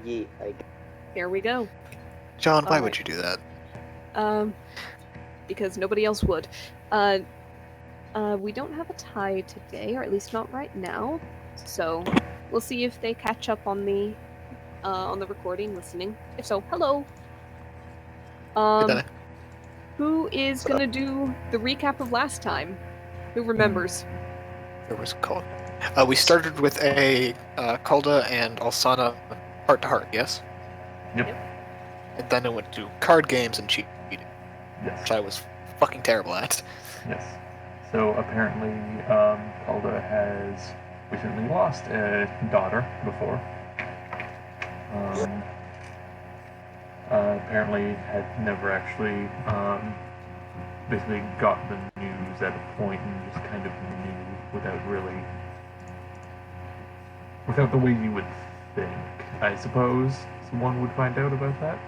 Yeet, Here we go. John, why Alright. would you do that? Because nobody else would. We don't have a tie today, or at least not right now. So we'll see if they catch up on the recording, listening. If so, hello. Good day. Who is gonna do the recap of last time? Who remembers? There was a call. We started with a Calda and Alsana heart-to-heart, yes? Yep. And then it went to card games and cheating, Yes. which I was fucking terrible at. Yes. So apparently, Calda has recently lost a daughter before. Apparently had never actually basically got the news at a point and just kind of knew without the way you would think. I suppose someone would find out about that.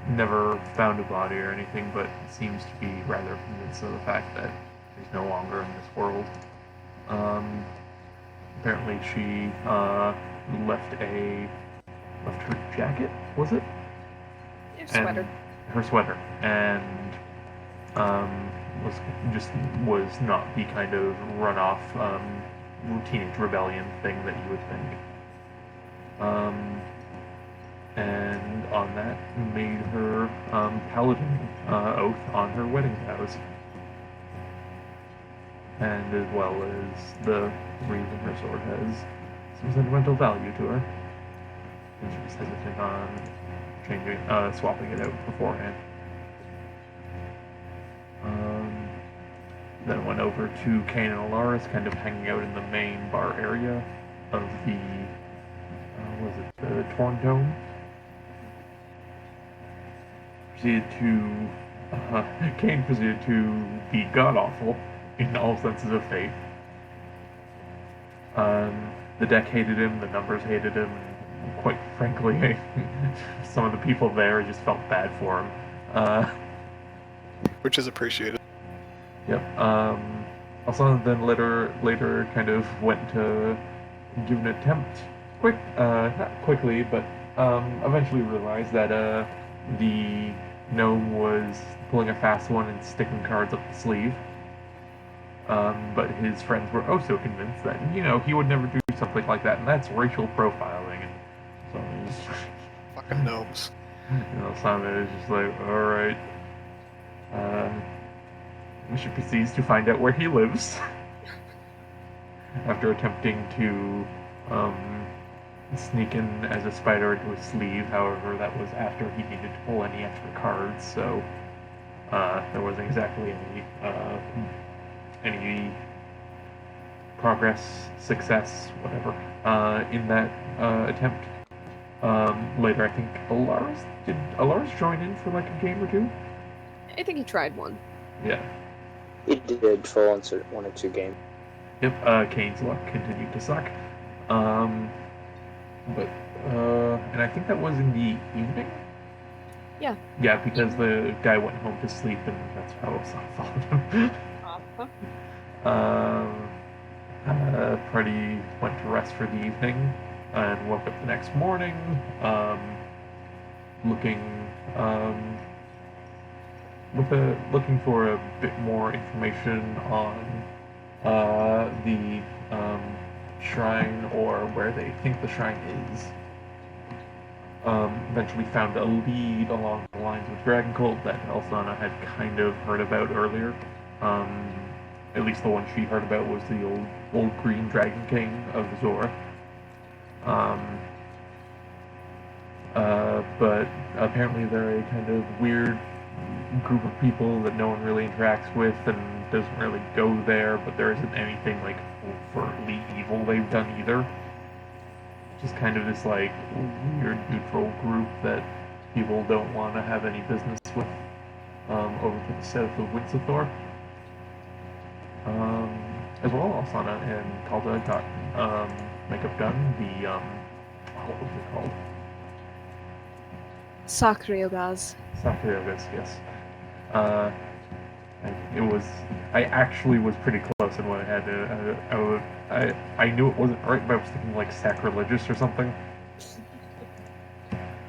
Never found a body or anything, but seems to be rather convinced of the fact that she's no longer in this world. Apparently she left her jacket, was it? Your sweater. And her sweater, and was not the kind of runoff teenage rebellion thing that you would think. And on that made her paladin oath on her wedding vows. And as well as the reason her sword has some sentimental value to her. And she was hesitant on swapping it out beforehand. Then went over to Kane and Alaris, kind of hanging out in the main bar area of the, the Torn Dome? Kane proceeded to be god-awful in all senses of fate. The deck hated him, the numbers hated him, and quite frankly, some of the people there just felt bad for him. Which is appreciated. Yep. Also, then later kind of went to give an attempt, not quickly, but eventually realized that the gnome was pulling a fast one and sticking cards up the sleeve. But his friends were also convinced that, he would never do something like that, and that's racial profiling. And so it was fucking gnomes. Simon is just like, alright. She proceeds to find out where he lives. After attempting to sneak in as a spider into his sleeve, however, that was after he needed to pull any extra cards, so there wasn't exactly any progress, success, whatever, in that attempt. Later, I think did Alaris join in for like a game or two? I think he tried one. Yeah. He did for one or two games. Yep, Kane's luck continued to suck. And I think that was in the evening? Yeah. Yeah, because the guy went home to sleep, and that's how Osama followed him. Party went to rest for the evening, and woke up the next morning, looking for a bit more information on the shrine, or where they think the shrine is. Eventually found a lead along the lines of Dragon Cult that Elsana had kind of heard about earlier. At least the one she heard about was the old green Dragon King of Zora. But apparently they're a kind of weird group of people that no one really interacts with and doesn't really go there, but there isn't anything like overtly evil they've done either. Just kind of this like weird neutral group that people don't want to have any business with over to the south of Winsathor. As well, Alsana and Calda got makeup done. What was it called? Sakryogas. Sakryogas, yes. I actually was pretty close close in my head. I knew it wasn't right, but I was thinking like sacrilegious or something.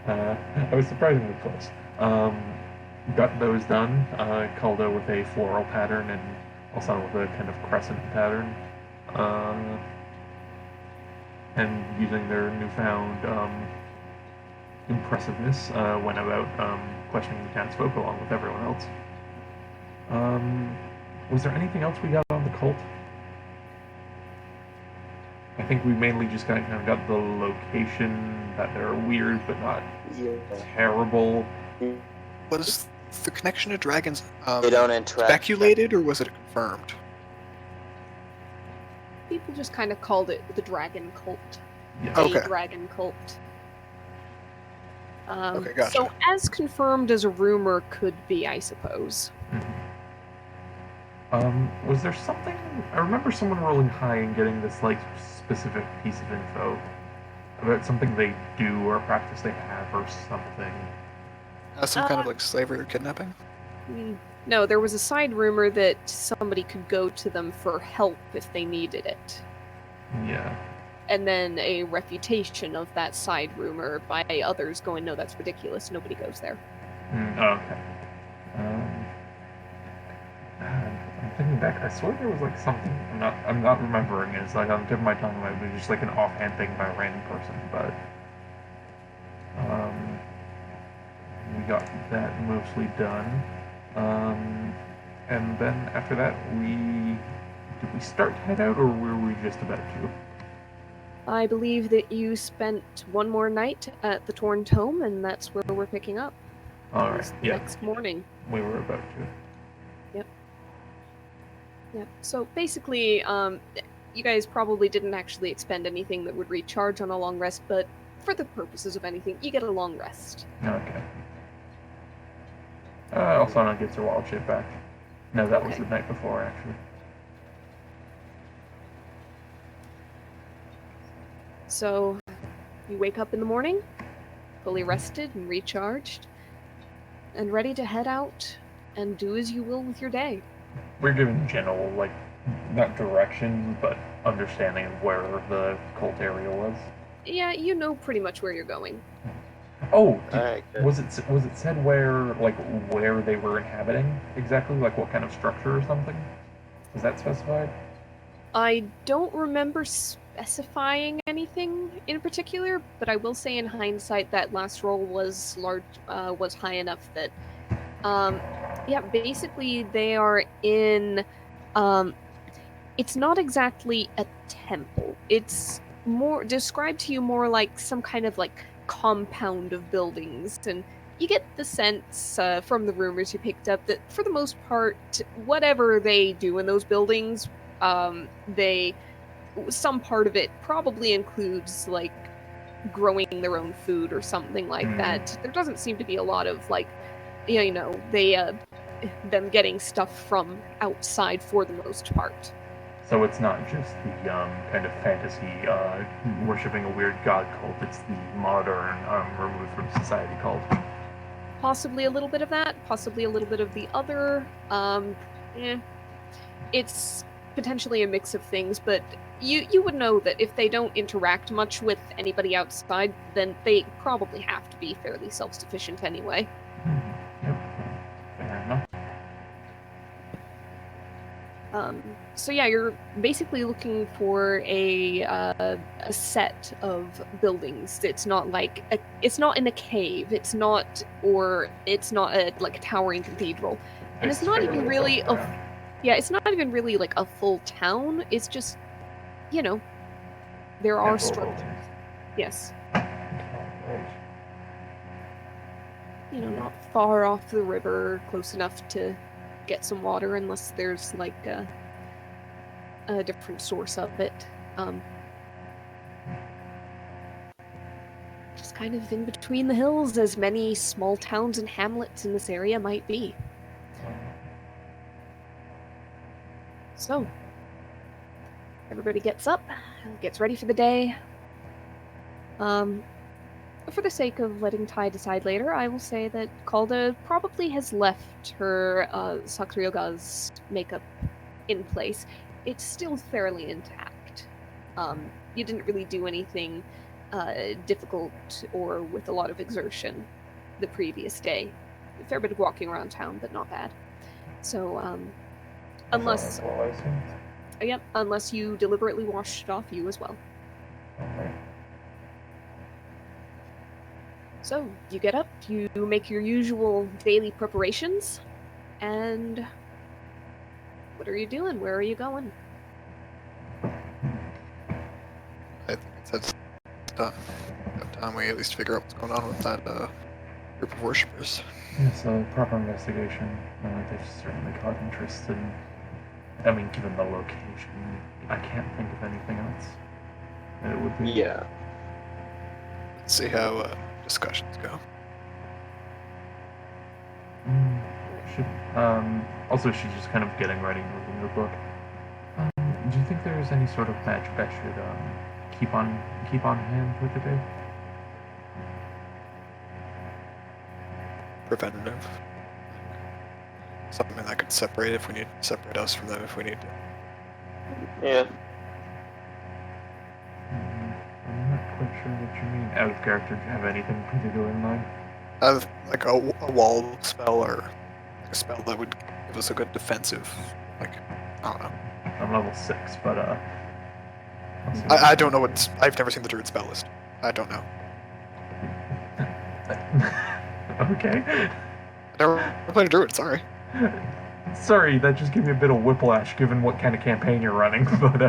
I was surprisingly close. Got those done. Caldo with a floral pattern and also with a kind of crescent pattern. And using their newfound impressiveness, went about questioning the townsfolk along with everyone else. Was there anything else we got on the cult? I think we mainly just kind of got the location, that they're weird but not terrible. Was the connection to dragons They don't interact. speculated, or was it confirmed? People just kind of called it the dragon cult. Yeah. Okay. A dragon cult. Okay, gotcha. So as confirmed as a rumor could be, I suppose. Was there something? I remember someone rolling high and getting this like specific piece of info about something they do or a practice they have or something. Some kind of like slavery or kidnapping? No, there was a side rumor that somebody could go to them for help if they needed it. Yeah. And then a refutation of that side rumor by others going, no, that's ridiculous, nobody goes there. Okay. I'm thinking back. I swear there was like something. I'm not remembering. It's like on the tip of my tongue. It was just like an offhand thing by a random person. But we got that mostly done. And then after that, did we start to head out, or were we just about to? I believe that you spent one more night at the Torn Tome, and that's where we're picking up. All right. Yeah. Next morning. We were about to. Yeah. So basically, you guys probably didn't actually expend anything that would recharge on a long rest, but for the purposes of anything, you get a long rest. Okay. Alsana gets her wild shit back. No, that was Okay. the night before, actually. So, you wake up in the morning, fully rested and recharged, and ready to head out and do as you will with your day. We're given general, like, not directions, but understanding of where the cult area was. Yeah, you know pretty much where you're going. Oh, Alright, good. was it said where they were inhabiting exactly? Like what kind of structure or something? Is that specified? I don't remember specifying anything in particular, but I will say in hindsight that last roll was high enough that, yeah, basically they are in, it's not exactly a temple. It's more described to you more like some kind of like compound of buildings, and you get the sense from the rumors you picked up that for the most part, whatever they do in those buildings, some part of it probably includes like growing their own food or something like that. There doesn't seem to be a lot of like, them getting stuff from outside for the most part. So it's not just the kind of fantasy worshipping a weird god cult. It's the modern, removed from society cult. Possibly a little bit of that, possibly a little bit of the other. It's potentially a mix of things, but you would know that if they don't interact much with anybody outside, then they probably have to be fairly self-sufficient anyway. Yep. Fair enough. So yeah, you're basically looking for a set of buildings. It's not it's not in a cave. It's not like a towering cathedral, and it's not even really it's not even really like a full town. It's just, there are structures. Yes. Not far off the river, close enough to get some water, unless there's like a different source of it. Just kind of in between the hills, as many small towns and hamlets in this area might be. So, everybody gets up, gets ready for the day. For the sake of letting Ty decide later, I will say that Calda probably has left her Sakuryoga's makeup in place. it's still fairly intact. You didn't really do anything difficult or with a lot of exertion the previous day. A fair bit of walking around town, but not bad. So, unless unless you deliberately washed it off, you as well. Okay. So, you get up, you make your usual daily preparations, and what are you doing? Where are you going? I think it's that time we at least figure out what's going on with that group of worshippers. Yes, proper investigation. They've certainly caught interest in. I mean, given the location, I can't think of anything else that it would be. Yeah. Let's see how discussions go. Also, she's just kind of getting ready, moving her book. Do you think there is any sort of magic I should keep on hand for today? Preventative. Something that could separate if we need to separate us from them if we need to. Yeah. I'm not quite sure what you mean. Out of character, do you have anything particular in mind? Like a wall spell or like a spell that would give us a good defensive, like, I don't know. I'm level 6, but I don't know what. I've never seen the druid spell list. I don't know. Okay. I never played a druid. Sorry. Sorry, that just gave me a bit of whiplash, given what kind of campaign you're running. But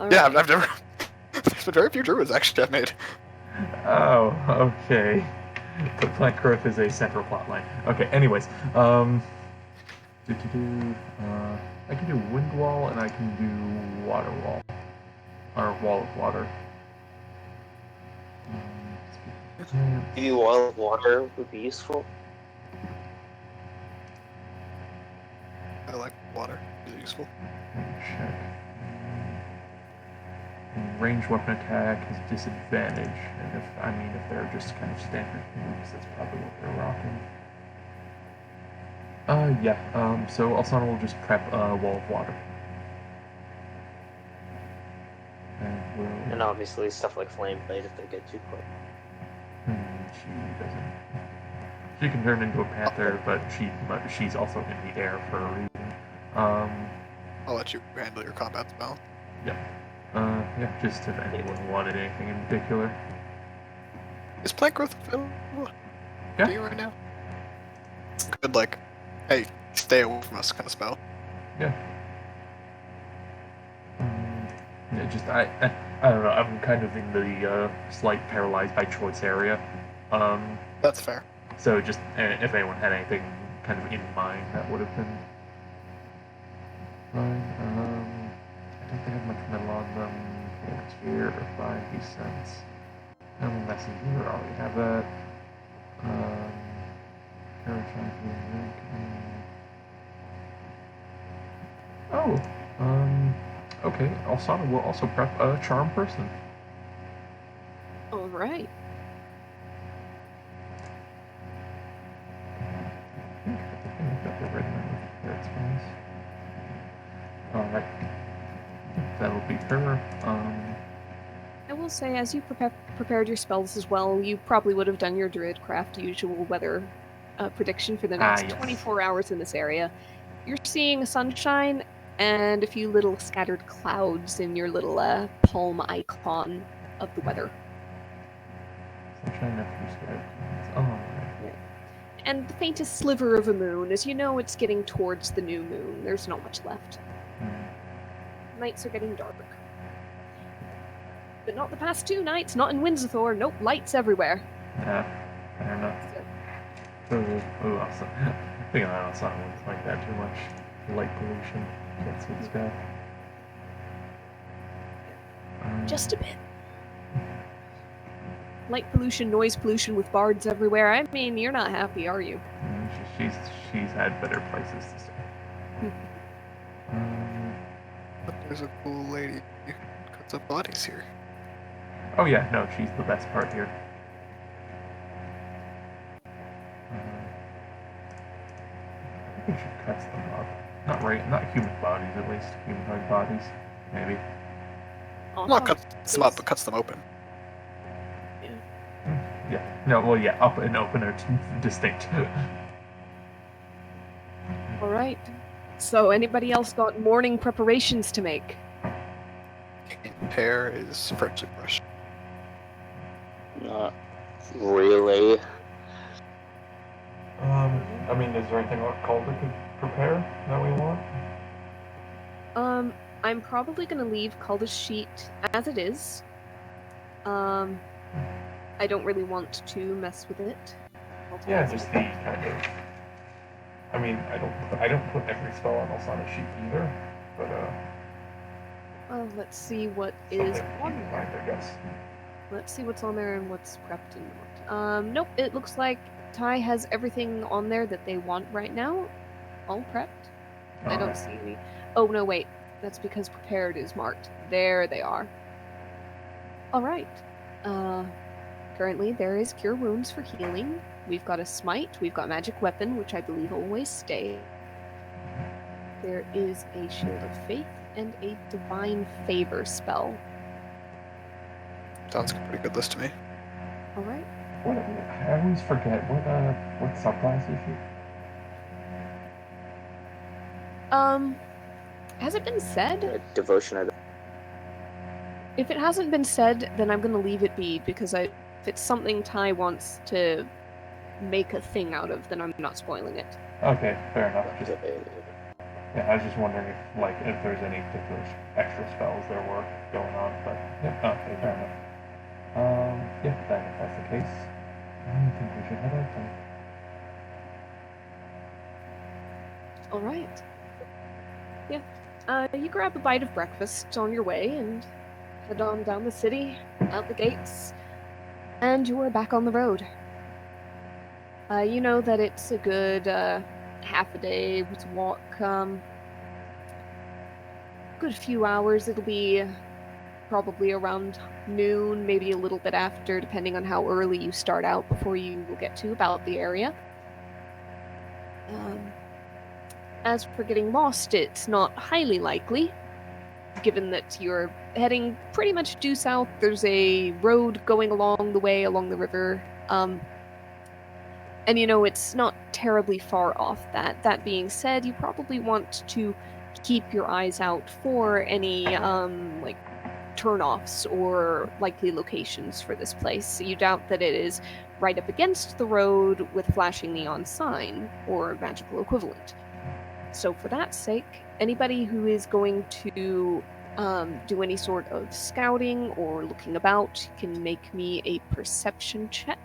Yeah, I've never. There's been very few druids actually I've made. Oh, okay. But plant growth is a central plot line. Okay, anyways, I can do wind wall and I can do water wall, or wall of water. Maybe a wall of water would be useful. I like water. It's useful. Check. Ranged weapon attack has disadvantage, and if they're just kind of standard moves, that's probably what they're rocking. So Alsana will just prep a wall of water. And obviously stuff like flame blade if they get too close. She doesn't. She can turn into a panther, but she's also in the air for a reason. I'll let you handle your combat spell. Yeah. Yeah, just if anyone wanted anything in particular. Is plant growth available Yeah. to you right now? Good, like, hey, stay away from us kind of spell. Yeah. Yeah, just I don't know. I'm kind of in the slight paralyzed by choice area. That's fair. So just if anyone had anything kind of in mind, that would have been fine. I don't think I have much metal on them. Sphere or 5 cents. Messenger, I already have that. Okay. Alsana will also prep a charm person. All right. I think I've got the red one with red spells. Alright. That'll be her. I will say, as you prepared your spells as well, you probably would have done your Druidcraft usual weather prediction for the next yes. 24 hours in this area. You're seeing sunshine and a few little scattered clouds in your little palm icon of the weather. Sunshine after scattered clouds. Oh, right. And the faintest sliver of a moon, as you know it's getting towards the new moon. There's not much left. Nights are getting dark. But not the past 2 nights, not in Windsor. Nope, lights everywhere. Yeah, fair enough. Oh, awesome. I think I don't sound like that too much. Light pollution gets its guy. Just a bit. Light pollution, noise pollution with bards everywhere. I mean, you're not happy, are you? She's had better places to stay. But there's a cool lady who cuts up bodies here. Oh yeah, no, she's the best part here. I think she cuts them up. Not human bodies, at least. Humanoid bodies, maybe. Not cuts them up, but cuts them open. Yeah. No, well, yeah, up and open are distinct. All right. So, anybody else got morning preparations to make? Hair is freshly brushed. Not really. I mean, is there anything Calder could prepare that we want? I'm probably gonna leave Calder's sheet as it is. I don't really want to mess with it. Yeah, just the kind of. I mean, I don't put every spell else on a sheet either, but Well, let's see what is something to on keep in there. mind, I guess. Let's see what's on there and what's prepped and not. Nope. It looks like Ty has everything on there that they want right now, all prepped. I don't see any. Oh no, wait. That's because prepared is marked. There they are. All right. Currently there is cure wounds for healing. We've got a smite. We've got magic weapon, which I believe always stay. There is a shield of faith and a divine favor spell. Sounds like a pretty good list to me. All right. I always forget what subclass is she? Has it been said? Devotion. If it hasn't been said, then I'm gonna leave it be because if it's something Ty wants to make a thing out of, then I'm not spoiling it. Okay, fair enough. Yeah, I was just wondering if there's any particular extra spells there were going on, but yeah, okay, fair enough. Yeah, then if that's the case, I think we should head out then. All right. Yeah. You grab a bite of breakfast on your way and head on down the city, out the gates, and you are back on the road. You know that it's a good half a day to walk. Good few hours. It'll be probably around noon, maybe a little bit after, depending on how early you start out before you will get to about the area. As for getting lost, it's not highly likely, given that you're heading pretty much due south. There's a road going along the way, along the river, and you know, it's not terribly far off that. That being said, you probably want to keep your eyes out for any, turn-offs or likely locations for this place. You doubt that it is right up against the road with a flashing neon sign or magical equivalent. So for that sake, anybody who is going to do any sort of scouting or looking about can make me a perception check.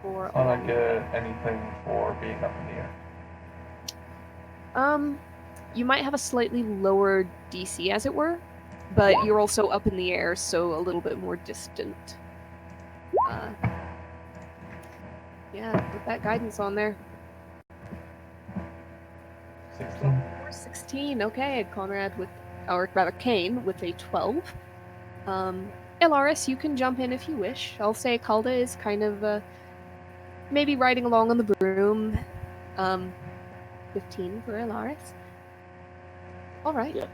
It's not like anything for being up in the air. You might have a slightly lower DC, as it were, but you're also up in the air, so a little bit more distant. Yeah, put that guidance on there. 16. 16, okay. Conrad or rather Kane with a 12. Elaris, you can jump in if you wish. I'll say Calda is kind of maybe riding along on the broom. 15 for Elaris. Alright. Yeah.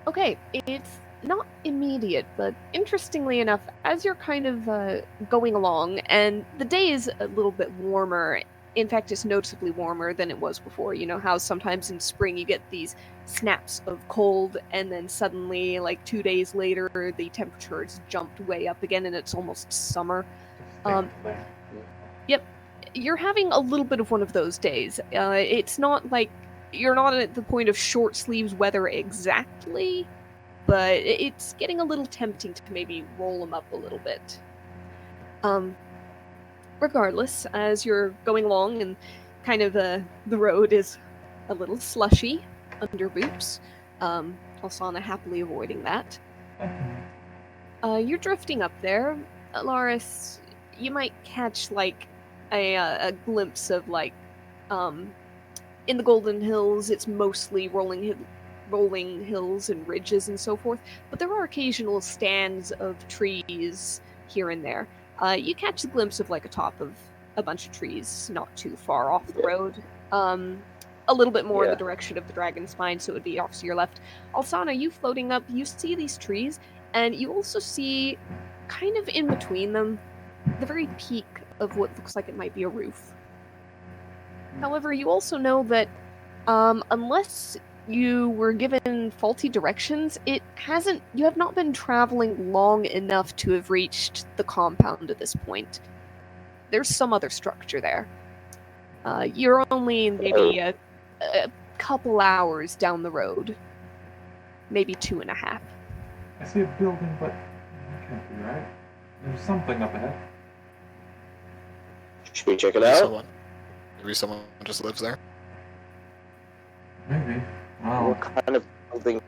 Okay, it's not immediate, but interestingly enough, as you're kind of going along, and the day is a little bit warmer. In fact, it's noticeably warmer than it was before. You know how sometimes in spring you get these snaps of cold, and then suddenly, like 2 days later, the temperature has jumped way up again, and it's almost summer. Yep, you're having a little bit of one of those days. It's not like you're not at the point of short sleeves weather exactly, but it's getting a little tempting to maybe roll them up a little bit. Regardless, as you're going along and kind of the road is a little slushy under boots, Alsana happily avoiding that. You're drifting up there. Laris, you might catch like a glimpse of like in the Golden Hills, it's mostly rolling hills and ridges and so forth, but there are occasional stands of trees here and there. You catch a glimpse of like a top of a bunch of trees not too far off the road. a little bit more in the Yeah. direction of the dragon's spine, so it would be off to your left. Alsana, you floating up, you see these trees, and you also see, kind of in between them, the very peak of what looks like it might be a roof. However, you also know that unless you were given faulty directions, you have not been traveling long enough to have reached the compound at this point. There's some other structure there. You're only maybe a couple hours down the road. Maybe 2.5. I see a building, but that can't be right. There's something up ahead. Should we check it Maybe out? someone just lives there. Maybe. Well, What kind of building?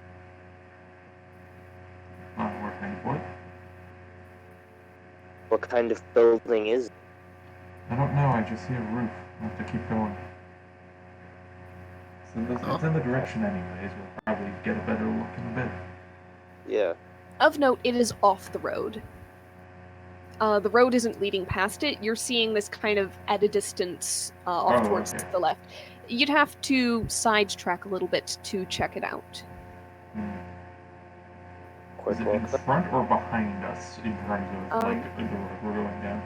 not working for it. What kind of building is it? I don't know, I just see a roof. I have to keep going. It's in the direction anyways. We'll probably get a better look in a bit. Yeah. Of note, it is off the road. The road isn't leading past it. You're seeing this kind of at a distance off towards okay. the left. You'd have to sidetrack a little bit to check it out. Quick Is it in walk. front or behind us in terms of like the road we're going down?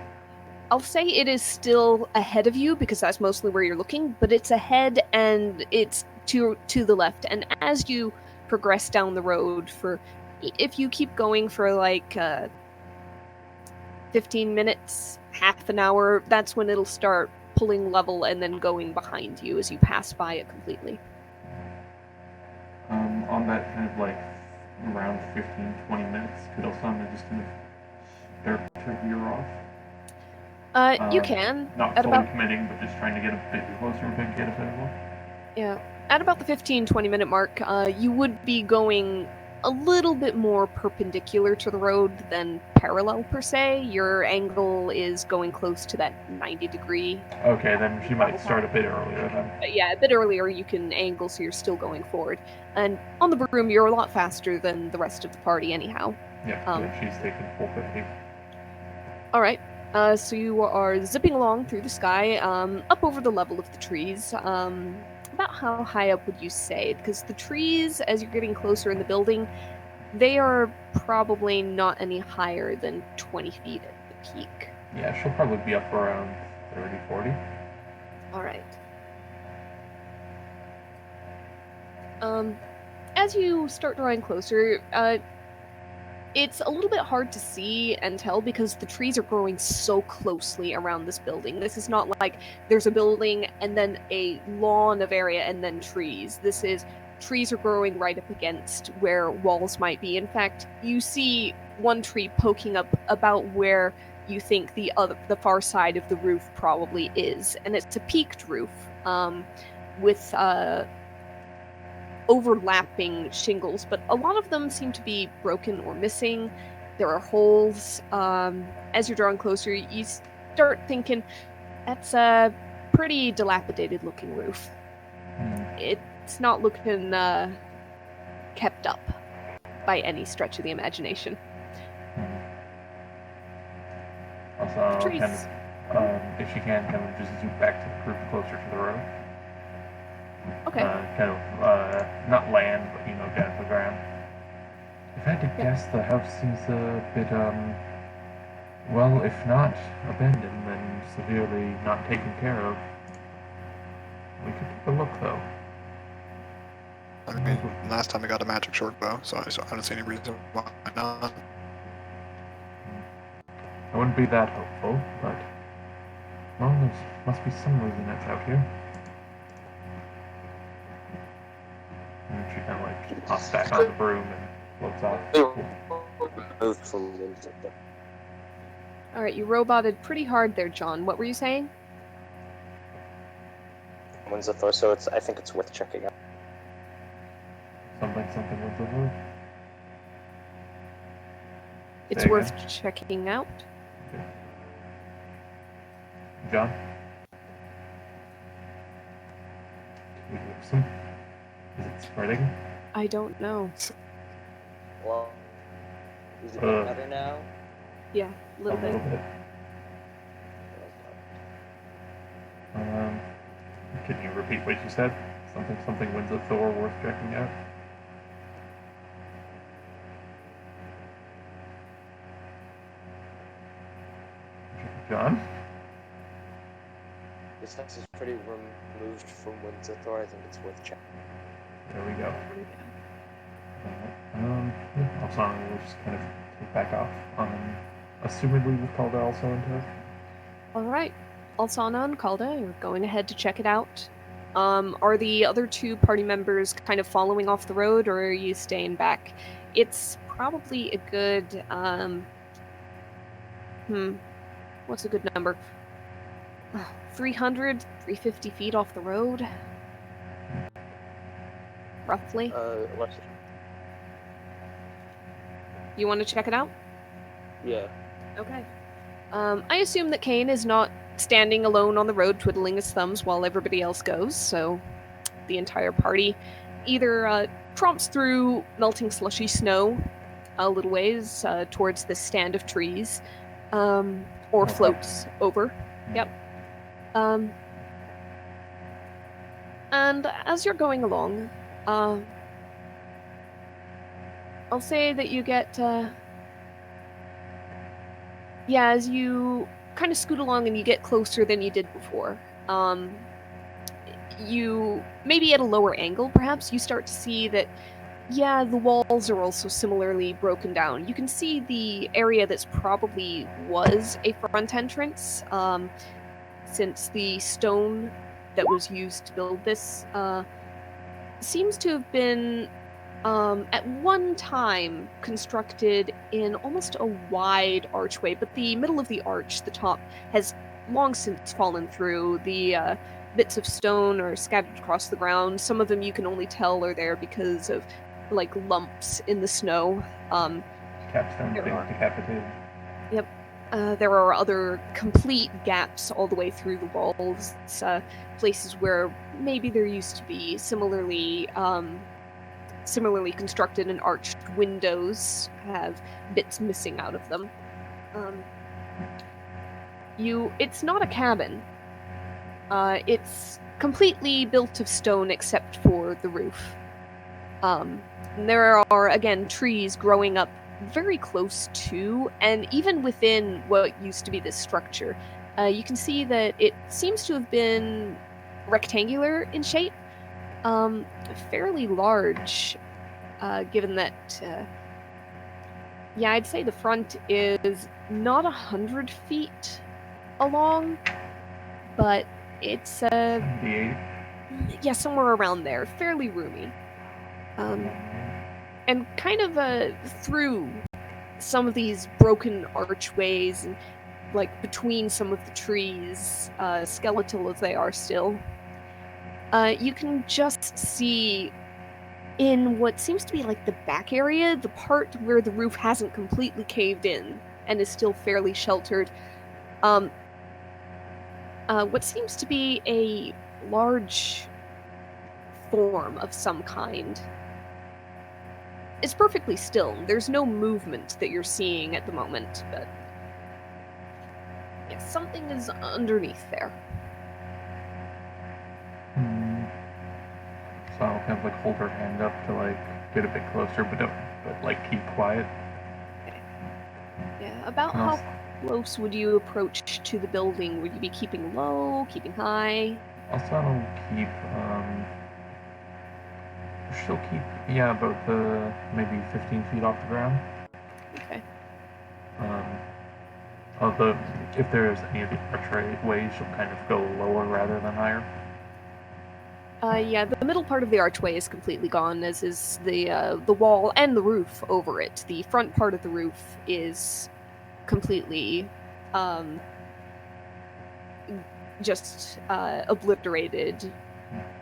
I'll say it is still ahead of you because that's mostly where you're looking, but it's ahead and it's to the left. And as you progress down the road if you keep going for like 15 minutes, half an hour, that's when it'll start pulling level and then going behind you as you pass by it completely. On that kind of like around 15-20 minutes, could Osama just kind of start to veer off? You can. Not At fully about committing, but just trying to get a bit closer and get a better look. Yeah. At about the 15-20 minute mark, you would be going a little bit more perpendicular to the road than parallel per se. Your angle is going close to that 90-degree. Okay, then she might start a bit earlier then. Yeah, a bit earlier you can angle so you're still going forward. And on the broom, you're a lot faster than the rest of the party anyhow. Yeah, she's taking full 50. Alright. So you are zipping along through the sky, up over the level of the trees. About how high up would you say? Because the trees, as you're getting closer in the building, they are probably not any higher than 20 feet at the peak. Yeah, she'll probably be up around 30, 40. Alright. As you start drawing closer, it's a little bit hard to see and tell because the trees are growing so closely around this building. This is not like there's a building and then a lawn of area and then trees. Trees are growing right up against where walls might be. In fact, you see one tree poking up about where you think the far side of the roof probably is, and it's a peaked roof with overlapping shingles, but a lot of them seem to be broken or missing. There are holes. As you're drawing closer, you start thinking, that's a pretty dilapidated looking roof. It's not looking kept up by any stretch of the imagination. Also, Trees. kind of, if she can, kind of just zoom back to the group closer to the road. Okay. Kind of, not land, but, down to the ground. If I had to guess, the house seems a bit, well, if not abandoned, then severely not taken care of. We could take a look, though. I mean, last time I got a magic short bow, so I don't see any reason why not. I wouldn't be that hopeful, but, well, there must be some reason that's out here. And she kind of like hops back on the broom and floats off. Alright, you roboted pretty hard there, John. What were you saying? When's the first? So I think it's worth checking out. Something with the roof. It's Say worth again? checking out. Okay. John? Is it spreading? I don't know. Well, is it Uh. better now? Yeah, a little bit. Can you repeat what you said? Something wins a Thor worth checking out. John? This house is pretty removed from Windsor Thor. I think it's worth checking. There we go. Yeah, Alsana will just kind of take back off. Assumedly with Calda also into. Alright. Alsana and Calda, you're going ahead to check it out. Are the other two party members kind of following off the road, or are you staying back? It's probably a good, what's a good number? 300, 350 feet off the road? Roughly. Alexis. You want to check it out? Yeah. Okay. I assume that Kane is not standing alone on the road twiddling his thumbs while everybody else goes, so the entire party either tromps through melting slushy snow a little ways towards the stand of trees, or floats over. Yep. And as you're going along, I'll say that you get, as you kind of scoot along and you get closer than you did before, you, maybe at a lower angle perhaps, you start to see that, the walls are also similarly broken down. You can see the area that's probably was a front entrance, since the stone that was used to build this seems to have been at one time constructed in almost a wide archway, but the middle of the arch, the top, has long since fallen through. The bits of stone are scattered across the ground. Some of them you can only tell are there because of like lumps in the snow. Capstone being decapitated. Yep. There are other complete gaps all the way through the walls, places where maybe there used to be similarly constructed and arched windows have bits missing out of them. It's not a cabin. It's completely built of stone except for the roof. There are, again, trees growing up very close to, and even within what used to be this structure, you can see that it seems to have been rectangular in shape, fairly large, given that, I'd say the front is not 100 feet along, but it's, 78. somewhere around there, fairly roomy. And kind of through some of these broken archways and like between some of the trees, skeletal as they are still, you can just see in what seems to be like the back area, the part where the roof hasn't completely caved in and is still fairly sheltered, what seems to be a large form of some kind. It's perfectly still. There's no movement that you're seeing at the moment, but something is underneath there. So I'll kind of like hold her hand up to like get a bit closer, but like keep quiet. Okay. Yeah, about how close would you approach to the building? Would you be keeping low, keeping high? I'll keep she'll keep about maybe 15 feet off the ground. Okay. If there's any of the archways, she'll kind of go lower rather than higher. The middle part of the archway is completely gone, as is the wall and the roof over it. The front part of the roof is completely just obliterated,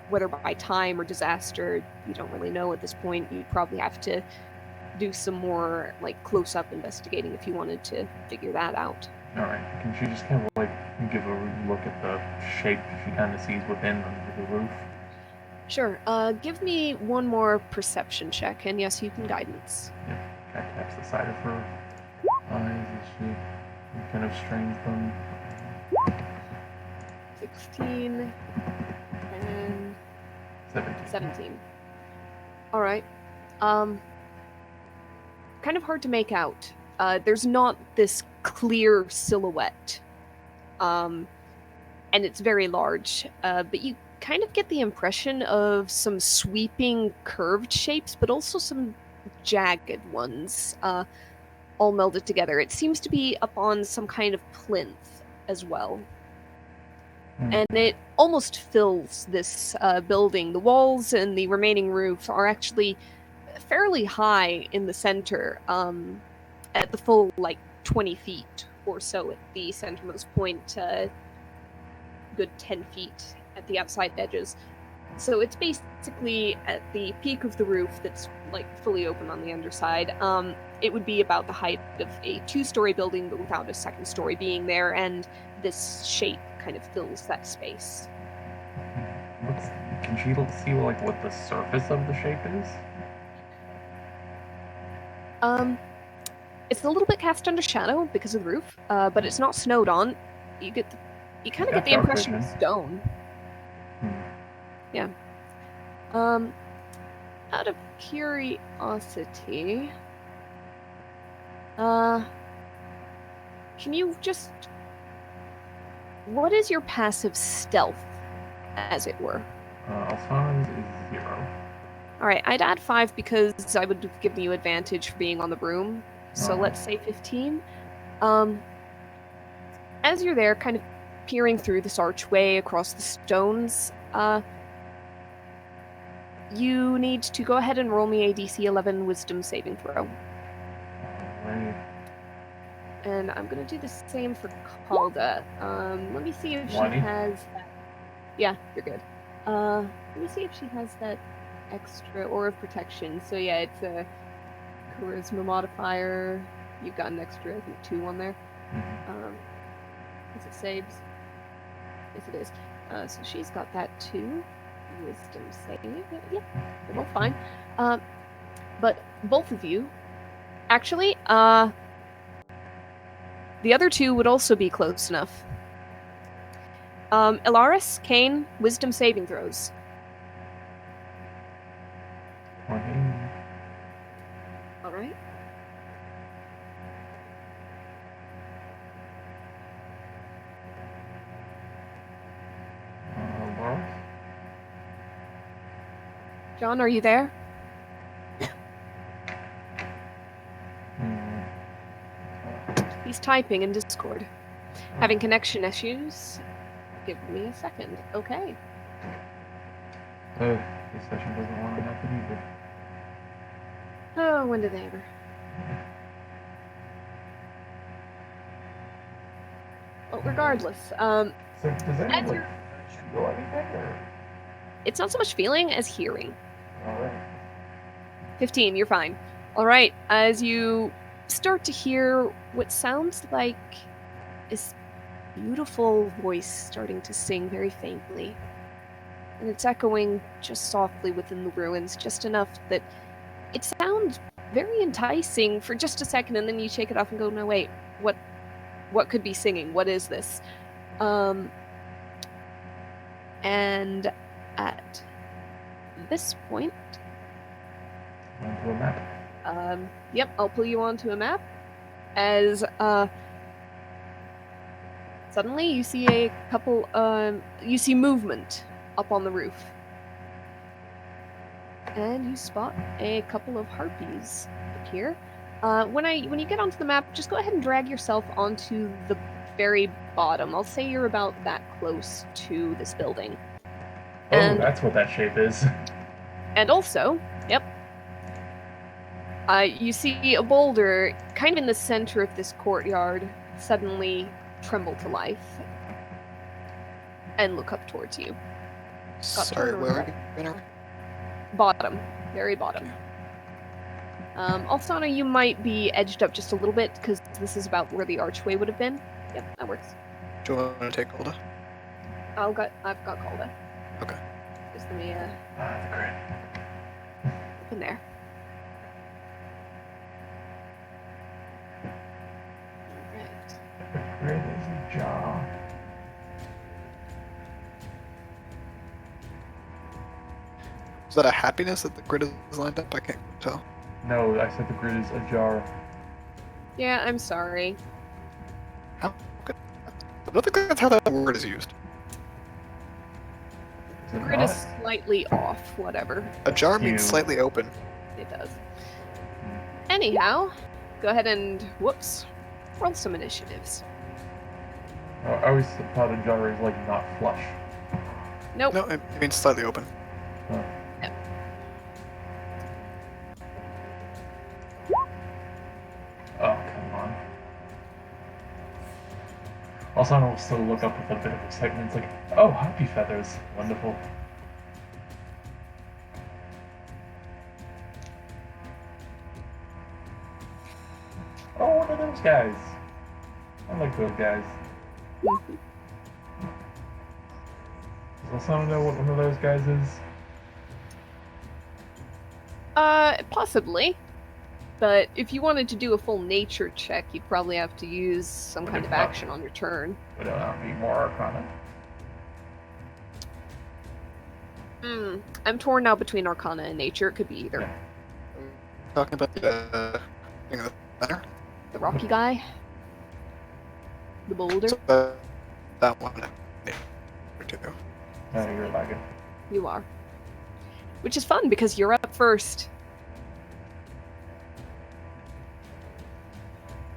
whether by time or disaster. You don't really know at this point. You'd probably have to do some more like close-up investigating if you wanted to figure that out. All right. Can she just kind of like give a look at the shape she kind of sees within under the roof? Sure. Give me one more perception check, and yes, you can guidance. Yeah. Kind of taps the side of her eyes as she kind of strains them. 16 and 17. 17. All right. Kind of hard to make out. There's not this clear silhouette. And it's very large. But you kind of get the impression of some sweeping curved shapes, but also some jagged ones, all melded together. It seems to be up on some kind of plinth as well. And it almost fills this building. The walls and the remaining roof are actually fairly high in the center, at the full, 20 feet or so at the centermost point, good 10 feet at the outside edges. So it's basically at the peak of the roof that's, fully open on the underside. It would be about the height of a 2-story building, but without a second story being there, and this shape kind of fills that space. Can she see what the surface of the shape is? It's a little bit cast under shadow because of the roof, but it's not snowed on. You kind of get the impression of stone. Yeah. Out of curiosity, can you just... What is your passive stealth, as it were? Alphonse is 0. Alright, I'd add 5 because I would have given you advantage for being on the broom. So let's say 15. As you're there, kind of peering through this archway across the stones, you need to go ahead and roll me a DC 11 Wisdom saving throw. Alright. And I'm gonna do the same for Calda. Let me see if 20? she has that. Yeah, you're good. Let me see if she has that extra Aura of Protection. So yeah, it's a Charisma modifier. You've got an extra, I think, 2 on there. Is it saves? Yes, it is. So she's got that too. Wisdom save. Yeah, they're both fine. But both of you, actually, the other 2 would also be close enough. Ilaris, Kane, Wisdom saving throws. 20. Alright. Laurel? John, are you there? He's typing in Discord. Having connection issues. Give me a second. Okay. This session doesn't want to happen either. Oh, when did they ever? Well, regardless, So does that as mean, you're... feel anything, or? It's not so much feeling as hearing. Alright. 15, you're fine. Alright, as you start to hear what sounds like this beautiful voice starting to sing very faintly. And it's echoing just softly within the ruins, just enough that it sounds very enticing for just a second, and then you shake it off and go, no wait, what could be singing? What is this? And at this point, Onto a map. yep, I'll pull you onto a map. As suddenly you see a couple, you see movement up on the roof, and you spot a couple of harpies appear. When you get onto the map, just go ahead and drag yourself onto the very bottom. I'll say you're about that close to this building. Oh, And that's what that shape is. And also, yep, you see a boulder kind of in the center of this courtyard suddenly tremble to life and look up towards you. Sorry, where are we? Bottom. Very bottom. Alsana, you might be edged up just a little bit because this is about where the archway would have been. Yep, that works. Do you want to take Golda? I've got Calda. Okay. Just let me Great. open there. Alright. Great as a jaw. Is that a happiness that the grid is lined up? I can't tell. No, I said the grid is ajar. Yeah, I'm sorry. How? I don't think that's how that word is used. Is it Grid not? is slightly off, whatever. Ajar means Skew. slightly open. It does. Anyhow, go ahead and, whoops, roll some initiatives. I always thought ajar is like not flush. Nope. No, it means slightly open. Huh. Oh, come on. Also, I'll still look up with a bit of excitement. It's like, oh, happy feathers. Wonderful. Oh, what are those guys? I like those guys. Does someone know what one of those guys is? Possibly. But if you wanted to do a full nature check, you'd probably have to use some kind of action on your turn. Would it not be more Arcana? I'm torn now between Arcana and Nature. It could be either. Yeah. Talking about the thing in the center. The rocky guy? The boulder? So, that one. Too. No, you're lagging. You are. Which is fun because you're up first.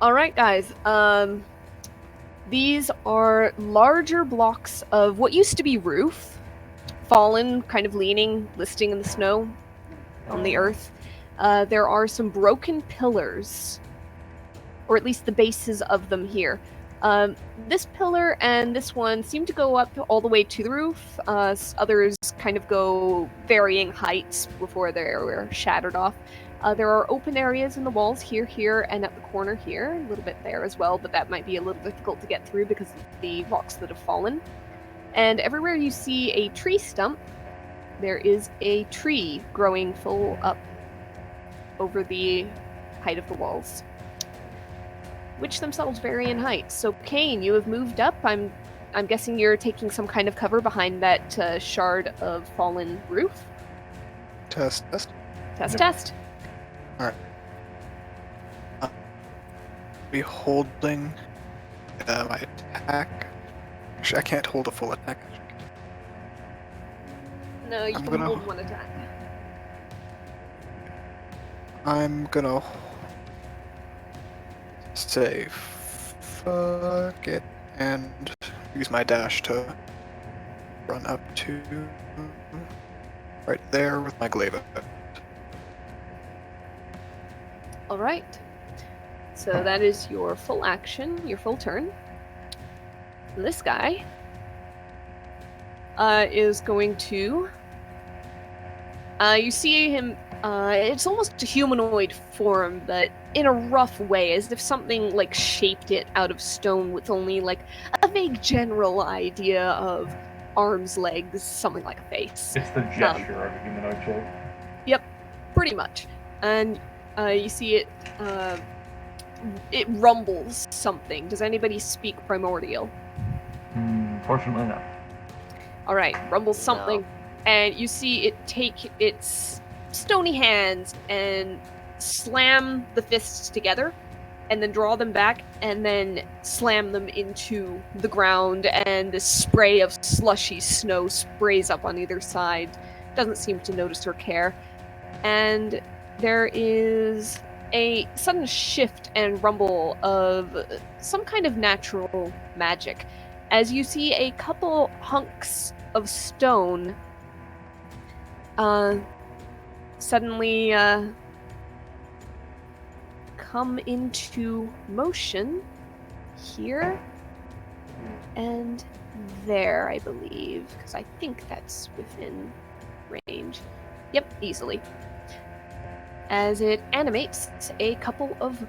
Alright, guys. These are larger blocks of what used to be roof, fallen, kind of leaning, listing in the snow on the earth. There are some broken pillars, or at least the bases of them here. This pillar and this one seem to go up all the way to the roof. Others kind of go varying heights before they're shattered off. There are open areas in the walls here, and at the corner here, a little bit there as well, but that might be a little difficult to get through because of the rocks that have fallen. And everywhere you see a tree stump, there is a tree growing full up over the height of the walls, which themselves vary in height. So, Kane, you have moved up. I'm guessing you're taking some kind of cover behind that shard of fallen roof. Test. Test. Alright. Be holding my attack. Actually, I can't hold a full attack. No, you I'm can gonna- hold one attack. I'm gonna say fuck it and use my dash to run up to right there with my glaive. Alright. So that is your full action, your full turn. This guy is going to... you see him... it's almost a humanoid form, but in a rough way, as if something, like, shaped it out of stone with only, like, a vague general idea of arms, legs, something like a face. It's the gesture of a humanoid shape. Yep, pretty much. And you see it, it rumbles something. Does anybody speak Primordial? Fortunately not. Alright, rumbles something. And you see it take its stony hands and slam the fists together, and then draw them back, and then slam them into the ground, and this spray of slushy snow sprays up on either side. Doesn't seem to notice or care. And there is a sudden shift and rumble of some kind of natural magic, as you see a couple hunks of stone suddenly come into motion here and there, I believe, because I think that's within range. Yep, easily. As it animates a couple of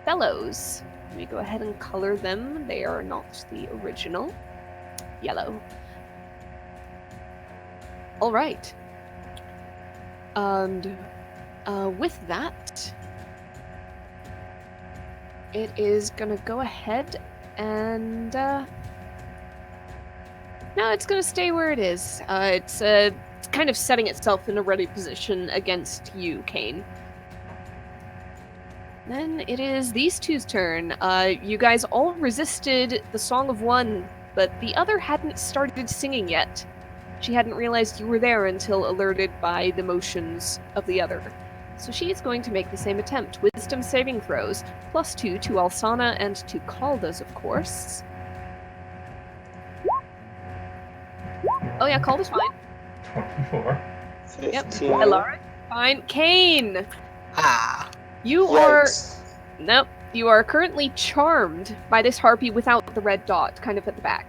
fellows. Let me go ahead and color them. They are not the original. Yellow. Alright. And with that, it is gonna go ahead and no, it's gonna stay where it is. It's kind of setting itself in a ready position against you, Kane. Then it is these two's turn. You guys all resisted the Song of One, but the other hadn't started singing yet. She hadn't realized you were there until alerted by the motions of the other. So she is going to make the same attempt. Wisdom saving throws, +2 to Alsana and to Caldas, of course. Oh yeah, Caldas fine. 24. 15. Yep. Elara, fine. Kane! Ah. You are... Yikes. Nope. You are currently charmed by this harpy without the red dot, kind of at the back.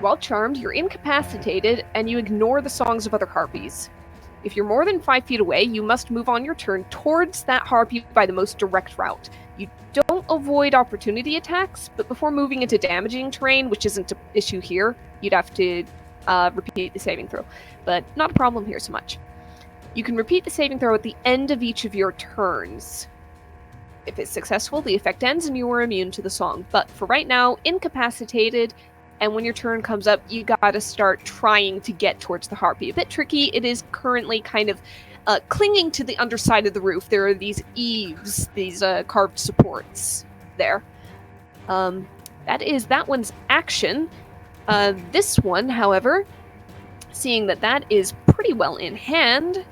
While charmed, you're incapacitated, and you ignore the songs of other harpies. If you're more than 5 feet away, you must move on your turn towards that harpy by the most direct route. You don't avoid opportunity attacks, but before moving into damaging terrain, which isn't an issue here, you'd have to repeat the saving throw. But not a problem here so much. You can repeat the saving throw at the end of each of your turns. If it's successful, the effect ends and you are immune to the song. But for right now, incapacitated, and when your turn comes up, you gotta start trying to get towards the harpy. A bit tricky. It is currently kind of clinging to the underside of the roof. There are these eaves, these carved supports there. That is that one's action. This one, however, seeing that that is pretty well in hand...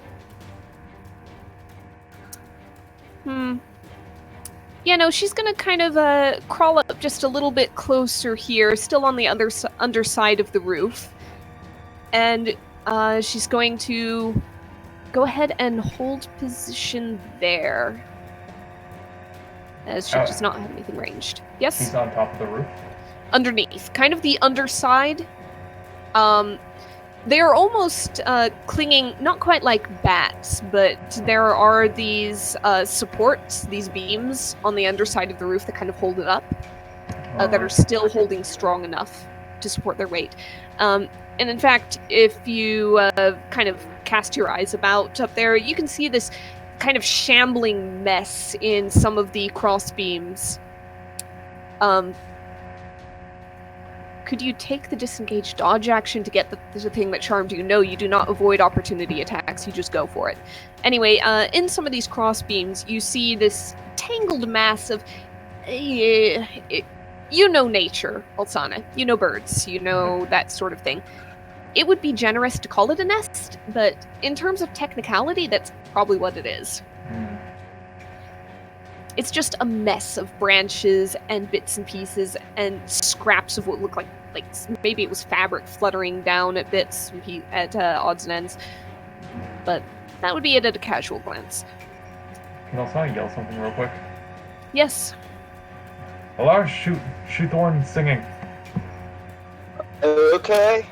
Yeah, no, she's gonna kind of crawl up just a little bit closer here, still on the underside of the roof. And she's going to go ahead and hold position there. As she does not have anything ranged. Yes? She's on top of the roof. Underneath. Kind of the underside. They are almost clinging, not quite like bats, but there are these supports, these beams on the underside of the roof that kind of hold it up, that are still holding strong enough to support their weight. And in fact, if you kind of cast your eyes about up there, you can see this kind of shambling mess in some of the cross beams. Could you take the disengage dodge action to get the thing that charmed you? No, you do not avoid opportunity attacks, you just go for it. Anyway, in some of these cross beams, you see this tangled mass of... you know nature, Alsana. You know birds. You know that sort of thing. It would be generous to call it a nest, but in terms of technicality, that's probably what it is. It's just a mess of branches and bits and pieces and scraps of what look like maybe it was fabric fluttering down at bits at odds and ends. But that would be it at a casual glance. Can also yell something real quick? Yes. Alara, shoot the one singing. Okay.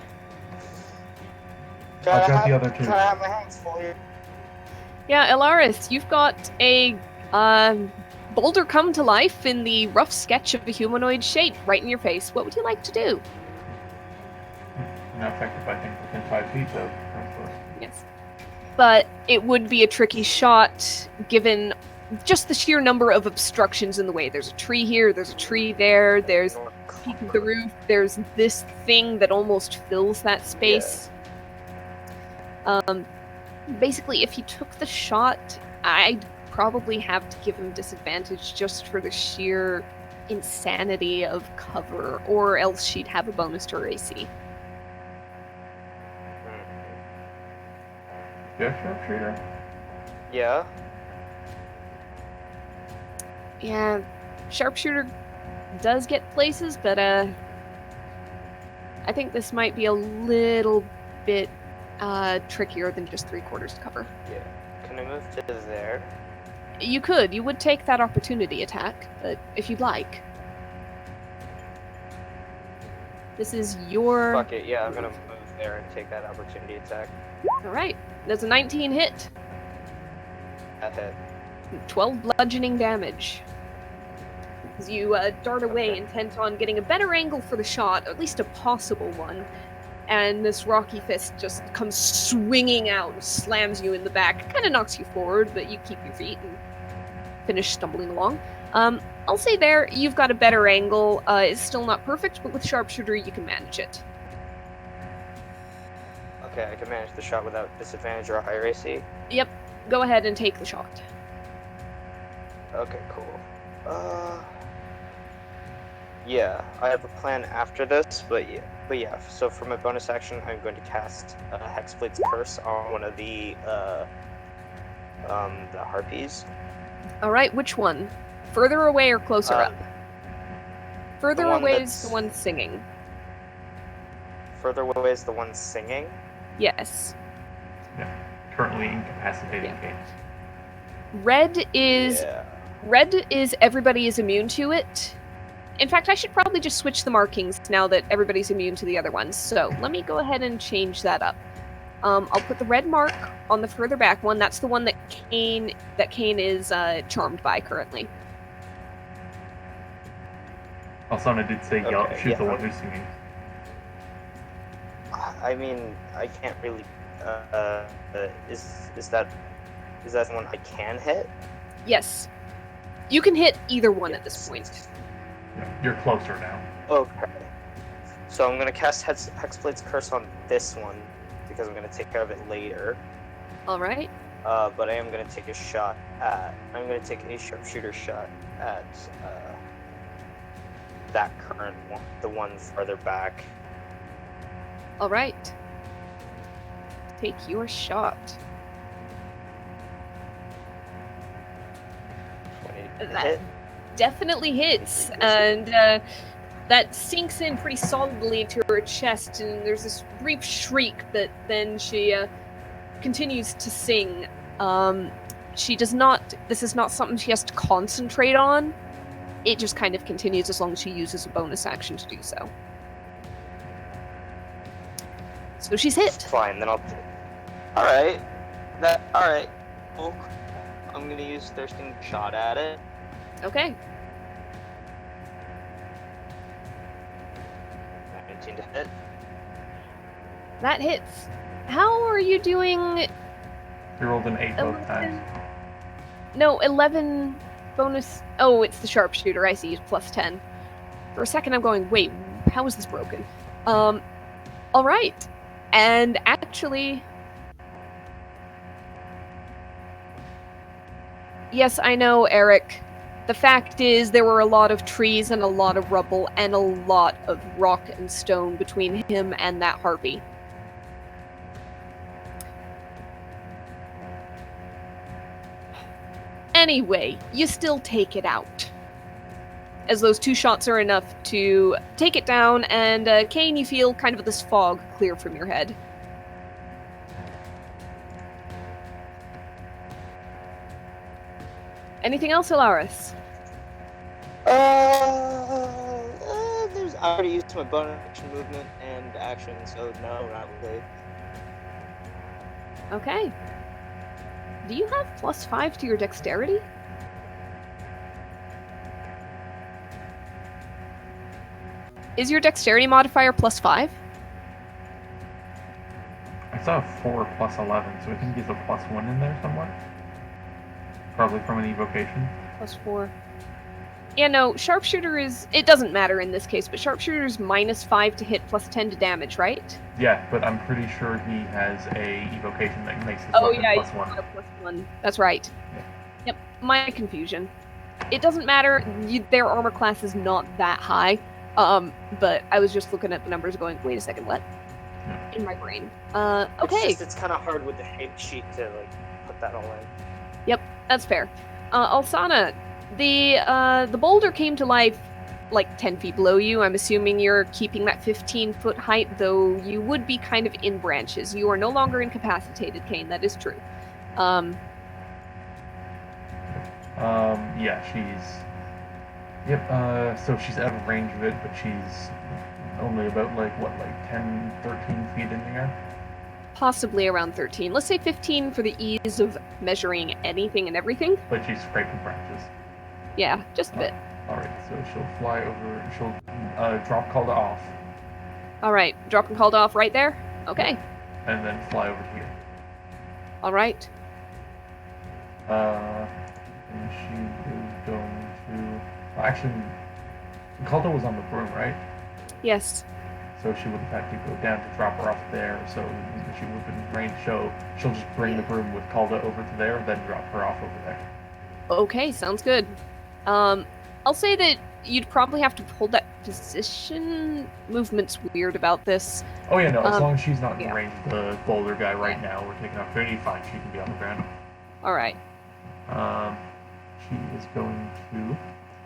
I've got the other two. Can I have my hands full here? Yeah, Elaris, you've got a boulder come to life in the rough sketch of a humanoid shape right in your face. What would you like to do? Not effective, I think, within 5 feet, though. Yes. But it would be a tricky shot, given just the sheer number of obstructions in the way. There's a tree here, there's a tree there, there's the peak of the roof, there's this thing that almost fills that space. Yeah. Basically, if he took the shot, I'd probably have to give him disadvantage just for the sheer insanity of cover, or else she'd have a bonus to her AC. Yeah, sharpshooter. Yeah. Yeah, sharpshooter does get places, but I think this might be a little bit trickier than just 3/4 cover. Yeah. Can I move to there? You could. You would take that opportunity attack, but if you'd like. This is your... Fuck it, yeah, I'm gonna move there and take that opportunity attack. Alright, there's a 19 hit. That hit. 12 bludgeoning damage. As you dart away, intent on getting a better angle for the shot, or at least a possible one. And this rocky fist just comes swinging out and slams you in the back. Kind of knocks you forward, but you keep your feet and finish stumbling along. I'll say there, you've got a better angle. It's still not perfect, but with sharpshooter, you can manage it. Okay, I can manage the shot without disadvantage or a higher AC. Yep. Go ahead and take the shot. Okay, cool. Yeah, I have a plan after this, but yeah. So for my bonus action, I'm going to cast Hexblade's Curse on one of the harpies. All right, which one? Further away or closer Uh, up? Further one away is the that's- one singing. Further away is the one singing. Yes. Currently incapacitated. Yeah. Red is Yeah. everybody is immune to it. In fact, I should probably just switch the markings now that everybody's immune to the other ones. So let me go ahead and change that up. I'll put the red mark on the further back one. That's the one that Kane is charmed by currently. Alsana did say Okay, she's yeah. the one who's singing. I mean, I can't really. Is that the one I can hit? Yes. You can hit either one at this point. You're closer now. Okay. So I'm gonna cast Hexblade's Curse on this one because I'm gonna take care of it later. All right. But I am gonna take a shot at. I'm gonna take a sharpshooter shot at that current one, the one farther back. All right. Take your shot. 20 That hit. definitely hits, and that sinks in pretty solidly to her chest, and there's this brief shriek that then she continues to sing. She does not. This is not something she has to concentrate on. It just kind of continues as long as she uses a bonus action to do so. So she's hit. Fine, then I'll. All right. All right. Cool. I'm gonna use Thirsting Shot at it. Okay. 19 to hit. That hits. How are you doing? You rolled an 8 both times. No, 11 bonus. Oh, it's the sharpshooter. I see. It's plus 10. For a second, I'm going, wait, how is this broken? All right. And actually, yes, I know, Eric. The fact is, there were a lot of trees and a lot of rubble and a lot of rock and stone between him and that harpy. Anyway, you still take it out. As those 2 shots are enough to take it down, and Kane, you feel kind of this fog clear from your head. Anything else, Hilaris? I already used my bonus action movement and action, so no, not really. Okay. Do you have +5 to your dexterity? Is your dexterity modifier +5? I saw a 4 plus 11, so I think he's a +1 in there somewhere. Probably from an evocation. +4. Yeah, no, sharpshooter is... It doesn't matter in this case, but sharpshooter is -5 to hit, +10 to damage, right? Yeah, but I'm pretty sure he has a evocation that makes his Oh weapon yeah, +1. +1. That's right. Yeah. Yep, my confusion. It doesn't matter, their armor class is not that high, but I was just looking at the numbers going, wait a second, what? Yeah. In my brain. Okay. It's kind of hard with the hate sheet to put that all in. Yep, that's fair. Alsana, the boulder came to life like 10 feet below you. I'm assuming you're keeping that 15-foot height, though you would be kind of in branches. You are no longer incapacitated, Kane. That is true. Yeah, she's... Yep, so she's out of range of it, but she's only about, 10, 13 feet in the air? Possibly around 13. Let's say 15 for the ease of measuring anything and everything. But she's scraping branches. Yeah, just a bit. Alright, so she'll fly over, she'll drop call to off. Alright, drop and called off right there? Okay. And then fly over here. Alright. And she is going to... Well, actually, Calder was on the broom, right? Yes. so she would have had to go down to drop her off there. So she would have been range. So she'll just bring the broom with Calda over to there, then drop her off over there. Okay, sounds good. I'll say that you'd probably have to hold that position. Movement's weird about this. Oh yeah, no. As long as she's not in yeah. range of the boulder guy right now, we're taking opportunity. Fine, she can be on the ground. All right. She is going to.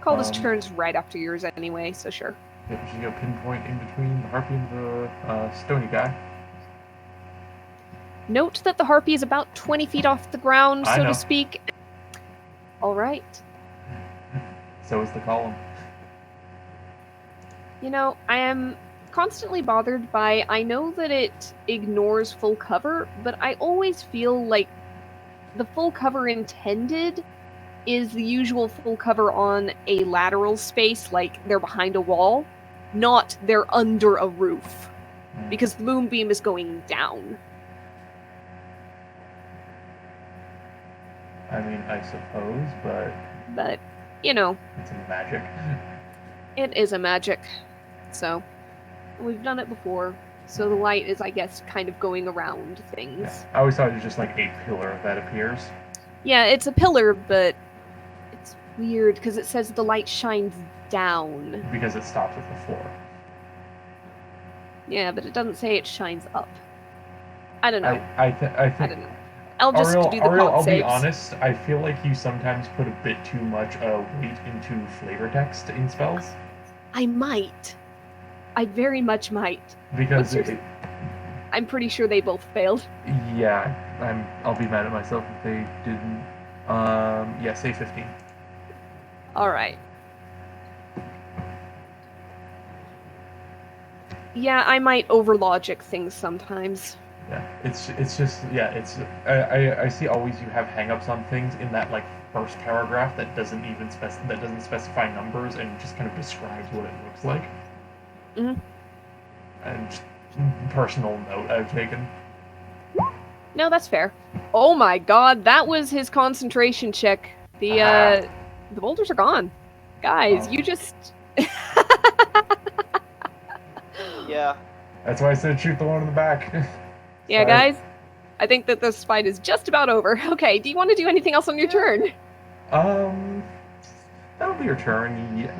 Calda's turn's right after yours anyway, so sure. Yeah, she's gonna pinpoint in between the harpy and the stony guy. Note that the harpy is about 20 feet off the ground, I so know. to speak. All right. So is the column. You know, I am constantly bothered by, I know that it ignores full cover, but I always feel like the full cover intended is the usual full cover on a lateral space, like they're behind a wall, not they're under a roof, because the moonbeam is going down. I mean, I suppose, But, you know, it's a magic. it is a magic. So, we've done it before. So the light is, I guess, kind of going around things. Yeah. I always thought it was just like a pillar that appears. Yeah, it's a pillar, but it's weird because it says the light shines down. Because it stops at the floor. Yeah, but it doesn't say it shines up. I don't know. I think. I don't know. I'll just do the Ariel, con I'll saves. be honest, I feel like you sometimes put a bit too much weight into flavor text in spells. I might. I very much might. Because I'm pretty sure they both failed. yeah, I'll be mad at myself if they didn't. Yeah, say 15. Alright. Yeah, I might over-logic things sometimes. Yeah, it's just I see always you have hang-ups on things in that like first paragraph that doesn't specify numbers and just kind of describes what it looks like. Mm-hmm. And just personal note I've taken. No, that's fair. Oh my god, that was his concentration check. The boulders are gone. Guys, you just... Yeah. That's why I said shoot the one in the back. Yeah, guys, I think that this fight is just about over. Okay, do you want to do anything else on your turn? That'll be your turn. Yeah.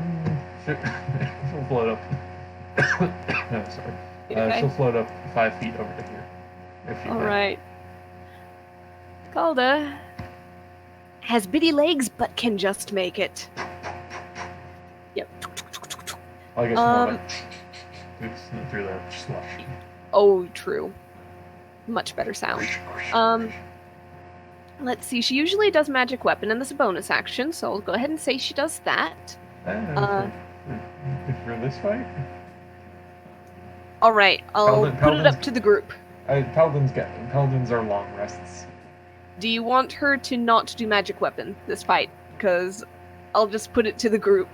She'll float up. Sorry. Okay. She'll float up 5 feet over to here. If she can. Alright. Calda has bitty legs, but can just make it. Yep. I guess more like through the slush. Oh, true. Much better sound. Let's see. She usually does magic weapon, and this is a bonus action, so I'll go ahead and say she does that. For this fight? Alright, I'll put it up to the group. Paladins are long rests. Do you want her to not do magic weapon this fight? Because I'll just put it to the group.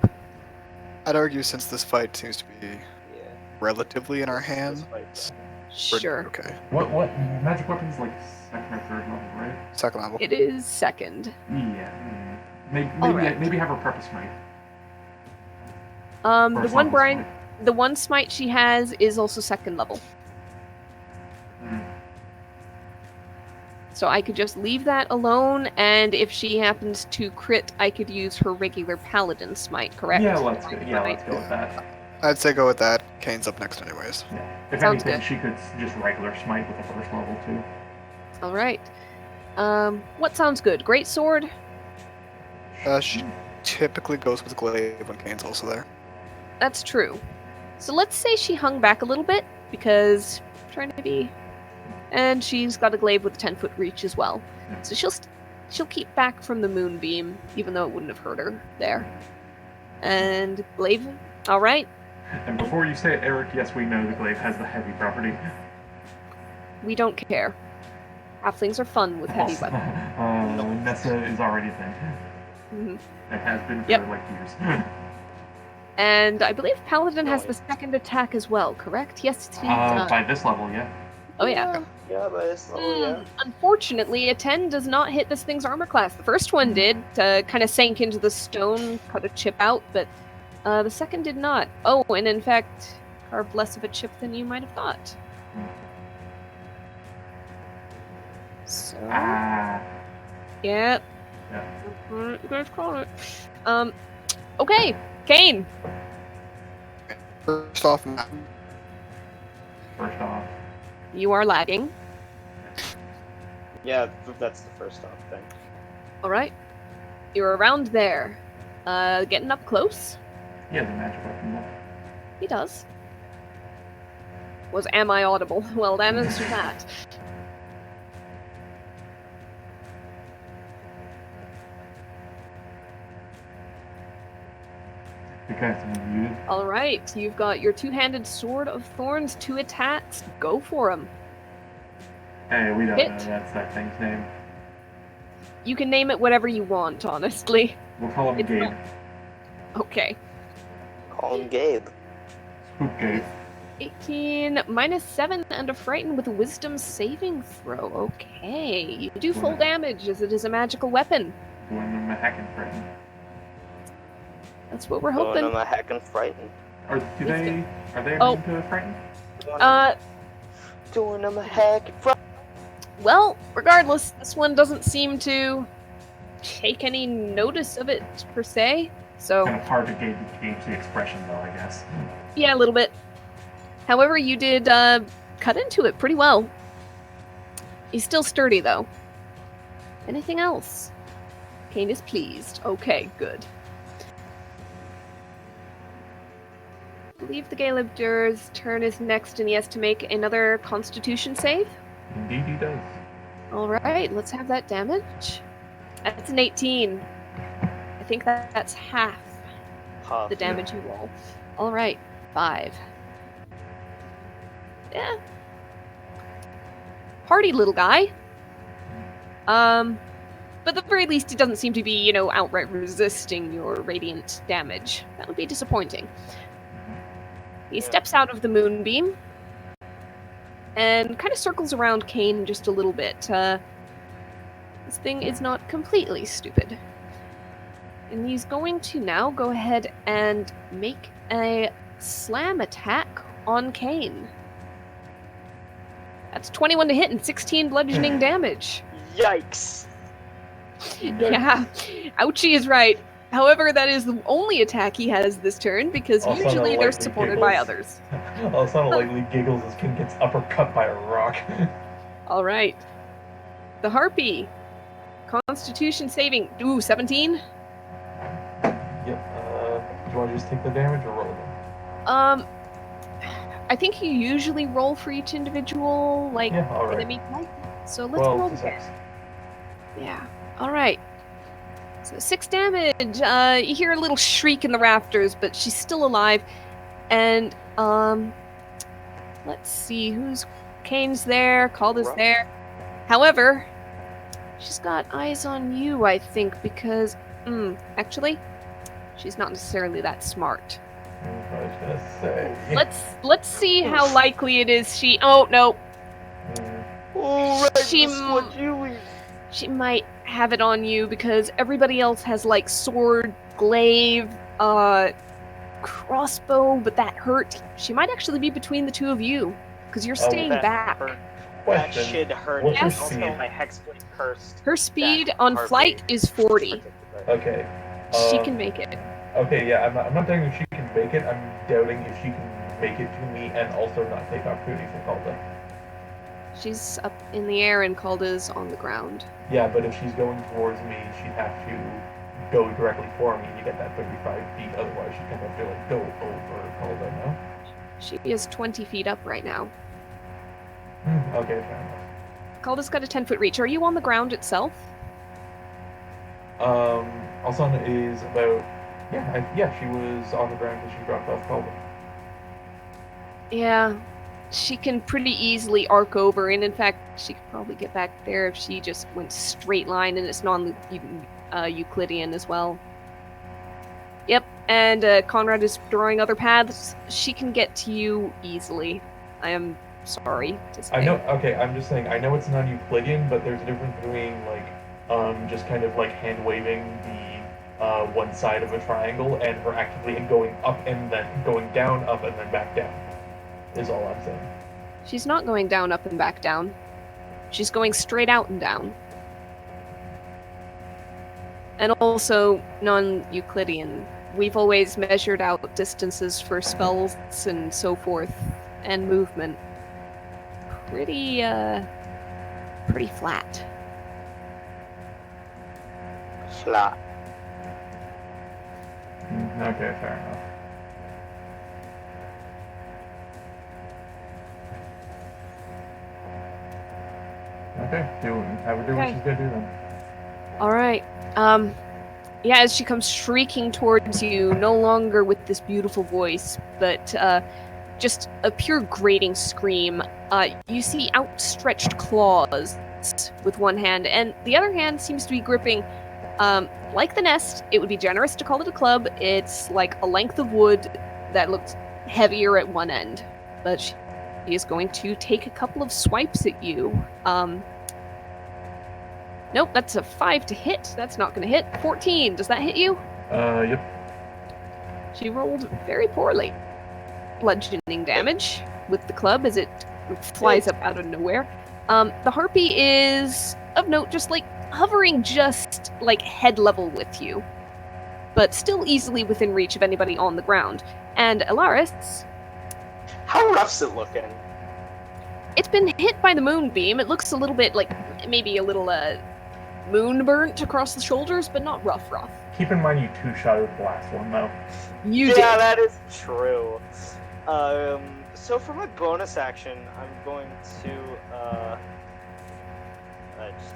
I'd argue since this fight seems to be relatively in our hands. we're Sure. Okay. What magic weapons like second or third level, right? Second level. It is second. Yeah. Alright. Maybe have her prep a smite. The one smite she has is also second level. So I could just leave that alone, and if she happens to crit, I could use her regular paladin smite, correct? Yeah, let's go with that. I'd say go with that. Kane's up next anyways. Yeah. If Sounds anything, good. she could just regular smite with the first level too. Alright. What sounds good? Great sword? She typically goes with glaive when Kane's also there. That's true. So let's say she hung back a little bit, because I'm trying to be... And she's got a glaive with a 10-foot reach as well. So she'll keep back from the moonbeam, even though it wouldn't have hurt her there. And glaive, alright. And before you say it, Eric, yes, we know the glaive has the heavy property. We don't care. Halflings are fun with heavy weapons. Nessa is already thin. Mhm. It has been for Yep. like years. And I believe Paladin has the second attack as well, correct? Yes, he does. By this level, yeah. Oh yeah. Yeah, but it's yeah. Unfortunately, a 10 does not hit this thing's armor class. The first one did, kind of sank into the stone, cut a chip out, but the second did not. Oh, and in fact, carved less of a chip than you might have thought. So, Ah. yeah. Yeah. You guys call it. Okay, Kane. First off, First off. You are lagging. Yeah, that's the first off thing. Alright. You're around there. Getting up close? He has a magic weapon. He does. Am I audible? Well, that answers that. The guy's muted. Alright, you've got your two-handed sword of thorns, 2 attacks. Go for him. Hey, we don't Hit. know that's that thing's name. You can name it whatever you want, honestly. We'll call him It's Gabe. not- Okay. Call him Gabe. Spook Gabe. 18, -7, and a frighten with a wisdom saving throw. Okay. You do full damage as it is a magical weapon. Doing him a hacking friend. That's what we're Calling hoping. him a heckin' frightened. Are they Oh. immune to frighten? Doing him a heckin' frightened. Well, regardless, this one doesn't seem to take any notice of it, per se. So, Kind of hard to gauge the expression, though, I guess. yeah, a little bit. However, you did cut into it pretty well. He's still sturdy, though. Anything else? Kane is pleased. Okay, good. I believe the Galebdir's turn is next, and he has to make another Constitution save. Indeed, he does. Alright, let's have that damage. That's an 18. I think that's half Huh. the damage you roll. Alright, 5. Yeah. Hardy little guy. But at the very least, he doesn't seem to be, outright resisting your radiant damage. That would be disappointing. He steps out of the moonbeam and kind of circles around Kane just a little bit. This thing is not completely stupid. And he's going to now go ahead and make a slam attack on Kane. That's 21 to hit and 16 bludgeoning damage. Yikes. Yeah, ouchie is right. However, that is the only attack he has this turn because Also, usually no they're lightly supported by giggles. others. Also, lightly giggles as King gets uppercut by a rock. Alright. The Harpy. Constitution saving. Ooh, 17? Yep. Do you want to just take the damage or roll it? I think you usually roll for each individual, Yeah, alright. enemy type. So let's roll 12 to again. 6. Yeah. Alright. So 6 damage. You hear a little shriek in the rafters, but she's still alive. And, let's see, Kane's there, Calda's there. However, she's got eyes on you, I think, because, actually, she's not necessarily that smart. I was gonna say. Let's see how likely it is she. Oh no, Oh, right, She this is what you eat. she might have it on you because everybody else has like sword, glaive, crossbow, but that hurt. She might actually be between the two of you because you're staying That back. hurt. That Question. shit hurt. What's her Also, speed? my hexblade cursed. Her speed That on Harpy flight is 40. Okay. She can make it. Okay, yeah, I'm not doubting if she can make it. I'm doubting if she can make it to me and also not take opportunity from Calda. She's up in the air and Calda's on the ground. Yeah, but if she's going towards me, she'd have to go directly for me to get that 35 feet. Otherwise, she'd kind of have to like go over Calda, no? She is 20 feet up right now. Okay, fair enough. Calda's got a 10-foot reach. Are you on the ground itself? Alsana is about... Yeah, she was on the ground because she dropped off Calda. Yeah, she can pretty easily arc over, and in fact, she could probably get back there if she just went straight line, and it's non-Euclidean as well. Yep, and Conrad is drawing other paths. She can get to you easily. I am sorry to say. I know, okay, I'm just saying, I know it's non-Euclidean, but there's a difference between, like, just kind of, like, hand-waving the, one side of a triangle, and her actively going up and then going down, up, and then back down. is all I'm saying. She's not going down, up, and back down. She's going straight out and down. And also non-Euclidean. We've always measured out distances for spells and so forth, and movement. Pretty flat. Flat. Okay, fair enough. Okay, have her do what she's gonna do then. Alright. Yeah, as she comes shrieking towards you, no longer with this beautiful voice, but just a pure grating scream, you see outstretched claws with one hand, and the other hand seems to be gripping, like the nest, it would be generous to call it a club. It's like a length of wood that looks heavier at one end, but she is going to take a couple of swipes at you. Nope, that's a 5 to hit. That's not going to hit. 14, does that hit you? Yep. She rolled very poorly. Bludgeoning damage with the club as it flies up out of nowhere. The harpy is, of note, just like hovering just like head level with you, but still easily within reach of anybody on the ground. And Alaris, How rough's it looking? it's been hit by the moonbeam. It looks a little bit like maybe a little moon burnt across the shoulders, but not rough. Keep in mind you two-shot with the last one, though. You Yeah, did. that is true. So for my bonus action, I'm going to just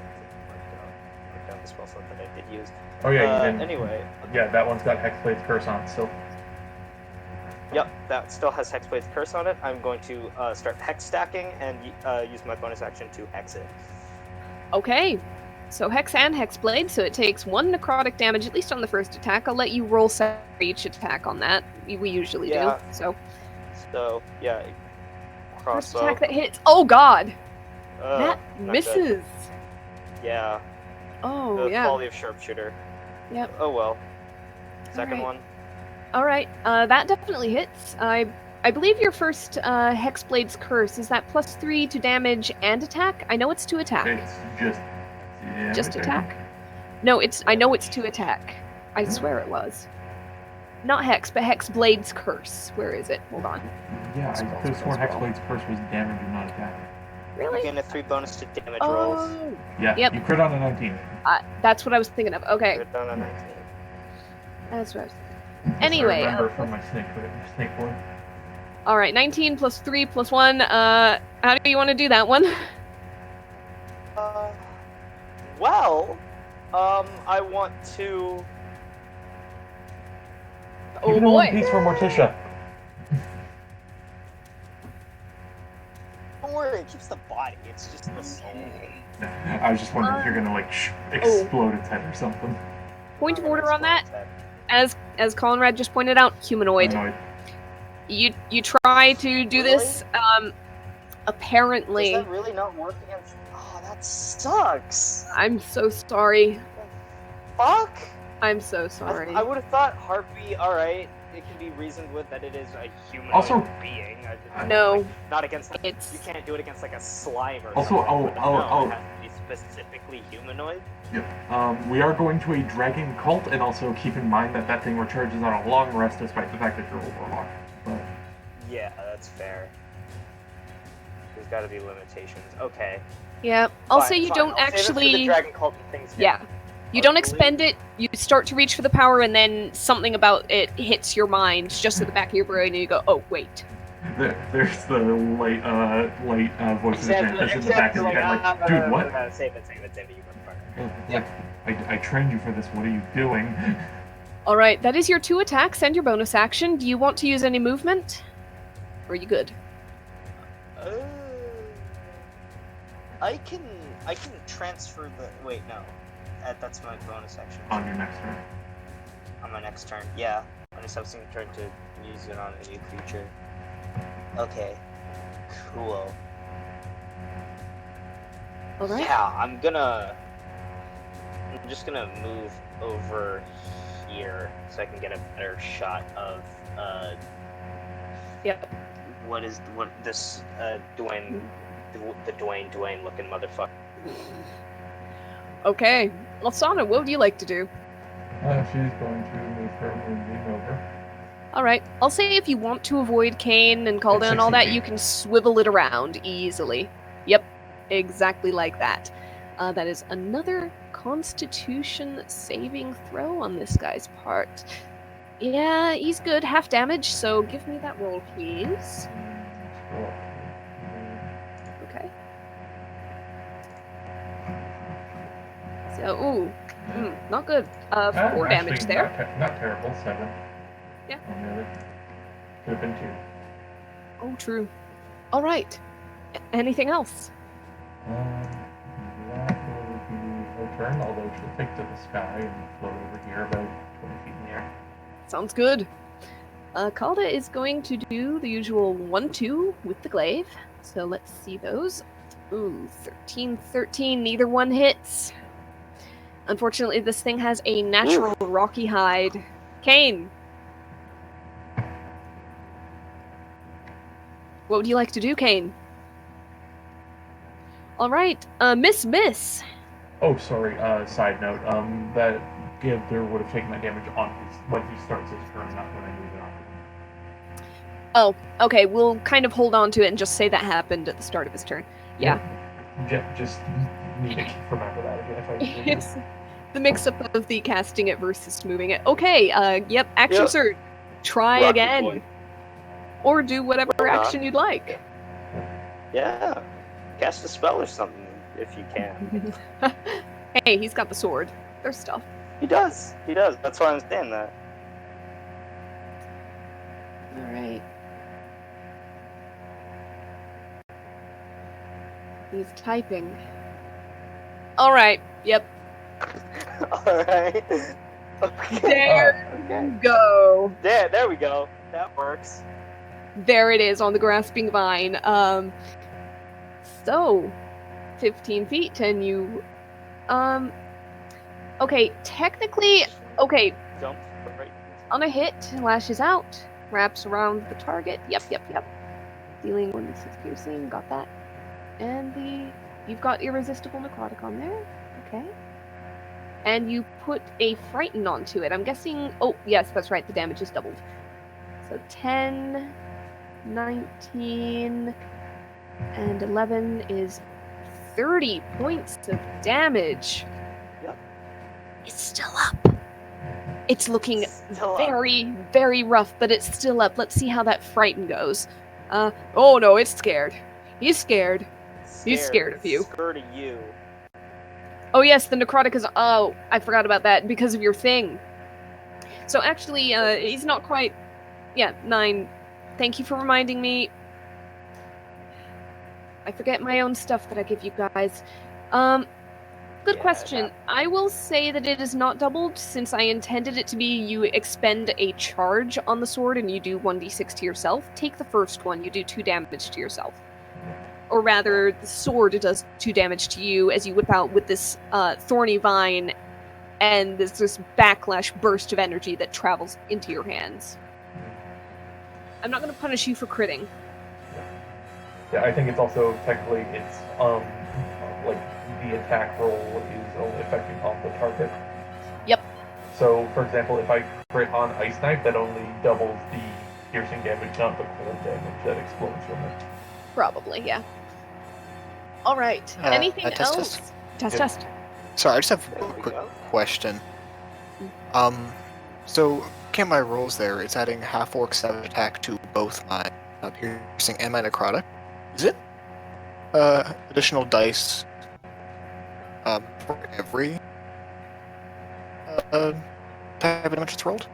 mark down the spell slot that I did use. Oh yeah, you didn't. Anyway. Yeah, that one's got Hexblade's Curse on it still. Yep, that still has Hexblade's Curse on it. I'm going to start hex stacking and use my bonus action to hex it. Okay. So Hex and Hexblade, so it takes 1 necrotic damage, at least on the first attack. I'll let you roll for each attack on that. We usually do. So, yeah. First Crossbow. attack that hits. Oh god! That not misses. good. Yeah. Oh, The yeah. quality of sharpshooter. Yep. Oh well. Second Alright. one. Alright, that definitely hits. I believe your first Hexblade's Curse, is that +3 to damage and attack? I know it's to attack. It's just... Yeah, Just okay. attack? No, I know it's to attack. I swear it was. Not Hex, but Hexblade's Curse. Where is it? Hold on. Yeah, I could have sworn Hexblade's Curse was damage and not attack. You Really? gain a 3 bonus to damage rolls. Oh, Yeah, Yep. you crit on a 19. that's what I was thinking of. Okay, Crit on a 19. that's what I was thinking. Yes, Anyway, I remember from my snake board. Alright, 19 plus 3 plus 1. How do you want to do that one? Well, I want to. Oh Give it in one boy. piece for Morticia. Don't worry, it keeps the body. It's just the soul. I was just wondering if you're gonna like explode its head or something. Point of order on that. As Conrad just pointed out, humanoid. You try to do this. Apparently, Does that really not work against? Oh, that sucks. I'm so sorry. Fuck. I'm so sorry. I would have thought Harpy. All right, it can be reasoned with that it is a humanoid Also- being. No. Like, not against. It's- You can't do it against like a slime or Also, something. I'll- it has to be specifically humanoid. Yep. We are going to a dragon cult, and also keep in mind that that thing recharges on a long rest, despite the fact that you're overlocked. But Yeah, that's fair. There's got to be limitations. Okay. Yeah. I'll Fine, say you fine. don't I'll save it for the actually. dragon cult and things. Yeah. You don't Hopefully. expend it. You start to reach for the power, and then something about it hits your mind just at the back of your brain, and you go, "Oh, wait." there's the light voice in the back of your head, like, dude, what? Save it, you motherfucker. Like, I trained you for this. What are you doing? All right, that is your 2 attacks and your bonus action. Do you want to use any movement? Or are you good? I can transfer the. Wait, no. That's my bonus action. On your next turn. On my next turn, yeah. On a subsequent turn to use it on a new creature. Okay. Cool. All right. Yeah, I'm just gonna move over here so I can get a better shot of Yep. what this Dwayne looking motherfucker? Okay. Lasana, what would you like to do? She's going to move her moonbeam over. Alright. I'll say if you want to avoid Kane and Calda It's and all 60 that, feet. you can swivel it around easily. Yep. Exactly like that. That is another Constitution saving throw on this guy's part. Yeah, he's good. Half damage, so give me that roll, please. Okay. So, not good. 4 damage Actually, there. Not terrible. 7. Yeah. On the other. Could have been 2. Oh, true. All right. Anything else? That will be her turn, although she'll take to the sky and float over here about 20 feet in the air. Sounds good. Calda is going to do the usual 1-2 with the glaive. So let's see those. Ooh, 13, neither one hits. Unfortunately, this thing has a natural rocky hide. Kane! What would you like to do, Kane? Alright, Miss! Oh, sorry. Side note. That there would have taken that damage on when he starts his turn, not when I move it on. Oh, okay, we'll kind of hold on to it and just say that happened at the start of his turn. Yeah. Just need to remember that again if I do. It's the mix-up of the casting it versus moving it. Okay, yep, action surge. Try Rocky again. boy. Or do whatever Or not. action you'd like. Yeah. Cast a spell or something if you can. Hey, he's got the sword. There's stuff. He does. That's why I'm saying that. Alright. He's typing. Alright, yep. Alright. Okay. There Okay. you go. There we go. That works. There it is on the grasping vine. So 15 feet and you okay, technically Jump right. on a hit, lashes out, wraps around the target. Yep. Dealing 1d6 piercing, got that. And you've got irresistible necrotic on there. Okay. And you put a frighten onto it. I'm guessing oh yes, that's right, the damage is doubled. So 10, 19, and 11 is 30 points of damage. Yep. It's still up. It's looking Still up. very, very rough, but it's still up. Let's see how that frighten goes. Oh no, it's scared. He's scared. He's scared of you. Scared of you. Oh yes, the necrotic is... Oh, I forgot about that, because of your thing. So actually, he's not quite... Yeah, 9. Thank you for reminding me. I forget my own stuff that I give you guys. Good Yeah, question. I will say that it is not doubled, since I intended it to be you expend a charge on the sword and you do 1d6 to yourself. Take the first one, you do 2 damage to yourself. Or rather, the sword does 2 damage to you as you whip out with this thorny vine, and there's this backlash burst of energy that travels into your hands. I'm not going to punish you for critting. Yeah, I think it's also technically like the attack roll is only affecting on the target. Yep. So, for example, if I crit on Ice Knife, that only doubles the piercing damage, not the cold damage that explodes from it. Probably, yeah. All right. Anything test, else? test? Test. Sorry, I just have There a we quick go. question. So looking at my rolls there, it's adding half orc savage attack to both my piercing and my necrotic. Is it additional dice for every type of damage it's rolled?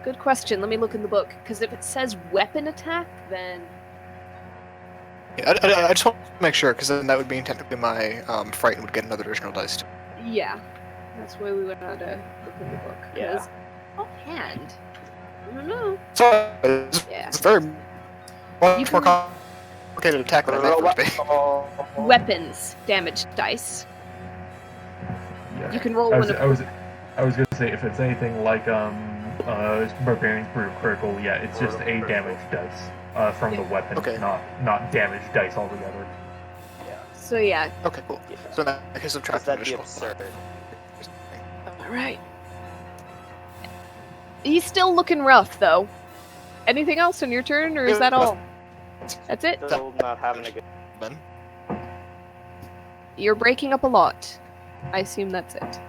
Good question. Let me look in the book, because if it says weapon attack, then... Yeah, I just want to make sure, because then that would mean technically my frighten would get another additional dice too. Yeah. That's why we went on to look in the book. Yeah. Because offhand, I don't know. So it's Yeah. very You much more can- complicated attack than I meant for it to be. Weapons damage dice. Yeah. You can roll I one was of... gonna say if it's anything like Barbarian's Brutal Critical, yeah, it's just a damage dice. from the weapon, Okay. not damage dice altogether. So yeah. Okay, cool. Yeah. So in that case, subtract That'd be additional. absurd. All right. He's still looking rough, though. Anything else on your turn, or is that all? That's it? Still not having a good. Then You're breaking up a lot. I assume that's it.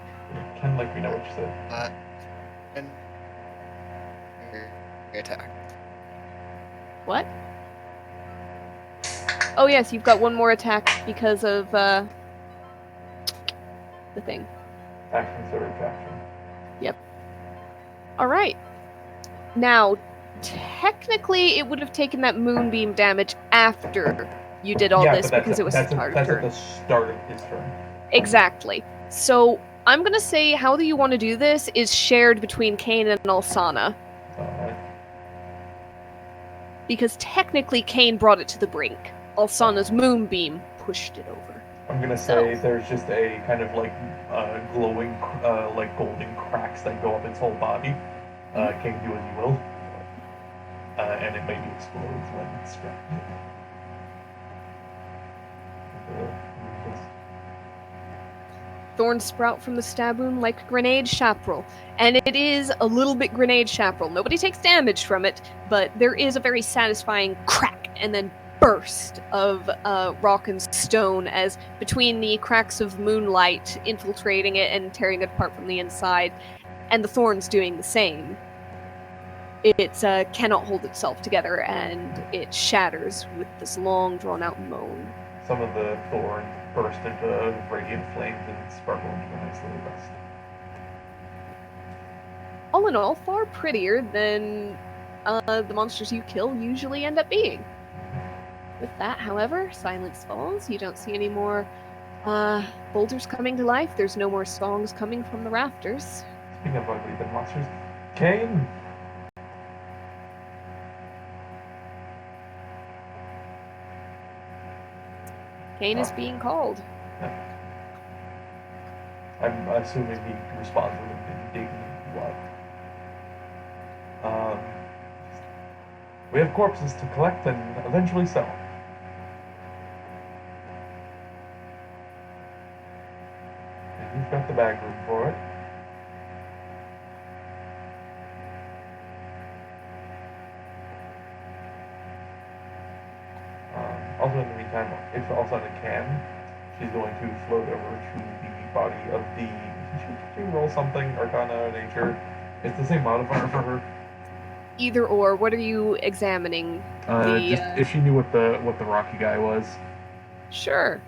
Ken, let me know what you said. and attack. What? Oh yes, you've got one more attack because of the thing. Action, surge, action. All right. Now, technically, it would have taken that moonbeam damage after you did all this because it was his turn. That's at the start of his turn. Exactly. So I'm gonna say how do you want to do this is shared between Kane and Alsana. Alright. Because technically Kane brought it to the brink. Alsana's moonbeam pushed it over. I'm gonna say there's just a kind of like glowing, like golden cracks that go up its whole body. Can do as you will. And it maybe explodes when it's struck. Thorns sprout from the stab wound like grenade chaparral. And it is a little bit grenade chaparral. Nobody takes damage from it, but there is a very satisfying crack and then burst of rock and stone as between the cracks of moonlight infiltrating it and tearing it apart from the inside, and the thorns doing the same. It cannot hold itself together and it shatters with this long drawn-out moan. Some of the thorns burst into radiant flames and sparkle into a nice little dust. All in all, far prettier than the monsters you kill usually end up being. With that, however, silence falls. You don't see any more boulders coming to life. There's no more songs coming from the rafters. Speaking of ugly dead monsters, Kane! Kane is being called. I'm assuming he responds with a big what? We have corpses to collect and eventually sell. And you've got the bag room for it. Also, in the meantime, if Alsana can, she's going to float over to the body of the. Can she roll something? Arcana, nature. It's the same modifier for her. Either or. What are you examining? Just if she knew what the rocky guy was. Sure.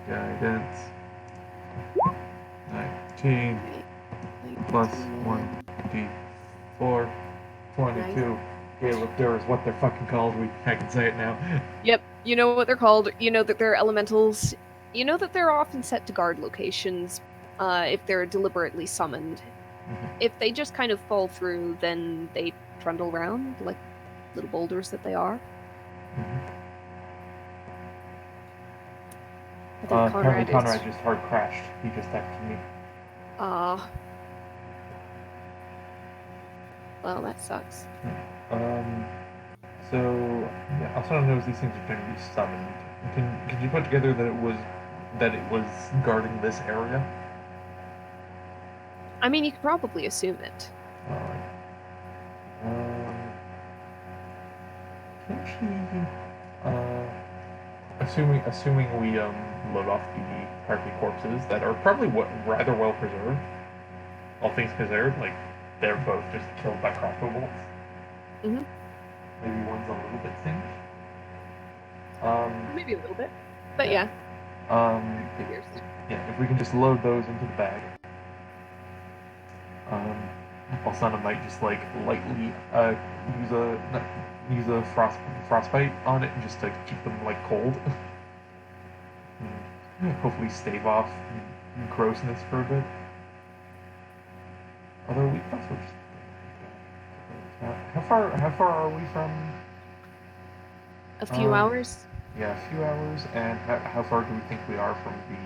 Guidance. 19 plus 1d4. 22. Gale of Dur is what they're fucking called. I can say it now. Yep, you know what they're called. You know that they're elementals. You know that they're often set to guard locations if they're deliberately summoned. Mm-hmm. If they just kind of fall through, then they trundle around like little boulders that they are. Mm-hmm. I think Apparently Conrad just hard crashed. He just texted me. Well, that sucks. So yeah, Alsana knows these things are generally summoned. Can you put together that it was guarding this area? I mean, you could probably assume it. Alright. Can she assuming we load off the Hartley corpses that are probably rather well preserved, all things considered, like they're both just killed by crossbow bolts. Mm-hmm. Maybe one's a little bit singed. Maybe a little bit, but yeah. Figures. Yeah, if we can just load those into the bag. Alsana might just like lightly use a frostbite on it just to keep them like cold. Hopefully stave off grossness for a bit. Although we also just how far are we from? A few hours. Yeah, a few hours. And how far do we think we are from the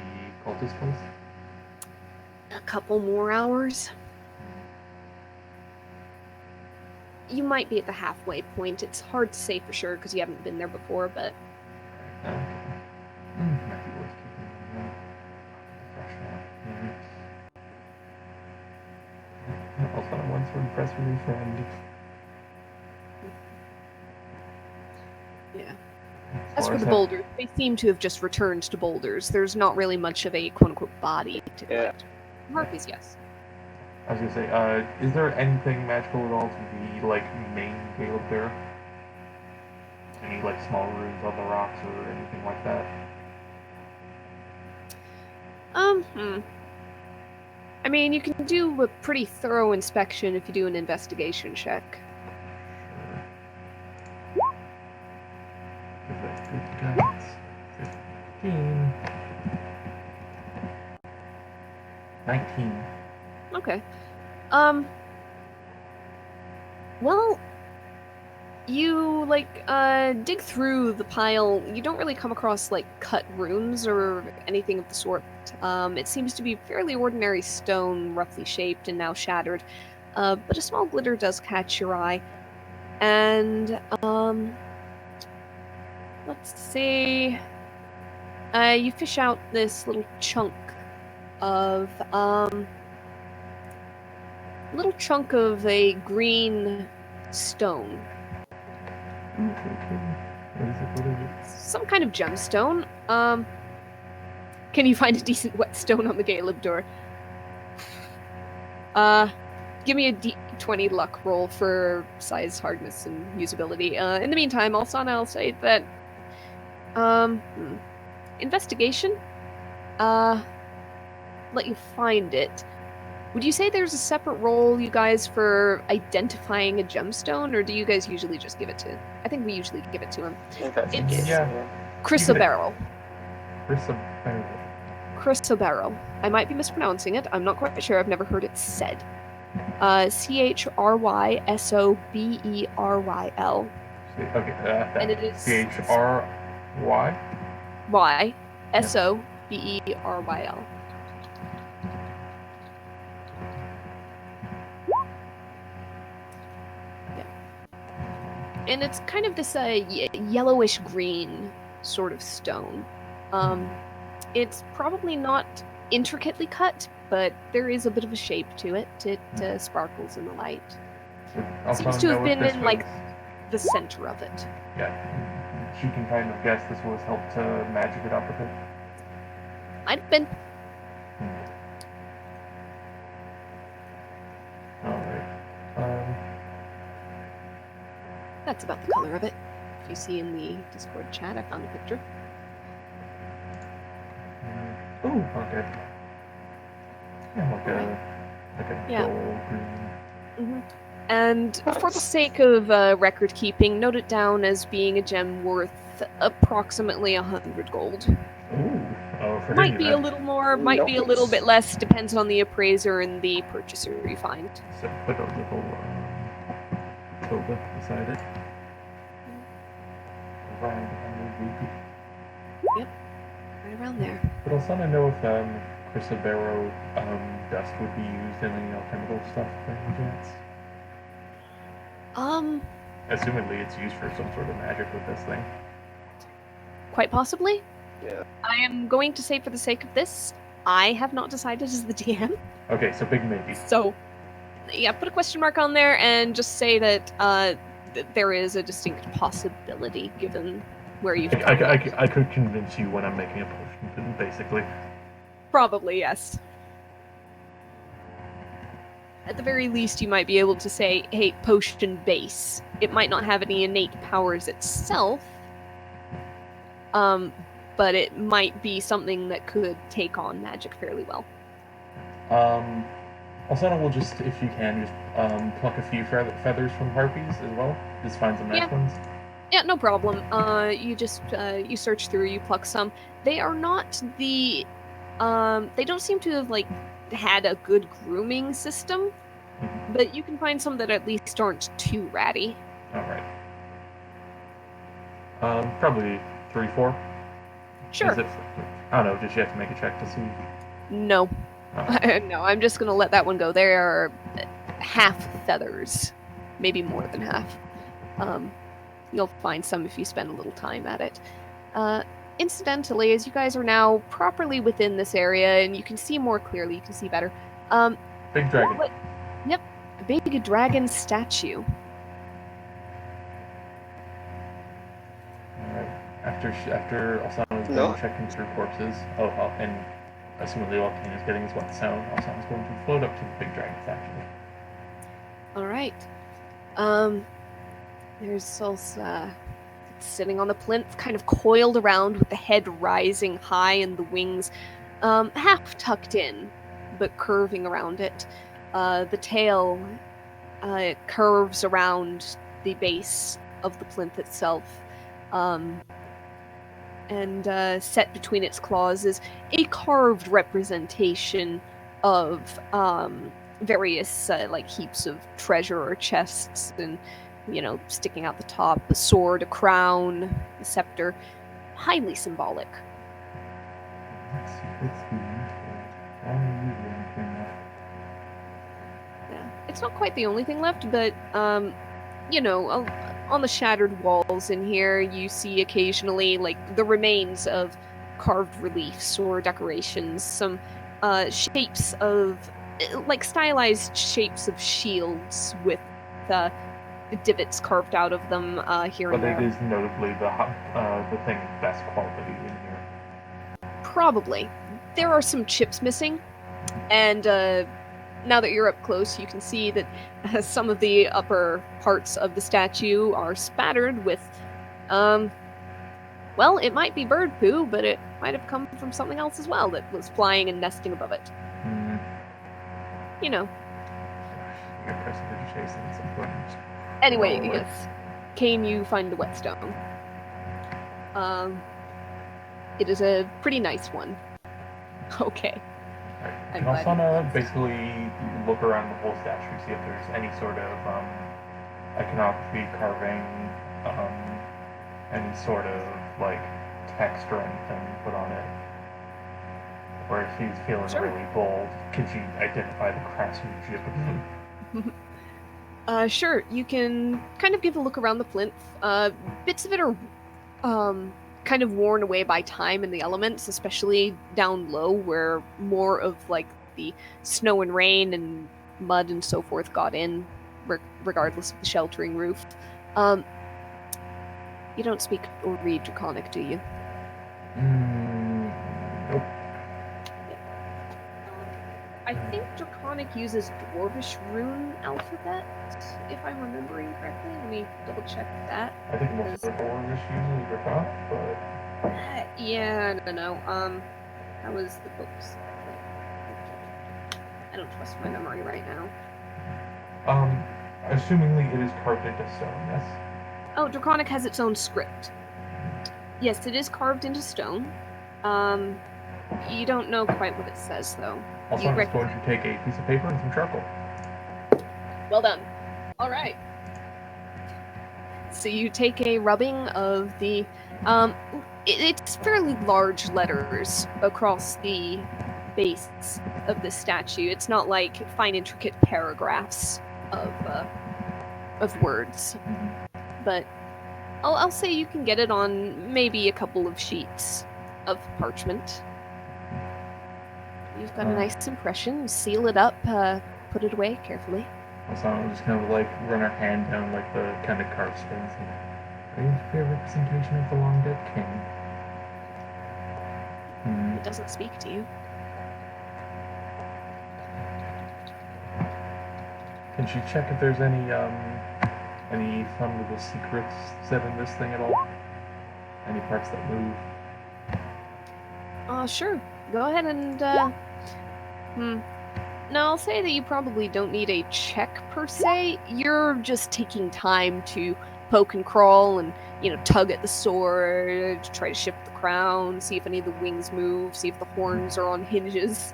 cultist place? A couple more hours. You might be at the halfway point. It's hard to say for sure because you haven't been there before, but Might be worth keeping that. Fresh one. Also, I want to impress with your friend. yeah. As As far for the that- boulders, they seem to have just returned to boulders. There's not really much of a quote-unquote body to Yeah. collect. Harpies, yes. I was gonna say, is there anything magical at all to the like main Caleb there? Any like small runes on the rocks or anything like that? I mean, you can do a pretty thorough inspection if you do an investigation check. Sure. Give that good guidance. 15. 19. Okay. Well, you, dig through the pile. You don't really come across, cut runes or anything of the sort. It seems to be fairly ordinary stone, roughly shaped and now shattered. But a small glitter does catch your eye. And, let's see. You fish out this little chunk of, a green stone. What is it? What is it? Some kind of gemstone. Can you find a decent whetstone on the Caleb door? Give me a D20 luck roll for size, hardness, and usability. In the meantime, Alsana, I'll say that, investigation, let you find it. Would you say there's a separate role, you guys, for identifying a gemstone, or do you guys usually just give it to... I think we usually give it to him. Investigation. Yeah. Chrysoberyl. Chrysoberyl. Chrysoberyl. I might be mispronouncing it. I'm not quite sure. I've never heard it said. Chrysoberyl. Okay, And it is... CHRY? Y. Soberyl. And it's kind of this yellowish green sort of stone. It's probably not intricately cut, but there is a bit of a shape to it. It sparkles in the light. Seems to have been in the center of it. Yeah, she can kind of guess this was helped to magic it up a bit. Might have been. Alright. That's about the color of it. If you see in the Discord chat, I found a picture. Oh, okay. Yeah, like a Yeah. dull green. And for the sake of record keeping, note it down as being a gem worth approximately 100 gold. Ooh. Oh, for Might him, be a little more, might be a little bit less, depends on the appraiser and the purchaser you find. So put a little tilde beside it. Around 100 Yep, right around there. But also, I know if Chrysoberyl dust would be used in any alchemical stuff by any chance. Assumedly, it's used for some sort of magic with this thing. Quite possibly. Yeah. I am going to say for the sake of this, I have not decided as the DM. Okay, so big maybe. So, yeah, put a question mark on there and just say that there is a distinct possibility given where you've I could convince you when I'm making a potion, basically. Probably, yes. At the very least, you might be able to say, hey, potion base. It might not have any innate powers itself, but it might be something that could take on magic fairly well. Also, we'll just, if you can, just pluck a few feathers from harpies as well. Just find some nice ones. Yeah, no problem. You just, you search through, you pluck some. They are not the, they don't seem to have, had a good grooming system, but you can find some that at least aren't too ratty. Alright. Probably 3, 4? Sure. Is it, I don't know, just you have to make a check to see. No. Oh. No, I'm just gonna let that one go. They are half feathers. maybe more than half. You'll find some if you spend a little time at it. Incidentally, as you guys are now properly within this area and you can see more clearly, you can see better. Big dragon. Yep, a big dragon statue. Alright. After Asana's No. done checking through corpses, and assuming the volcano is getting his wet sound, Asana's going to float up to the big dragon statue. Alright. There's also sitting on the plinth, kind of coiled around with the head rising high and the wings half tucked in, but curving around it. The tail curves around the base of the plinth itself, and set between its claws is a carved representation of various like heaps of treasure or chests, and sticking out the top, a sword, a crown, a scepter, highly symbolic. Let's see. Yeah, it's not quite the only thing left, but on the shattered walls in here, you see occasionally like the remains of carved reliefs or decorations, some shapes of like stylized shapes of shields with divots carved out of them here and But there. it is notably the thing of best quality in here. Probably. There are some chips missing, and now that you're up close, you can see that some of the upper parts of the statue are spattered with, well, it might be bird poo, but it might have come from something else as well that was flying and nesting above it. You know. I got precipitation chasing at some point. Anyway, Oh, yes. Kane, you find the whetstone. It is a pretty nice one. Okay. Can Asana basically look around the whole statue, see if there's any sort of iconography, carving, any sort of like text or anything put on it? Or if she's feeling really bold, could she identify the craftsmanship of them? Sure. You can kind of give a look around the plinth. Bits of it are kind of worn away by time and the elements, especially down low where more of like the snow and rain and mud and so forth got in, regardless of the sheltering roof. You don't speak or read Draconic, do you? Nope. I think Draconic uses Dwarvish rune alphabet, if I'm remembering correctly. Let me double check that. I think most of the Dwarvish uses Draconic, but yeah, no. That was the books. I don't trust my memory right now. Assumingly it is carved into stone, yes? Oh, Draconic has its own script. Yes, it is carved into stone. You don't know quite what it says, though. Also, I'm just going to take a piece of paper and some charcoal. Well done. All right. So you take a rubbing of the... it's fairly large letters across the base of the statue. It's not like fine, intricate paragraphs of words. But I'll say you can get it on maybe a couple of sheets of parchment. You've got a nice impression. Seal it up, put it away carefully. So I'm just kind of like run our hand down like the kind of carved stones. Are you a representation of the long dead king? It doesn't speak to you. Can she check if there's any fun little secrets set in this thing at all? Any parts that move? Sure. Go ahead and, No, I'll say that you probably don't need a check per se. You're just taking time to poke and crawl and, tug at the sword, try to shift the crown, see if any of the wings move, see if the horns are on hinges.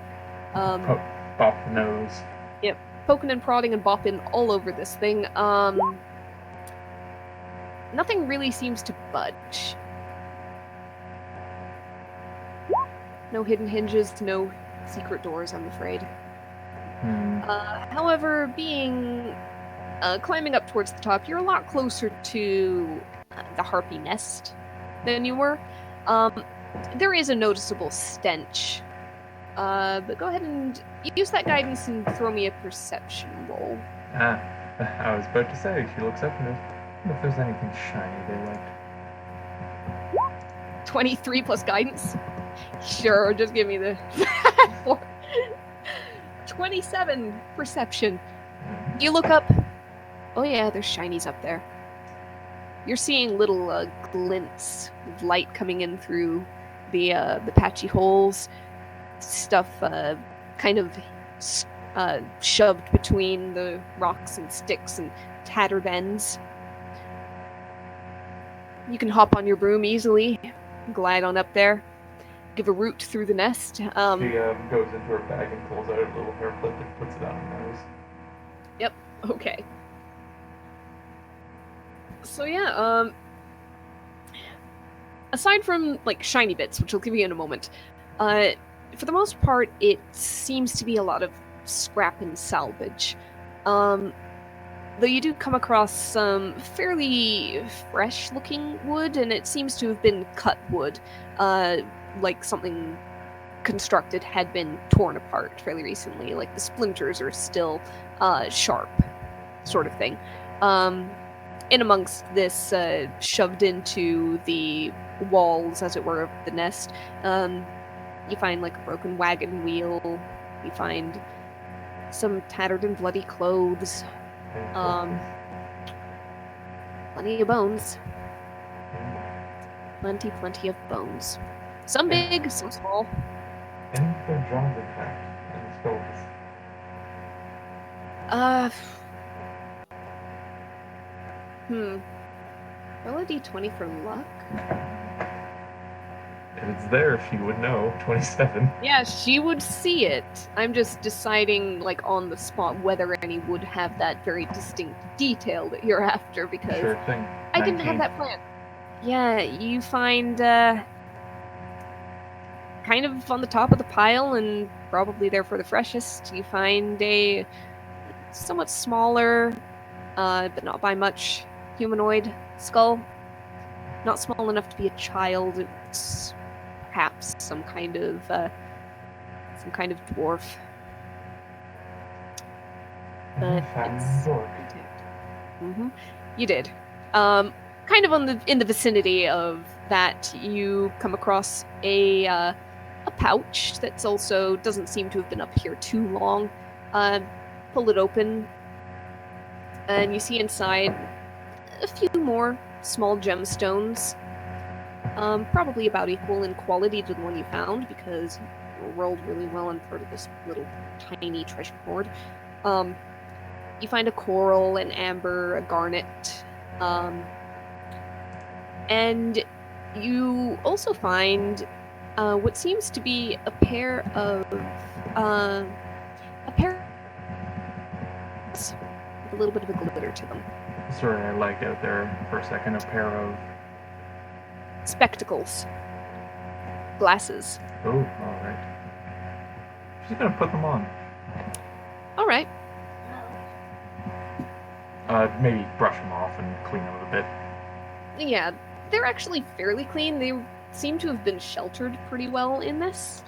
Bop the nose. Yep. Poking and prodding and bopping all over this thing. Nothing really seems to budge. No hidden hinges, no secret doors, I'm afraid. However, being climbing up towards the top, you're a lot closer to the harpy nest than you were. There is a noticeable stench. But go ahead and use that guidance and throw me a perception roll. I was about to say, she looks up and if there's anything shiny they liked. 23 plus guidance? Sure, just give me the 4. 27 perception. You look up. Oh yeah, there's shinies up there. You're seeing little glints of light coming in through the patchy holes. Stuff kind of shoved between the rocks and sticks and tattered ends. You can hop on your broom easily, glide on up there, give a root through the nest. She goes into her bag and pulls out a little hair clip and puts it on her nose. Yep. Okay. So yeah, aside from like shiny bits, which I'll give you in a moment, for the most part, it seems to be a lot of scrap and salvage. Though you do come across some fairly fresh-looking wood, and it seems to have been cut wood, like something constructed had been torn apart fairly recently. Like the splinters are still sharp, sort of thing. In amongst this, shoved into the walls, as it were, of the nest, you find like a broken wagon wheel. You find some tattered and bloody clothes. Plenty of bones. Plenty of bones. Some big, some small. And their jaws are cracked and skulls. Roll a d20 for luck. If it's there, she would know. 27. Yeah, she would see it. I'm just deciding, like, on the spot whether any would have that very distinct detail that you're after, because Sure thing. I didn't have 19. that plan. Yeah, you find, kind of on the top of the pile, and probably there for the freshest, you find a somewhat smaller, but not by much, humanoid skull. Not small enough to be a child. It's perhaps some kind of dwarf. But it's intact. You did. Kind of in the vicinity of that, you come across a pouch that's also doesn't seem to have been up here too long. Pull it open, and you see inside a few more small gemstones, probably about equal in quality to the one you found, because you rolled really well on part of this little tiny treasure hoard. You find a coral, an amber, a garnet, and you also find what seems to be a pair of with a little bit of a glitter to them. Sorry, I lagged out there for a second. A pair of Spectacles. Glasses. Oh, alright. She's gonna put them on. Alright. Maybe brush them off and clean them a bit. Yeah, they're actually fairly clean. They seem to have been sheltered pretty well in this.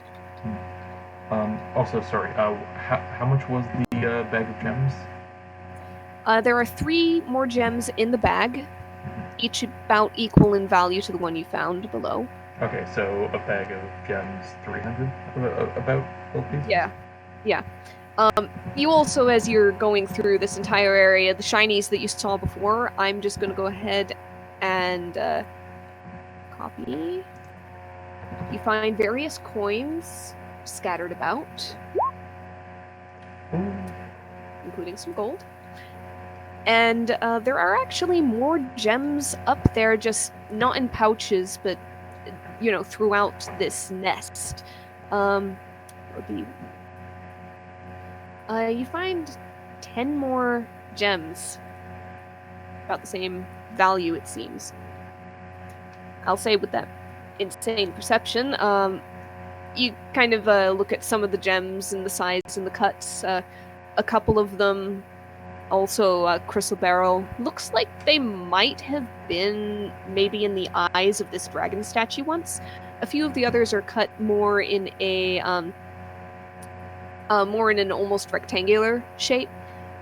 Also, sorry, how much was the bag of gems? There are 3 more gems in the bag, each about equal in value to the one you found below. Okay, so a bag of gems, 300? About both pieces? Yeah. You also, as you're going through this entire area, the shinies that you saw before, I'm just going to go ahead and copy. You find various coins scattered about, including some gold. And there are actually more gems up there, just not in pouches, but, you know, throughout this nest. You find 10 more gems. About the same value, it seems. I'll say with that insane perception, you kind of look at some of the gems and the size and the cuts. A couple of them Also, Crystal Barrel looks like they might have been maybe in the eyes of this dragon statue once. A few of the others are cut more in an almost rectangular shape,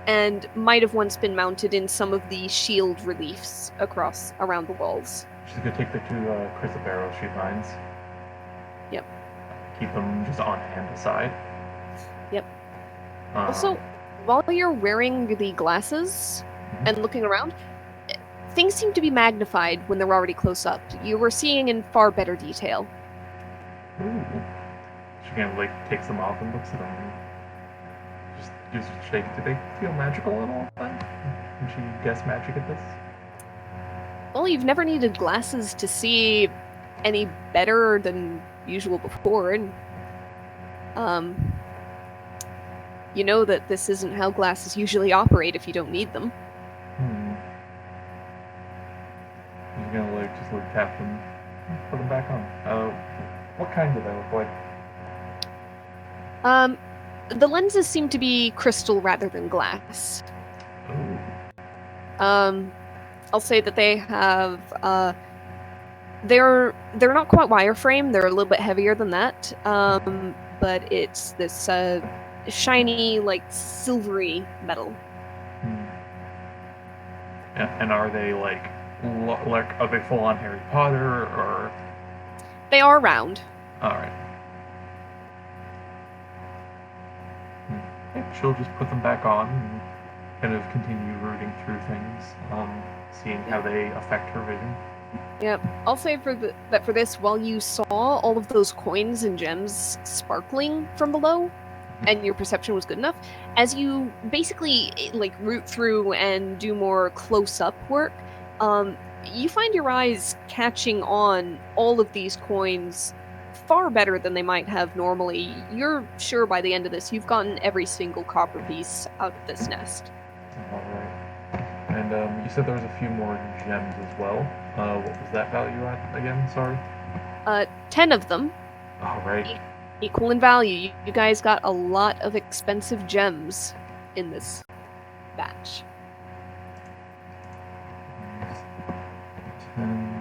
and might have once been mounted in some of the shield reliefs around the walls. She's gonna take the two Crystal Barrel she finds. Yep. Keep them just on hand aside. Yep. Also, while you're wearing the glasses and looking around, things seem to be magnified when they're already close up. You were seeing in far better detail. Ooh. She kind of takes them off and looks at them and just gives a shake. Do they feel magical at all then? Can she guess magic at this? Well, you've never needed glasses to see any better than usual before, and you know that this isn't how glasses usually operate if you don't need them. She's gonna just tap them, put them back on. What kind do they look like? The lenses seem to be crystal rather than glass. Ooh. I'll say that they have they're not quite wireframe, they're a little bit heavier than that. But it's this shiny, silvery metal. And are they are they full on Harry Potter or? They are round. Alright. She'll just put them back on and kind of continue rooting through things, seeing how they affect her vision. Yep. I'll say that for this, while you saw all of those coins and gems sparkling from below, and your perception was good enough, as you basically root through and do more close-up work, you find your eyes catching on all of these coins far better than they might have normally. You're sure by the end of this you've gotten every single copper piece out of this nest. Alright. And you said there was a few more gems as well. What was that value at again? Sorry? 10 of them. Alright. Equal in value. You guys got a lot of expensive gems in this batch. 10.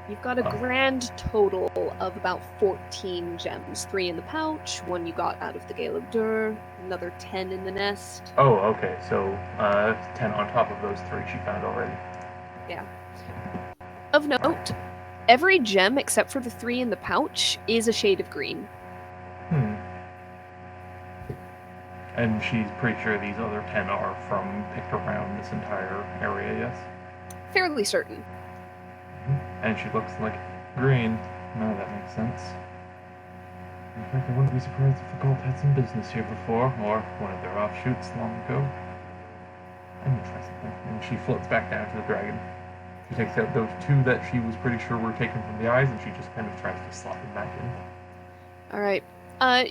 You've got a grand total of about 14 gems. 3 in the pouch, 1 you got out of the Gale of Dur, another 10 in the nest. Oh, okay. So 10 on top of those 3 she found already. Yeah. Of note, every gem except for the 3 in the pouch is a shade of green. And she's pretty sure these other 10 are from picked around this entire area, yes? Fairly certain. And she looks like green. No, that makes sense. In fact, I wouldn't be surprised if the cult had some business here before, or one of their offshoots long ago. I need to try something. And she floats back down to the dragon. She takes out those 2 that she was pretty sure were taken from the eyes, and she just kind of tries to slot them back in. Alright.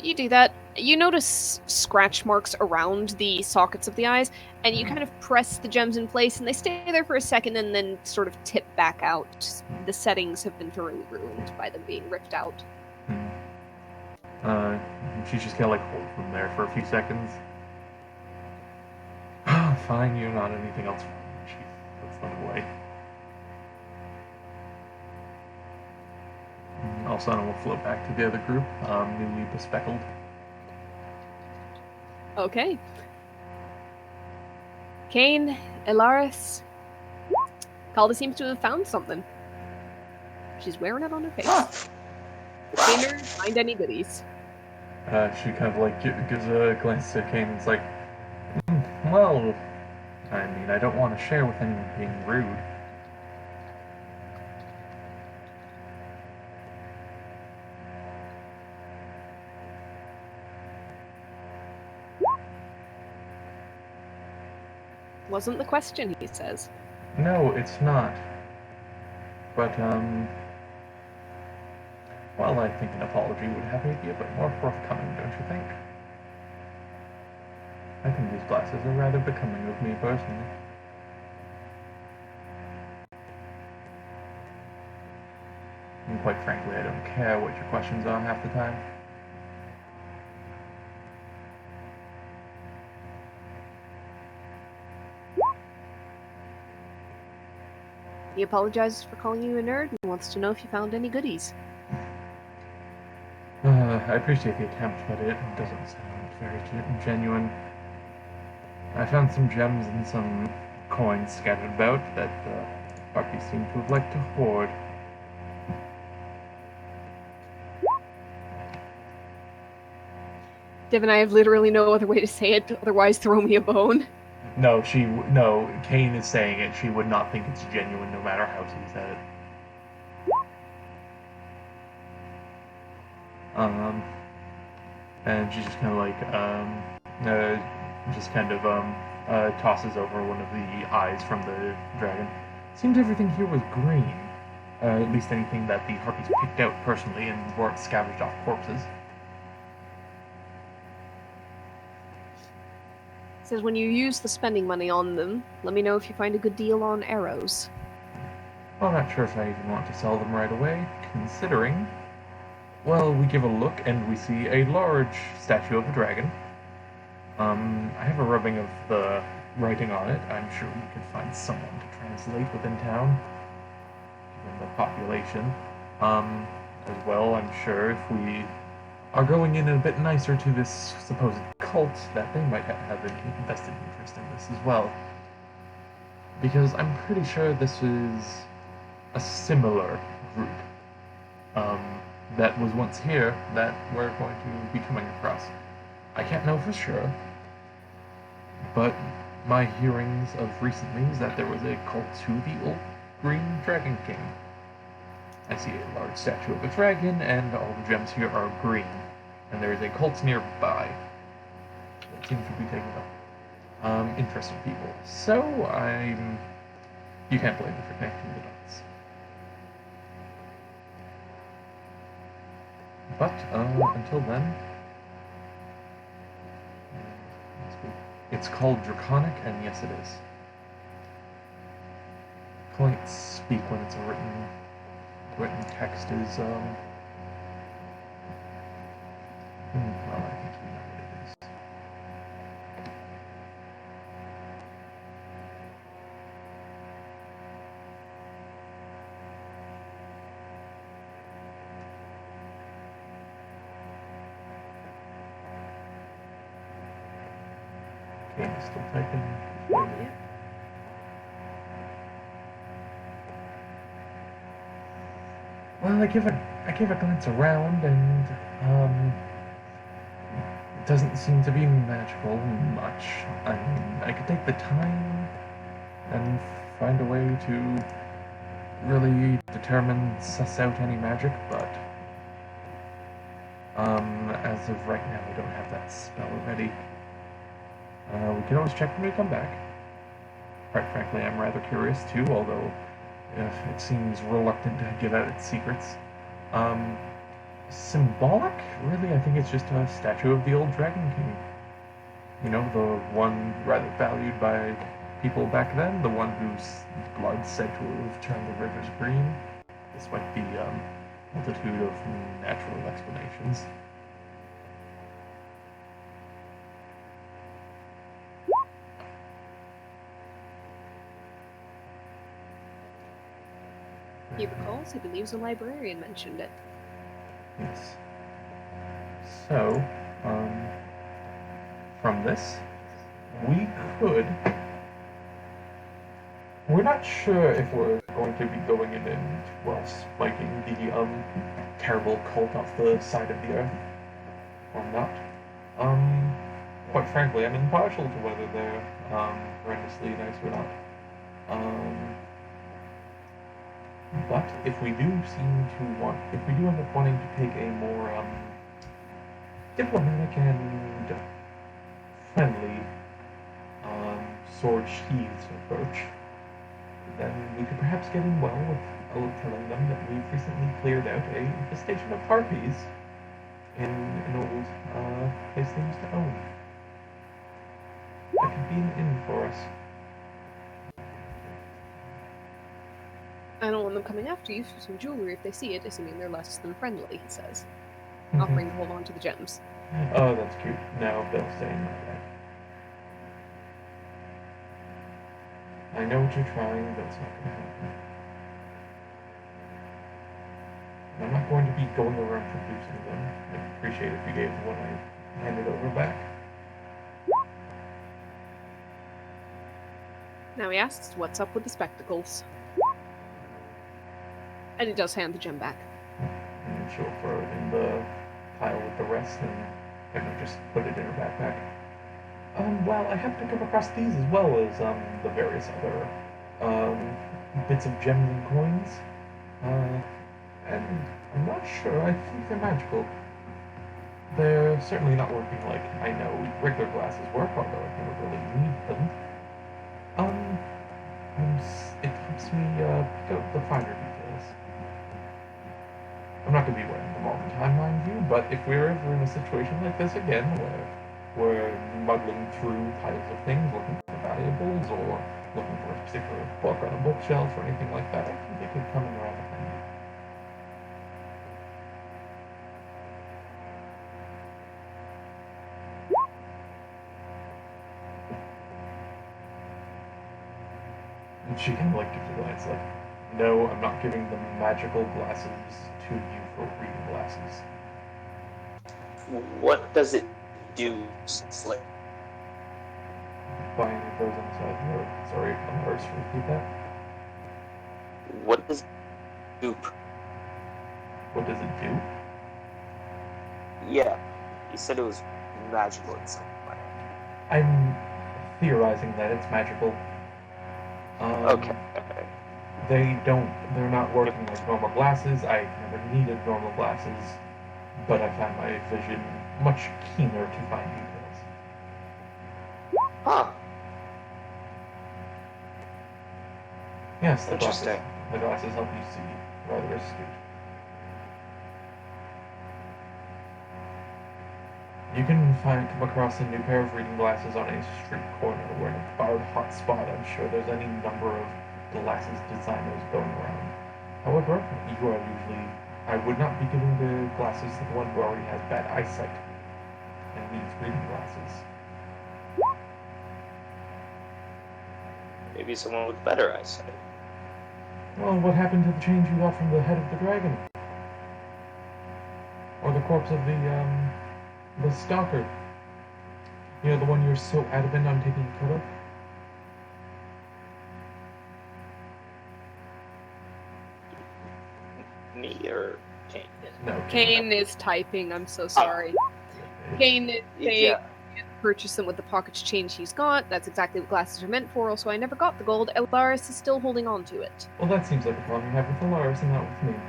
You do that. You notice scratch marks around the sockets of the eyes, and you kind of press the gems in place, and they stay there for a second and then sort of tip back out. The settings have been thoroughly ruined by them being ripped out. She's just kind of hold them there for a few seconds. Fine, you're not anything else. She puts them away. All of a sudden, we'll float back to the other group, newly bespeckled. Okay. Kane, Elaris. Calda seems to have found something. She's wearing it on her face. Kaner, find any goodies. She kind of gives a glance to Kane and is like, well, I mean, I don't want to share with anyone being rude. Wasn't the question, he says. No, it's not. But, well, I think an apology would have me be a bit more forthcoming, don't you think? I think these glasses are rather becoming of me, personally. and quite frankly, I don't care what your questions are half the time. He apologizes for calling you a nerd and wants to know if you found any goodies. I appreciate the attempt, but it doesn't sound very genuine. I found some gems and some coins scattered about that Harpies seem to have liked to hoard. Div and I have literally no other way to say it, otherwise throw me a bone. No, Kane is saying it. She would not think it's genuine no matter how she said it. And she just kind of like, tosses over one of the eyes from the dragon. Seemed everything here was green. At least anything that the Harpies picked out personally and weren't scavenged off corpses. Says when you use the spending money on them, let me know if you find a good deal on arrows. I'm not sure if I even want to sell them right away, considering... Well, we give a look and we see a large statue of a dragon. I have a rubbing of the writing on it. I'm sure we could find someone to translate within town, given the population. As well, I'm sure if we are going in a bit nicer to this supposed cult, that they might have an invested interest in this as well. Because I'm pretty sure this is a similar group that was once here that we're going to be coming across. I can't know for sure, but my hearings of recently is that there was a cult to the old Green Dragon King. I see a large statue of a dragon, and all the gems here are green. And there is a cult nearby that seems to be taking up interested people. So you can't blame me for connecting the dots. But until then, it's called Draconic, and yes, it is. Calling it speak when it's a written text is well, I think we know what it is. Okay, I'm still typing. Yeah. Well, I give a glance around, and it doesn't seem to be magical much. I mean, I could take the time and find a way to really suss out any magic, but as of right now, I don't have that spell ready. We can always check when we come back. Quite frankly, I'm rather curious too, although it seems reluctant to give out its secrets. Symbolic? Really, I think it's just a statue of the old Dragon King. You know, the one rather valued by people back then, the one whose blood said to have turned the rivers green, despite the multitude of natural explanations. He recalls he believes a librarian mentioned it. Yes. So, from this, we're not sure if we're going to be going in and, well, spiking the, terrible cult off the side of the earth, or not. Quite frankly, I'm impartial to whether they're, horrendously nice or not. But if we do end up wanting to take a more diplomatic and friendly sword-sheathed approach, then we could perhaps get in well with telling them that we've recently cleared out a infestation of harpies in an old place they used to own. That could be an in for us. I don't want them coming after you for some jewelry if they see it, assuming they're less than friendly, he says, Mhm. offering to hold on to the gems. Oh, that's cute. No, they'll stay in my bag. I know what you're trying, but it's not going to happen. And I'm not going to be going around producing them. I'd appreciate if you gave the one I handed over back. Now he asks, what's up with the spectacles? And he does hand the gem back. And she'll throw it in the pile with the rest and kind of just put it in her backpack. Well, I happened to come across these as well as the various other bits of gems and coins. And I'm not sure. I think they're magical. They're certainly not working like I know regular glasses work, although I never really need them. It helps me pick out the finer details. I'm not going to be wearing them all the time, mind you, but if we're ever in a situation like this again, where we're muddling through piles of things, looking for valuables, or looking for a particular book on a bookshelf or anything like that, I think they could come in around handy. And she kind of like gives a glance like, no, I'm not giving the magical glasses to you for reading glasses. What does it do? Like, Buy any of those inside your... Sorry, I'm sorry to repeat that. what does it do? What does it do? Yeah, you said it was magical in some way. I'm theorizing that it's magical. Okay. They're not working like normal glasses. I never needed normal glasses, but I found my vision much keener to find details. Huh. Yes, the Interesting. glasses help you see rather astute. You can come across a new pair of reading glasses on a street corner or in a barred hot spot. I'm sure there's any number of glasses designers going around. However, you are usually... I would not be giving the glasses to the one who already has bad eyesight and needs reading glasses. Maybe someone with better eyesight. Well, what happened to the change you got from the head of the dragon? Or the corpse of the stalker? You know, the one you're so adamant on taking a cut of? Me or Kane? No. Kane is typing, I'm so sorry. Kane is saying Yeah. purchase them with the pockets change he's got. That's exactly what glasses are meant for, also I never got the gold. Elaris is still holding on to it. Well, that seems like a problem you have with Alaris and not with me.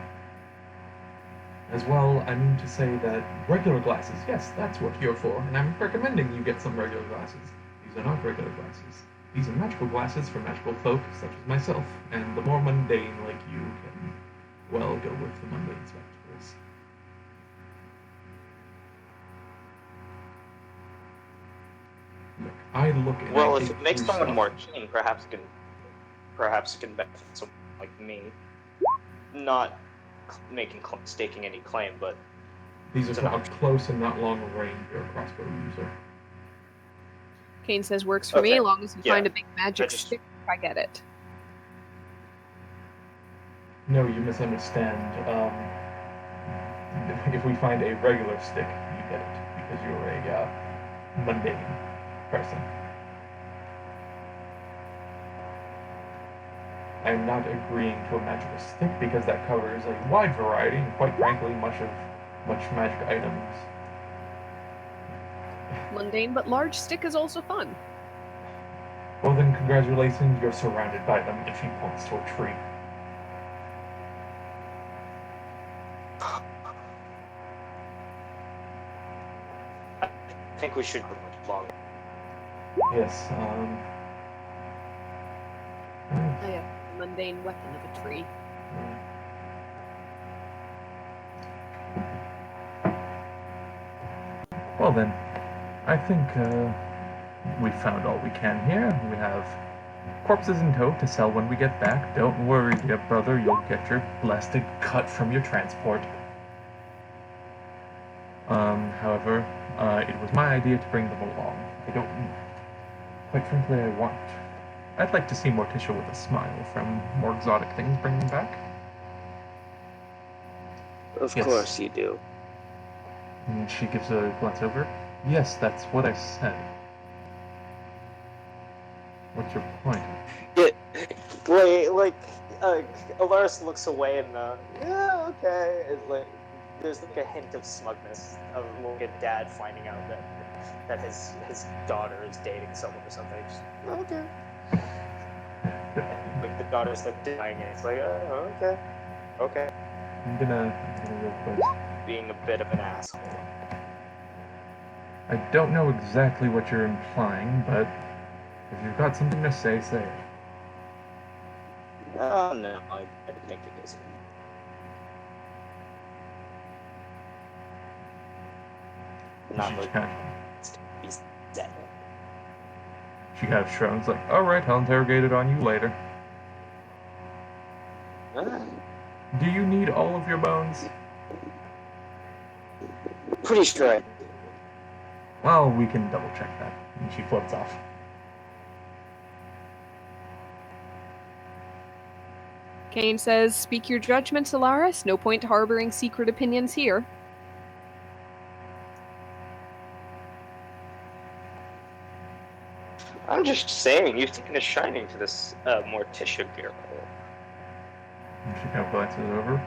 As well, I mean to say that regular glasses, yes, that's what you're for, and I'm recommending you get some regular glasses. These are not regular glasses. These are magical glasses for magical folk such as myself, and the more mundane like you can, well, go with the mundane spectacles. Look, I look and Well, I if think it makes through someone stuff. more keen, perhaps it can benefit someone like me. Not staking any claim, but These are it's for an up close and not long range. You're a crossbow user. Kane says works for me, Okay, as long as you yeah. find a big magic I just- stick, I get it. No, you misunderstand. If we find a regular stick, you get it because you're a mundane person. I'm not agreeing to a magical stick because that covers a wide variety and, quite frankly, much magic items. Mundane but large stick is also fun. Well, then, congratulations, you're surrounded by them. If he points to a tree. I think we should go much longer. Yes. I have a mundane weapon of a tree. Well then, I think we found all we can here. We have Corpses in tow to sell when we get back. Don't worry, dear brother, you'll get your blasted cut from your transport. However, it was my idea to bring them along. I don't... Quite frankly, I'd like to see Morticia with a smile from more exotic things bring them back. Of Yes. course you do. And she gives a glance over. Yes, that's what I said. What's your point? Yeah, Alaris looks away and yeah, okay. It's like there's like a hint of smugness of like a dad finding out that his daughter is dating someone or something. Just, okay. Like the daughter's like denying it. It's like, oh, okay. I'm gonna real quick. Being a bit of an asshole. I don't know exactly what you're implying, but if you've got something to say, say it. Oh no, I think it is. Not She like kind he's dead. She kind of shrugs, like, alright, I'll interrogate it on you later. Do you need all of your bones? Pretty sure I Well, we can double check that. And she floats off. Kane says, "Speak your judgment, Solaris. No point harboring secret opinions here." I'm just saying, you've taken a shining to this Morticia girl. And she kind of glances over.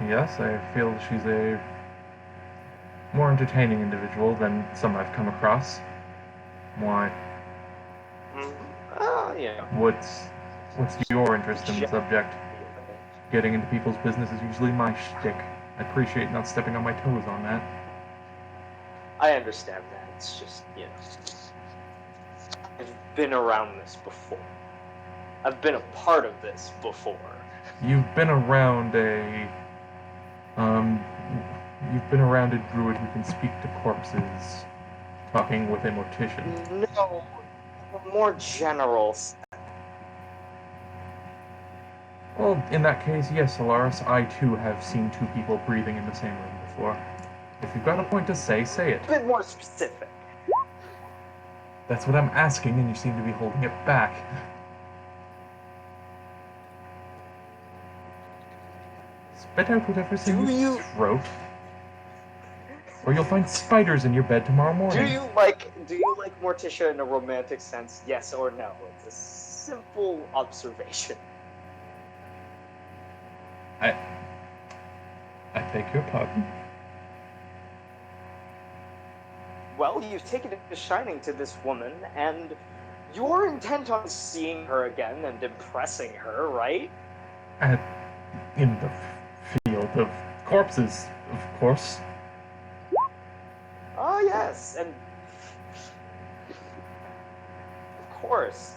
Yes, I feel she's a more entertaining individual than some I've come across. Why? Yeah. What's your interest in the subject? Getting into people's business is usually my shtick. I appreciate not stepping on my toes on that. I understand that. It's just, you know, I've been around this before. I've been a part of this before. You've been around you've been around a druid who can speak to corpses, talking with a mortician. No, more general. Well, in that case, yes, Solaris, I too have seen two people breathing in the same room before. If you've got a point to say, say it. A bit more specific. That's what I'm asking, and you seem to be holding it back. Spit out whatever's in your throat, or you'll find spiders in your bed tomorrow morning. Do you like Morticia in a romantic sense? Yes or no? It's a simple observation. I beg your pardon? Well, you've taken a shining to this woman, and you're intent on seeing her again and impressing her, right? In the field of corpses, of course. Oh, yes, and of course.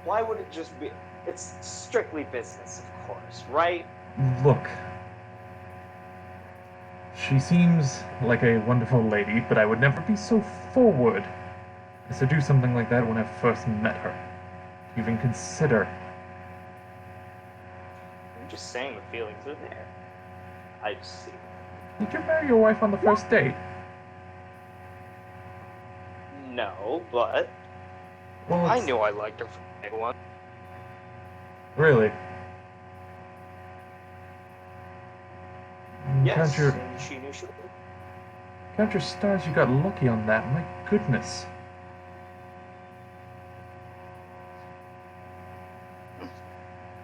Why would it just be? It's strictly business, of course, right? Look. She seems like a wonderful lady, but I would never be so forward as to do something like that when I first met her. Even consider. I'm just saying the feelings are there. I just see. Did you marry your wife on the first date? No, but Well, I knew I liked her from day one. Really? Yes, Count and she knew she would. your stars, you got lucky on that. My goodness.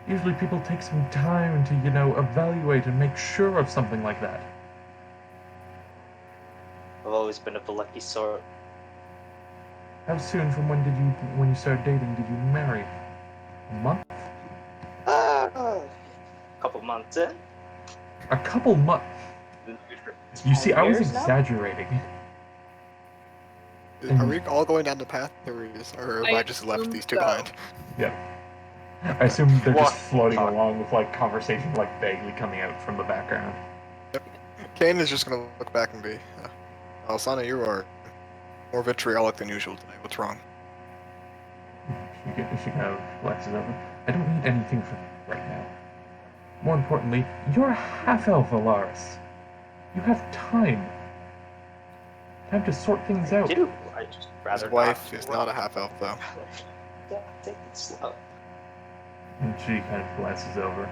Usually people take some time to, evaluate and make sure of something like that. I've always been of the lucky sort. How soon from when you started dating, did you marry? A month? A couple months in. A couple months? You see, I was 10 years now? exaggerating. Are we all going down the path, or have I just left these two behind? Yeah. I assume they're just What? floating along with, conversation, vaguely coming out from the background. Kane is just gonna look back and be, Alsana, you are more vitriolic than usual today. What's wrong? She kind of glances over. I don't need anything from you right now. More importantly, you're a half-elf, Alaris. You have time. Time to sort things out. I do. I just rather His wife not is not a half-elf, though. Yeah, take it slow. And she kind of glances over.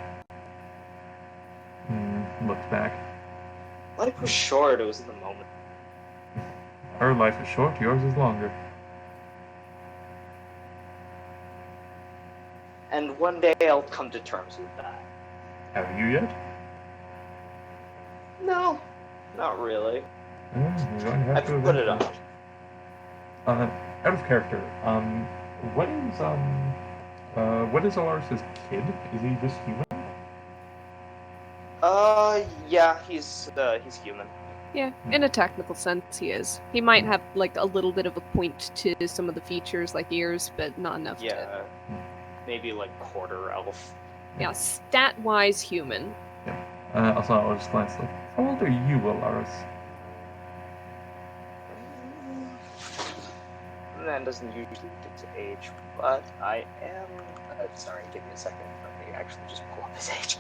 Looks back. Life was short. It was in the moment. Her life is short, yours is longer. And one day I'll come to terms with that. Have you yet? No, not really. You're going to have I've to put it eventually. on. Out of character, what is Alaris's kid? Is he just human? Yeah, he's human. Yeah, in a technical sense, he is. He might have like a little bit of a point to some of the features, like ears, but not enough to. Yeah, maybe like quarter elf. Yeah, stat-wise, human. Also, I'll just glance like, how old are you, Alaris? Man doesn't usually get to age, but I am. Sorry, give me a second. Let me actually just pull up his age.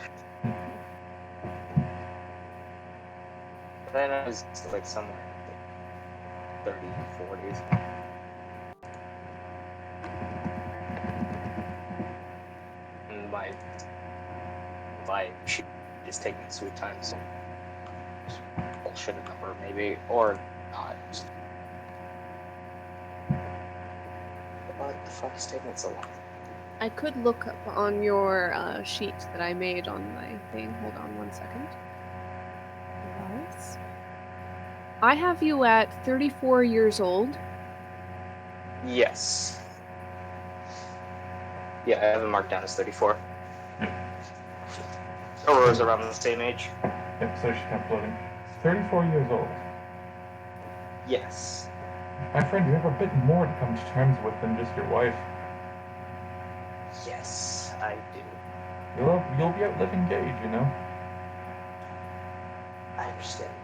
Then I was like somewhere in the 30s, 40s. And my sheet is taking sweet time, so just bullshit a number maybe, or not. What the fuck is taking so long? I could look up on your sheet that I made on my thing. Hold on one second. Yes. I have you at 34 years old. Yes. Yeah, I have it marked down as 34. Aurora's around the same age. Yep, so she kept floating. 34 years old. Yes. My friend, you have a bit more to come to terms with than just your wife. Yes, I do. You'll be outliving Gage, you know? I understand that.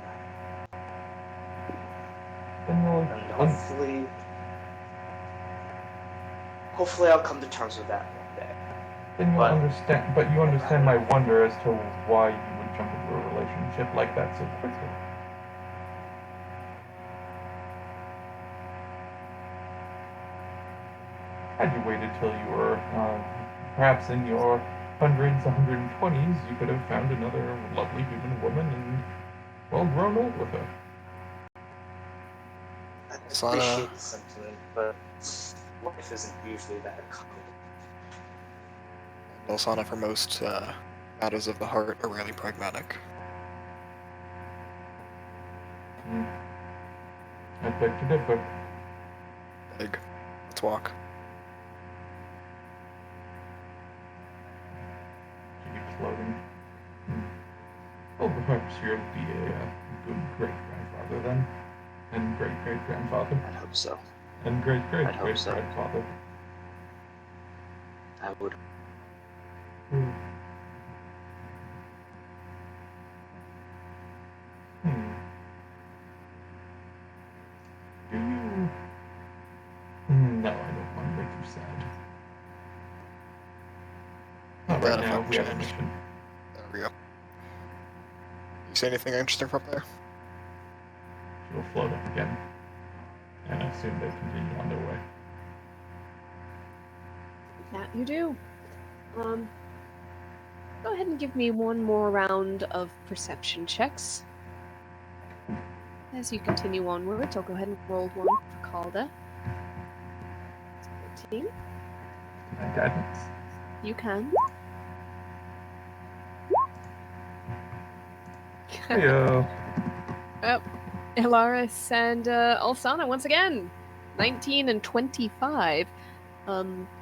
Then you'll... And hopefully I'll come to terms with that one day. Then you'll understand, but you understand my wonder as to why you would jump into a relationship like that so quickly. Had you waited till you were perhaps in your hundreds, 120s, you could have found another lovely human woman and, well, grown old with her. I appreciate the sentiment, but life isn't usually that common. Lysana, for most matters of the heart, are really pragmatic. I beg to differ. Big. Let's walk. She keeps floating. Well, perhaps you'll be a good great-grandfather then. And great-great-grandfather. I'd hope so. And I'd hope so. great-great-grandfather. I would. Do you... No, I don't want to make you sad. Not right now, we have a mission. There we go. You see anything interesting from there? She will float up again. And I assume they continue on their way. That you do. Go ahead and give me one more round of perception checks. As you continue onwards, I'll go ahead and roll one for Calda. 14. My guidance. You can. Heyo. Alaris and Alsana once again. 19 and 25.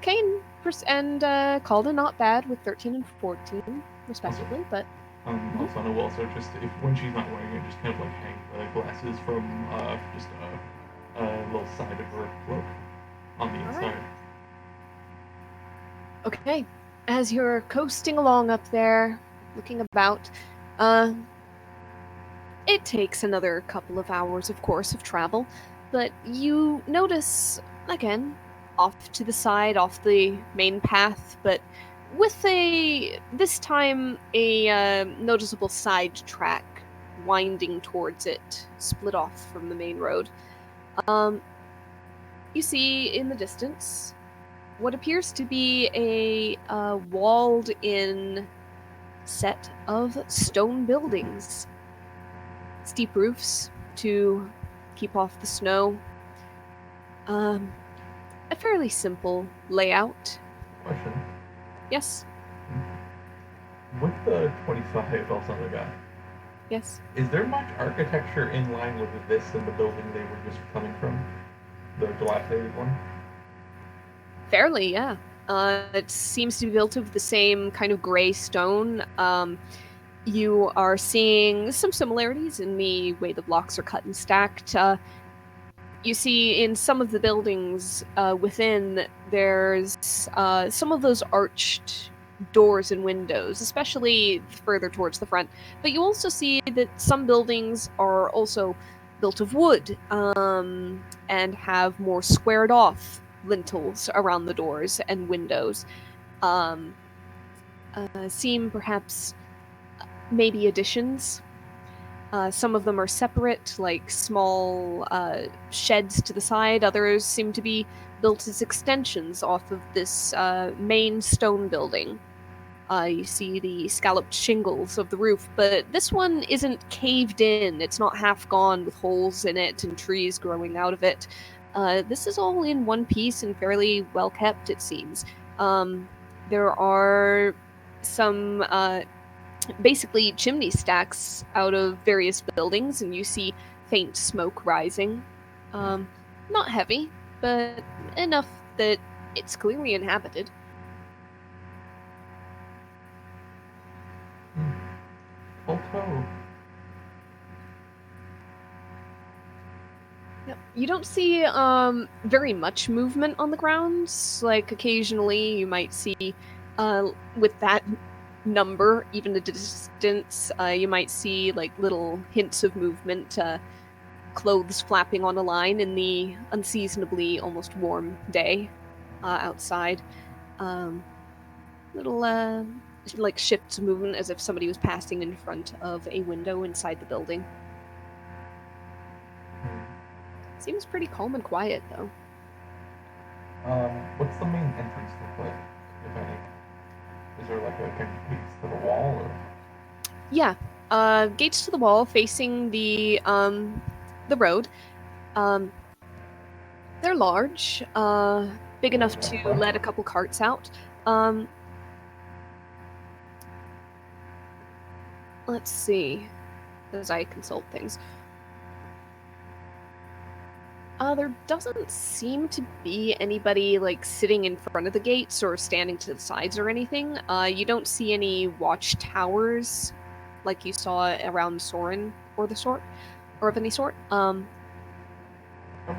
Kane and Calda not bad with 13 and 14, respectively, but... Alsana will also just, when she's not wearing it, just kind of like hang the glasses from just a little side of her cloak on the inside. Right. Okay, as you're coasting along up there, looking about, it takes another couple of hours, of course, of travel, but you notice, again, off to the side, off the main path, but with this time a noticeable side track winding towards it, split off from the main road. You see in the distance what appears to be a walled-in set of stone buildings. Steep roofs to keep off the snow. A fairly simple layout. Question. Yes, With the 25 also on the guy, yes. is there much architecture in line with this and the building they were just coming from? The dilapidated one? Fairly, yeah. It seems to be built of the same kind of gray stone. You are seeing some similarities in the way the blocks are cut and stacked. You see in some of the buildings within, there's some of those arched doors and windows, especially further towards the front. But you also see that some buildings are also built of wood and have more squared off lintels around the doors and windows. Seem perhaps maybe additions. Some of them are separate, like small sheds to the side. Others seem to be built as extensions off of this main stone building. You see the scalloped shingles of the roof, but this one isn't caved in. It's not half gone with holes in it and trees growing out of it. This is all in one piece and fairly well kept, it seems. There are some basically chimney stacks out of various buildings, and you see faint smoke rising. Not heavy, but enough that it's clearly inhabited. Alto. Yep. You don't see very much movement on the grounds. Like occasionally you might see with that number, even at a distance, you might see like little hints of movement, clothes flapping on a line in the unseasonably almost warm day outside. Little like shifts of movement as if somebody was passing in front of a window inside the building. Seems pretty calm and quiet, though. What's the main entrance look like, if any? Is there like a gates to the wall, or? Yeah, gates to the wall facing the road. They're large, big enough to let a couple carts out. Let's see, as I consult things. There doesn't seem to be anybody like sitting in front of the gates or standing to the sides or anything. You don't see any watchtowers like you saw around Soren or of any sort. How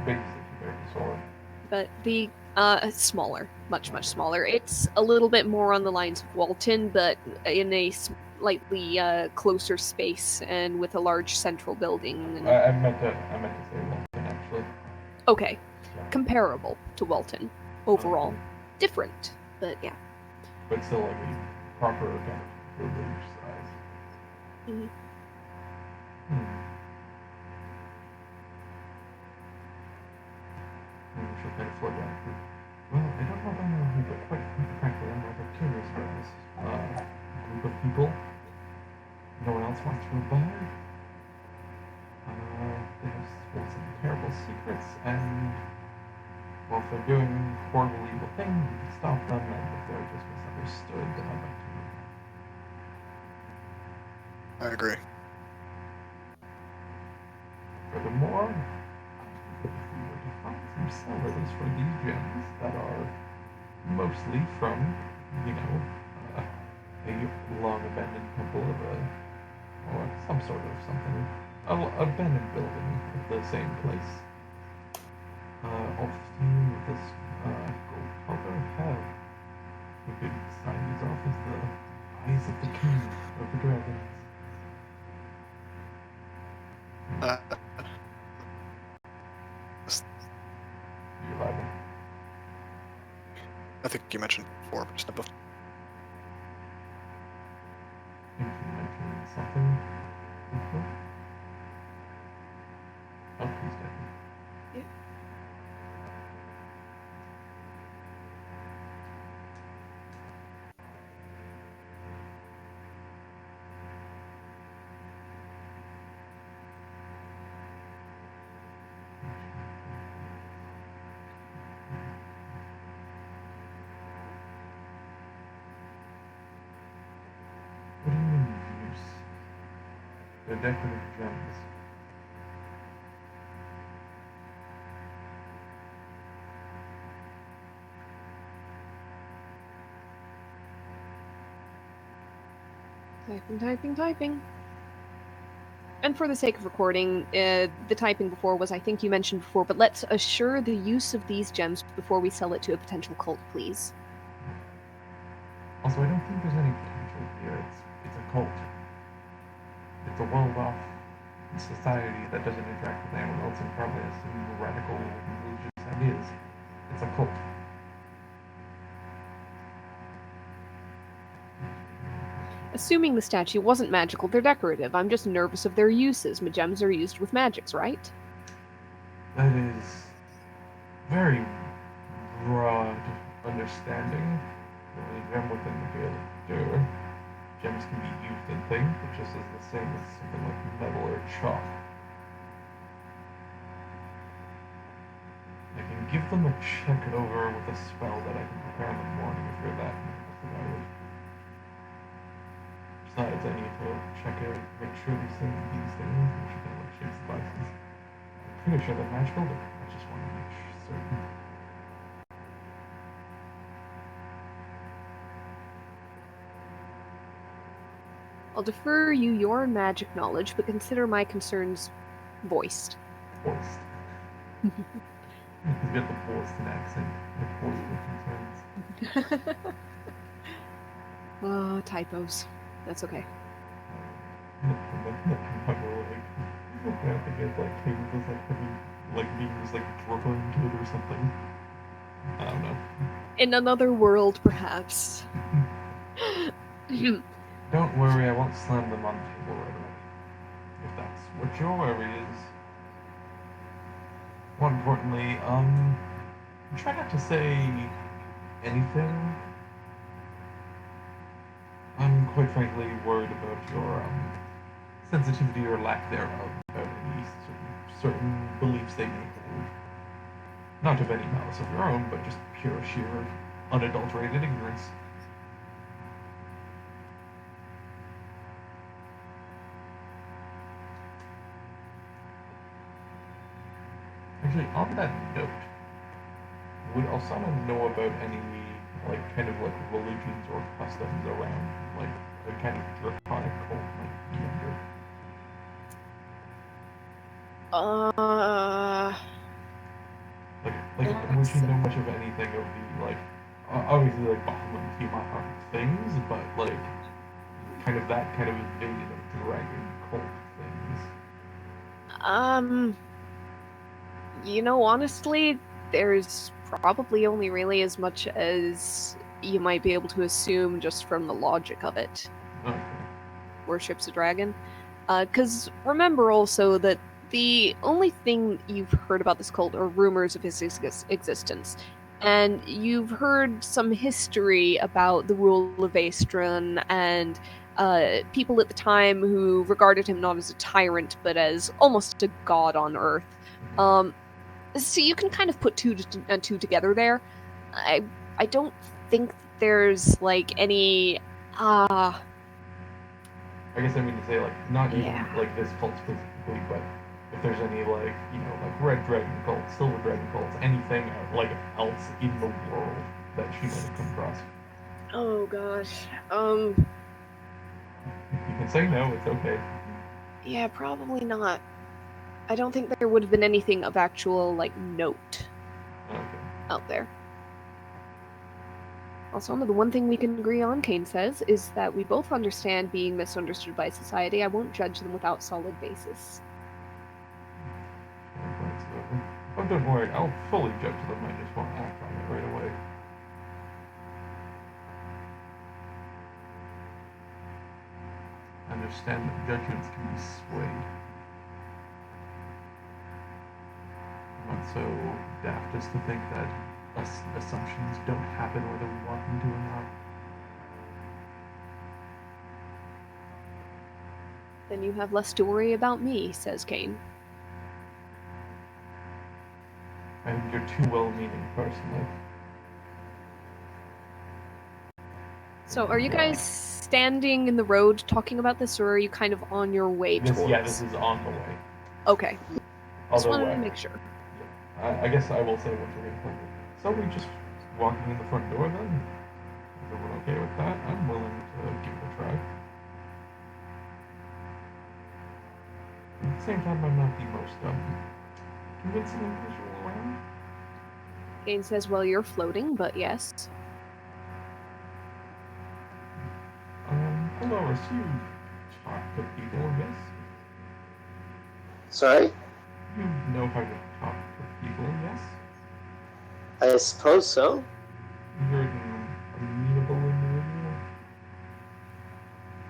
big is it compared to Soren? But the smaller, much smaller. It's a little bit more on the lines of Walton, but in a slightly closer space and with a large central building. And... I meant to say Walton, actually. Okay, comparable to Walton overall. Different, but yeah. But still like a proper kind of village size. Mm-hmm. She'll kind of slow down. Well, I don't know about who, but quite frankly, I'm rather curious about this group of people. No one else wants to abide. They have some terrible secrets, and well, if they're doing horrible, evil things, we can stop them, and if they're just misunderstood, then I'd like to know. I agree. Furthermore, if we were to find some sellers for these gems that are mostly from, a long abandoned temple of or some sort of something, abandoned building at the same place. All 15 with this gold color have. We could sign these off as the eyes of the king of the dragons. You're laughing. I think you mentioned before, just above. I think you mentioned something before. Oh, he's dead. Yeah. What do you mean use? They're decorative gems. Typing. And for the sake of recording, the typing before was, I think you mentioned before, but let's assure the use of these gems before we sell it to a potential cult, please. Also, I don't think there's any potential here. It's a cult. It's a well-off society that doesn't interact with anyone else and probably has some radical religious ideas. It's a cult. Assuming the statue wasn't magical, they're decorative. I'm just nervous of their uses. Gems are used with magics, right? That is very broad understanding. The only gem within the field. Sure. Gems can be used in things, but just as the same as something like metal or chalk. I can give them a check over with a spell that I can prepare in the morning if you're that nervous about it. Besides, I need to check out, make sure these things, which are kind of like shapes devices. I'm pretty sure they're magical, but I just want to make certain. I'll defer you your magic knowledge, but consider my concerns voiced. Forced. He's got the Boston accent, like forceful concerns. Oh, typos. That's okay. I think it's like things as like being just like driven into it or something. I don't know. In another world, perhaps. Don't worry, I won't slam them on the table right away. If that's what your worry is. More importantly, try not to say anything. I'm quite frankly worried about your sensitivity or lack thereof about any certain beliefs they may hold. Not of any malice of your own, but just pure, sheer, unadulterated ignorance. Actually, on that note, would Alsana know about any, like, kind of, like, religions or customs around, like, a kind of draconic cult, like, yonder? Like, would she know much of anything of the, like, obviously, like, Bahamut and Tiamat aren't things, but, like, kind of that kind of invasion of dragon cult things? Honestly, there's probably only really as much as you might be able to assume just from the logic of it. Okay. Worships a dragon. Because remember also that the only thing you've heard about this cult are rumors of his existence. And you've heard some history about the rule of Aestron and people at the time who regarded him not as a tyrant, but as almost a god on Earth. So you can kind of put two together there. I don't think there's like any I guess I mean to say, like, not even Yeah. like this cult specifically, but if there's any, like, you know, like red dragon cults, silver dragon cults, anything like else in the world that she might have come across. Oh gosh. You can say no, it's okay. Yeah, probably not. I don't think there would have been anything of actual like note Okay. out there. Also, the one thing we can agree on, Kane says, is that we both understand being misunderstood by society. I won't judge them without solid basis. Oh, don't worry, I'll fully judge them. I just won't act on it right away. understand that judgments can be swayed. I'm not so daft as to think that assumptions don't happen whether we want them to or not. Then you have less to worry about me, says Kane. I think you're too well-meaning, personally. So, are you guys standing in the road talking about this, or are you kind of on your way towards? This is on the way. Okay. Just Although, wanted to make sure. I guess I will say once we're getting closer. So we just walking in the front door then? Is everyone okay with that? I'm willing to give it a try. At the same time, I'm not the most convincing individual around. Kane says, well, you're floating, but yes. Hello, you talk to people, yes? Sorry? You know how to talk to people, yes? I suppose so. You're an amenable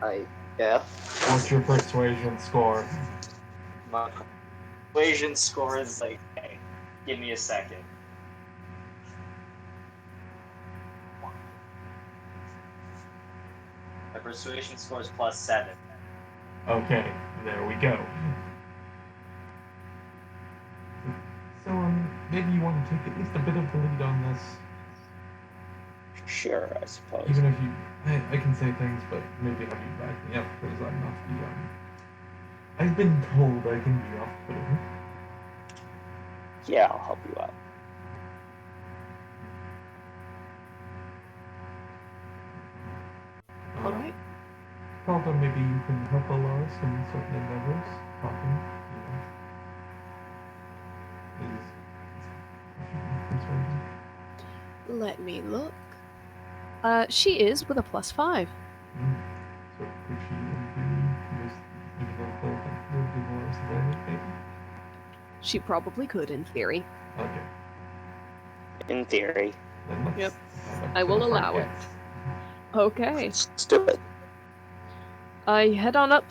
individual? Yeah. What's your persuasion score? My persuasion score is like, hey, give me a second. My persuasion score is +7. Okay, there we go. So, maybe you want to take at least a bit of the lead on this. Sure, I suppose. Even if you... I can say things, but maybe have you back me up, because I'm not the, I've been told I can be off-putting. Yeah, I'll help you out. Alright. Although maybe you can help Alaris in certain endeavors. Talking, is persuasion. Let me look. She is with a +5. So could she, in theory, use even though Phil can do more advantage, maybe? She probably could, in theory. Okay. In theory. Then let's Yep. head up I to will the front allow it. gates. Okay. Let's do it. I head on up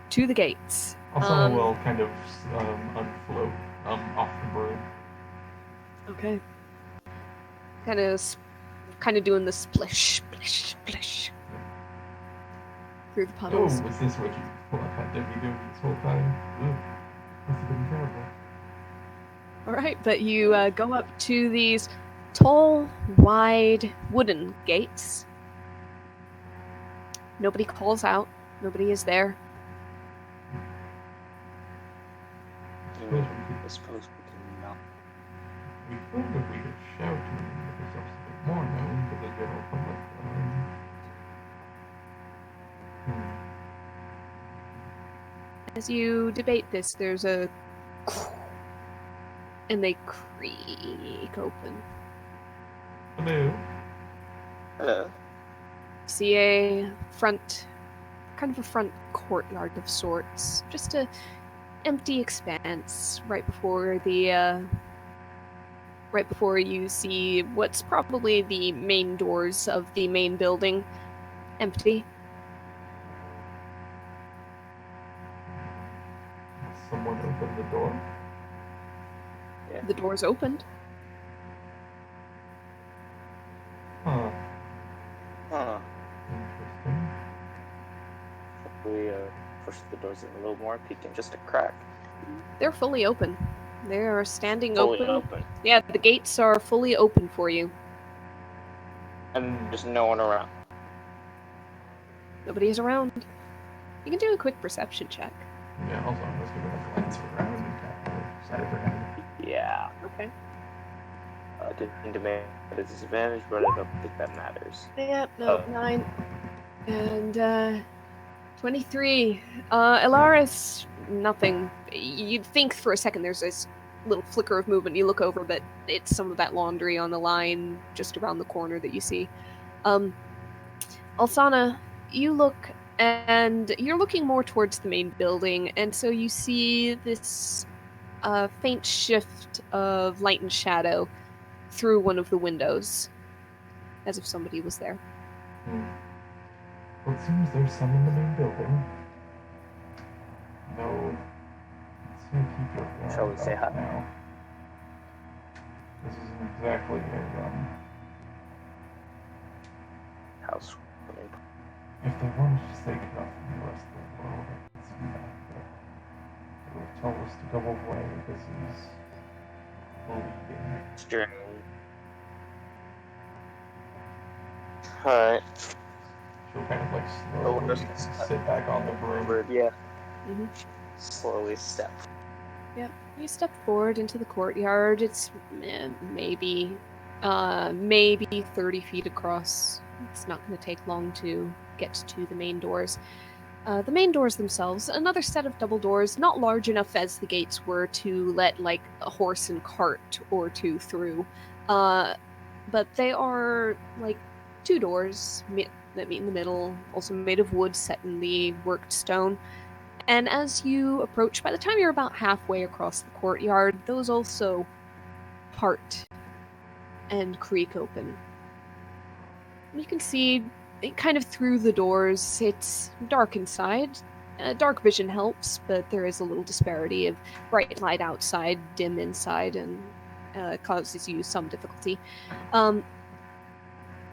to the gates. Also, we'll kind of unfloat off the broom. Okay. Kind of doing the splish, splish, splish through the Oh, puddles. is this what you had to be doing this whole time? Ooh, must have been terrible. All right, but you go up to these tall, wide wooden gates. Nobody calls out. Nobody is there. I suppose we can knock. We could if we could shout to make ourselves a bit more known to the general public. As you debate this, there's a and they creak open. Hello. See a front courtyard of sorts, just a empty expanse right before you see what's probably the main doors of the main building empty. Someone opened the door. Yeah. The door's opened. Huh. Huh. Interesting. We push the doors in a little more, peeking just a crack. They're fully open. They are standing Fully open. open. Yeah, the gates are fully open for you. And there's no one around. Nobody is around. You can do a quick perception check. Yeah, also I'm just gonna glance around and tap the side of her head. Yeah. Okay. Didn't demand a disadvantage, but I don't think that matters. Yeah, no, 9. And 23. Elaris, nothing. You'd think for a second there's this little flicker of movement. You look over, but it's some of that laundry on the line just around the corner that you see. Alsana, you look, and you're looking more towards the main building, and so you see this faint shift of light and shadow through one of the windows, as if somebody was there. Well, it seems there's some in the main building. So, let's keep your guard Shall we say up hi? now. This isn't exactly a, House. if they wanted to stay cut off from the rest of the world, I can see that, but they would tell us to go away. This is bleeding. Sure. Alright. She'll kind of like Oh, slowly there's- sit back on the broom. Yeah. Mm-hmm. Slowly step. Yep. You step forward into the courtyard. It's maybe 30 feet across. It's not going to take long to get to the main doors. The main doors themselves, another set of double doors, not large enough as the gates were to let like a horse and cart or two through. But they are like two doors that meet in the middle, also made of wood set in the worked stone. And as you approach, by the time you're about halfway across the courtyard, those also part and creak open. You can see it kind of through the doors. It's dark inside. Dark vision helps, but there is a little disparity of bright light outside, dim inside, and causes you some difficulty.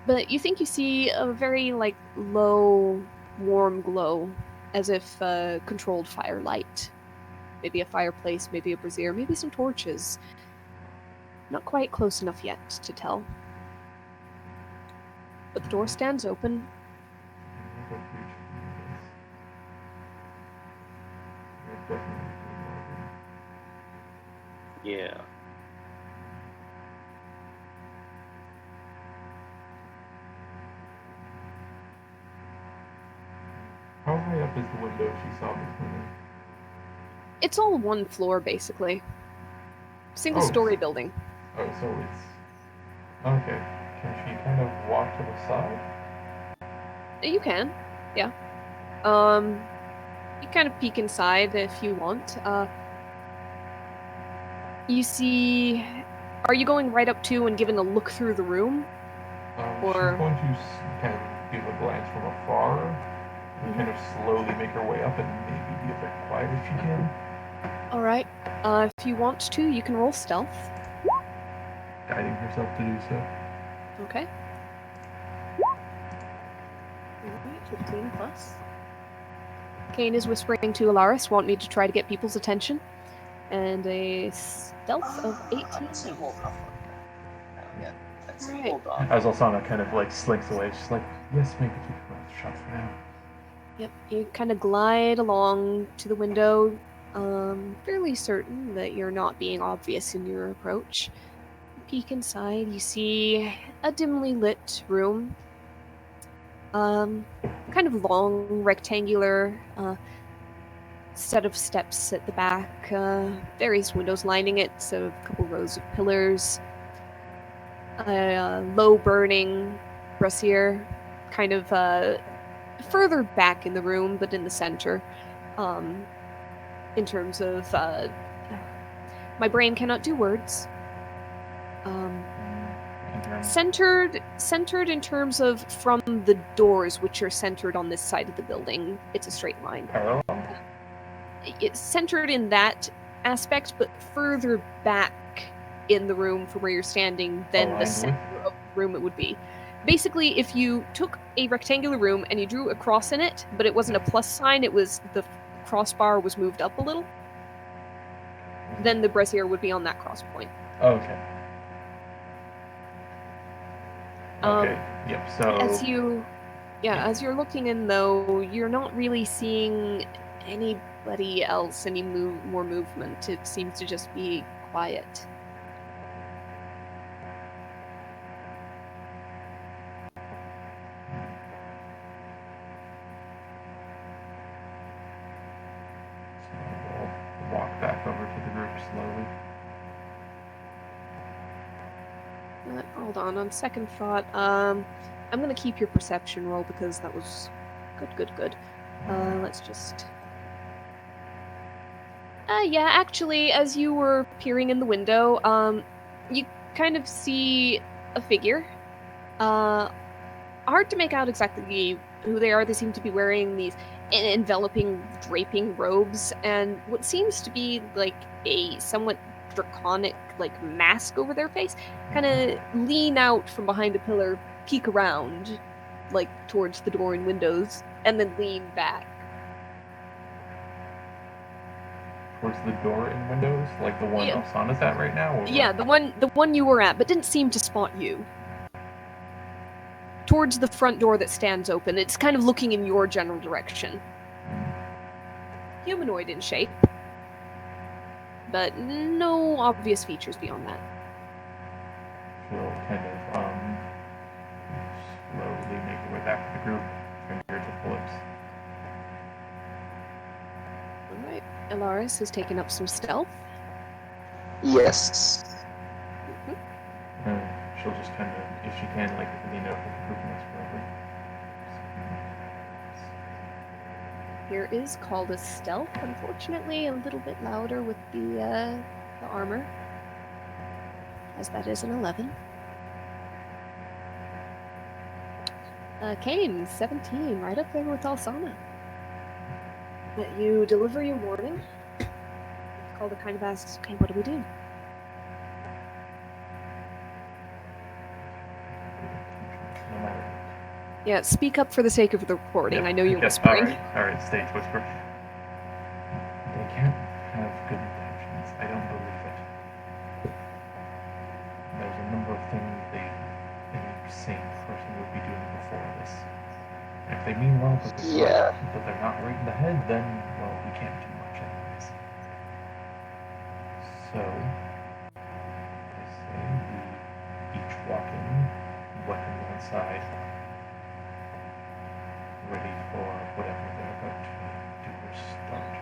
But you think you see a very like low, warm glow, as if controlled firelight. Maybe a fireplace, maybe a brazier, maybe some torches. Not quite close enough yet to tell. But the door stands open. Yeah. How high up is the window she saw between them? It's all one floor, basically. Single-story building. Oh, so it's... Okay. Can she kind of walk to the side? You can, yeah. You kind of peek inside if you want. You see... Are you going right up to and giving a look through the room? Or- She's going to kind of give a glance from afar and kind of slowly make her way up and maybe be a bit quiet if she can. Alright. If you want to, you can roll stealth. Guiding herself to do so. Okay. Alright, 15 plus. Kane is whispering to Alaris, want me to try to get people's attention. And a stealth of 18. I'd say hold off. Yeah. I'd say Alright. hold off. As Alsana kind of like slinks away, she's like, yes, maybe keep your mouth shut for now. Yep, you kind of glide along to the window, fairly certain that you're not being obvious in your approach. Peek inside, you see a dimly lit room. Kind of long, rectangular set of steps at the back, various windows lining it, so a couple rows of pillars. A low burning brazier, kind of further back in the room, but in the center. In terms of my brain cannot do words. Centered in terms of from the doors, which are centered on this side of the building. It's a straight line. Parallel? It's centered in that aspect, but further back in the room from where you're standing than the Aligned center of the room it would be. Basically, if you took a rectangular room and you drew a cross in it, but it wasn't a plus sign, it was the crossbar was moved up a little, then the brazier would be on that cross point. Okay. Okay. Yep. So as you're looking in, though, you're not really seeing anybody else, any more movement. It seems to just be quiet. I'll walk back over to the group slowly. Hold on second thought. I'm gonna keep your perception roll because that was good. Let's just... yeah, actually, as you were peering in the window, you kind of see a figure. Hard to make out exactly who they are. They seem to be wearing these enveloping, draping robes, and what seems to be like a somewhat draconic like mask over their face, kind of lean out from behind a pillar, peek around, like towards the door and windows, and then lean back. Towards the door and windows, like the one Osana's at right now? Or Yeah, the one you were at, but didn't seem to spot you. Towards the front door that stands open. It's kind of looking in your general direction. Humanoid in shape, but no obvious features beyond that. She'll kind of slowly make her way back to the group, finger to the lips. Alright, Elaris has taken up some stealth. Yes. She'll just kind of, if she can, like, lean over the group next to her. Here is called a stealth, unfortunately, a little bit louder with the armor, as that is an 11. Kane, 17, right up there with Alsana. You deliver your warning. Calder kind of asks, okay, what do we do? Yeah, speak up for the sake of the recording. Yep. I know you're Yes, whispering. Alright, stage whisper. They can't have good intentions. I don't believe it. There's a number of things any sane person would be doing before this. If they mean well, but they're not right in the head, then, well, we can't do much anyways. So, I say we each walk in, weapon on side, ready for whatever they're about to do or start.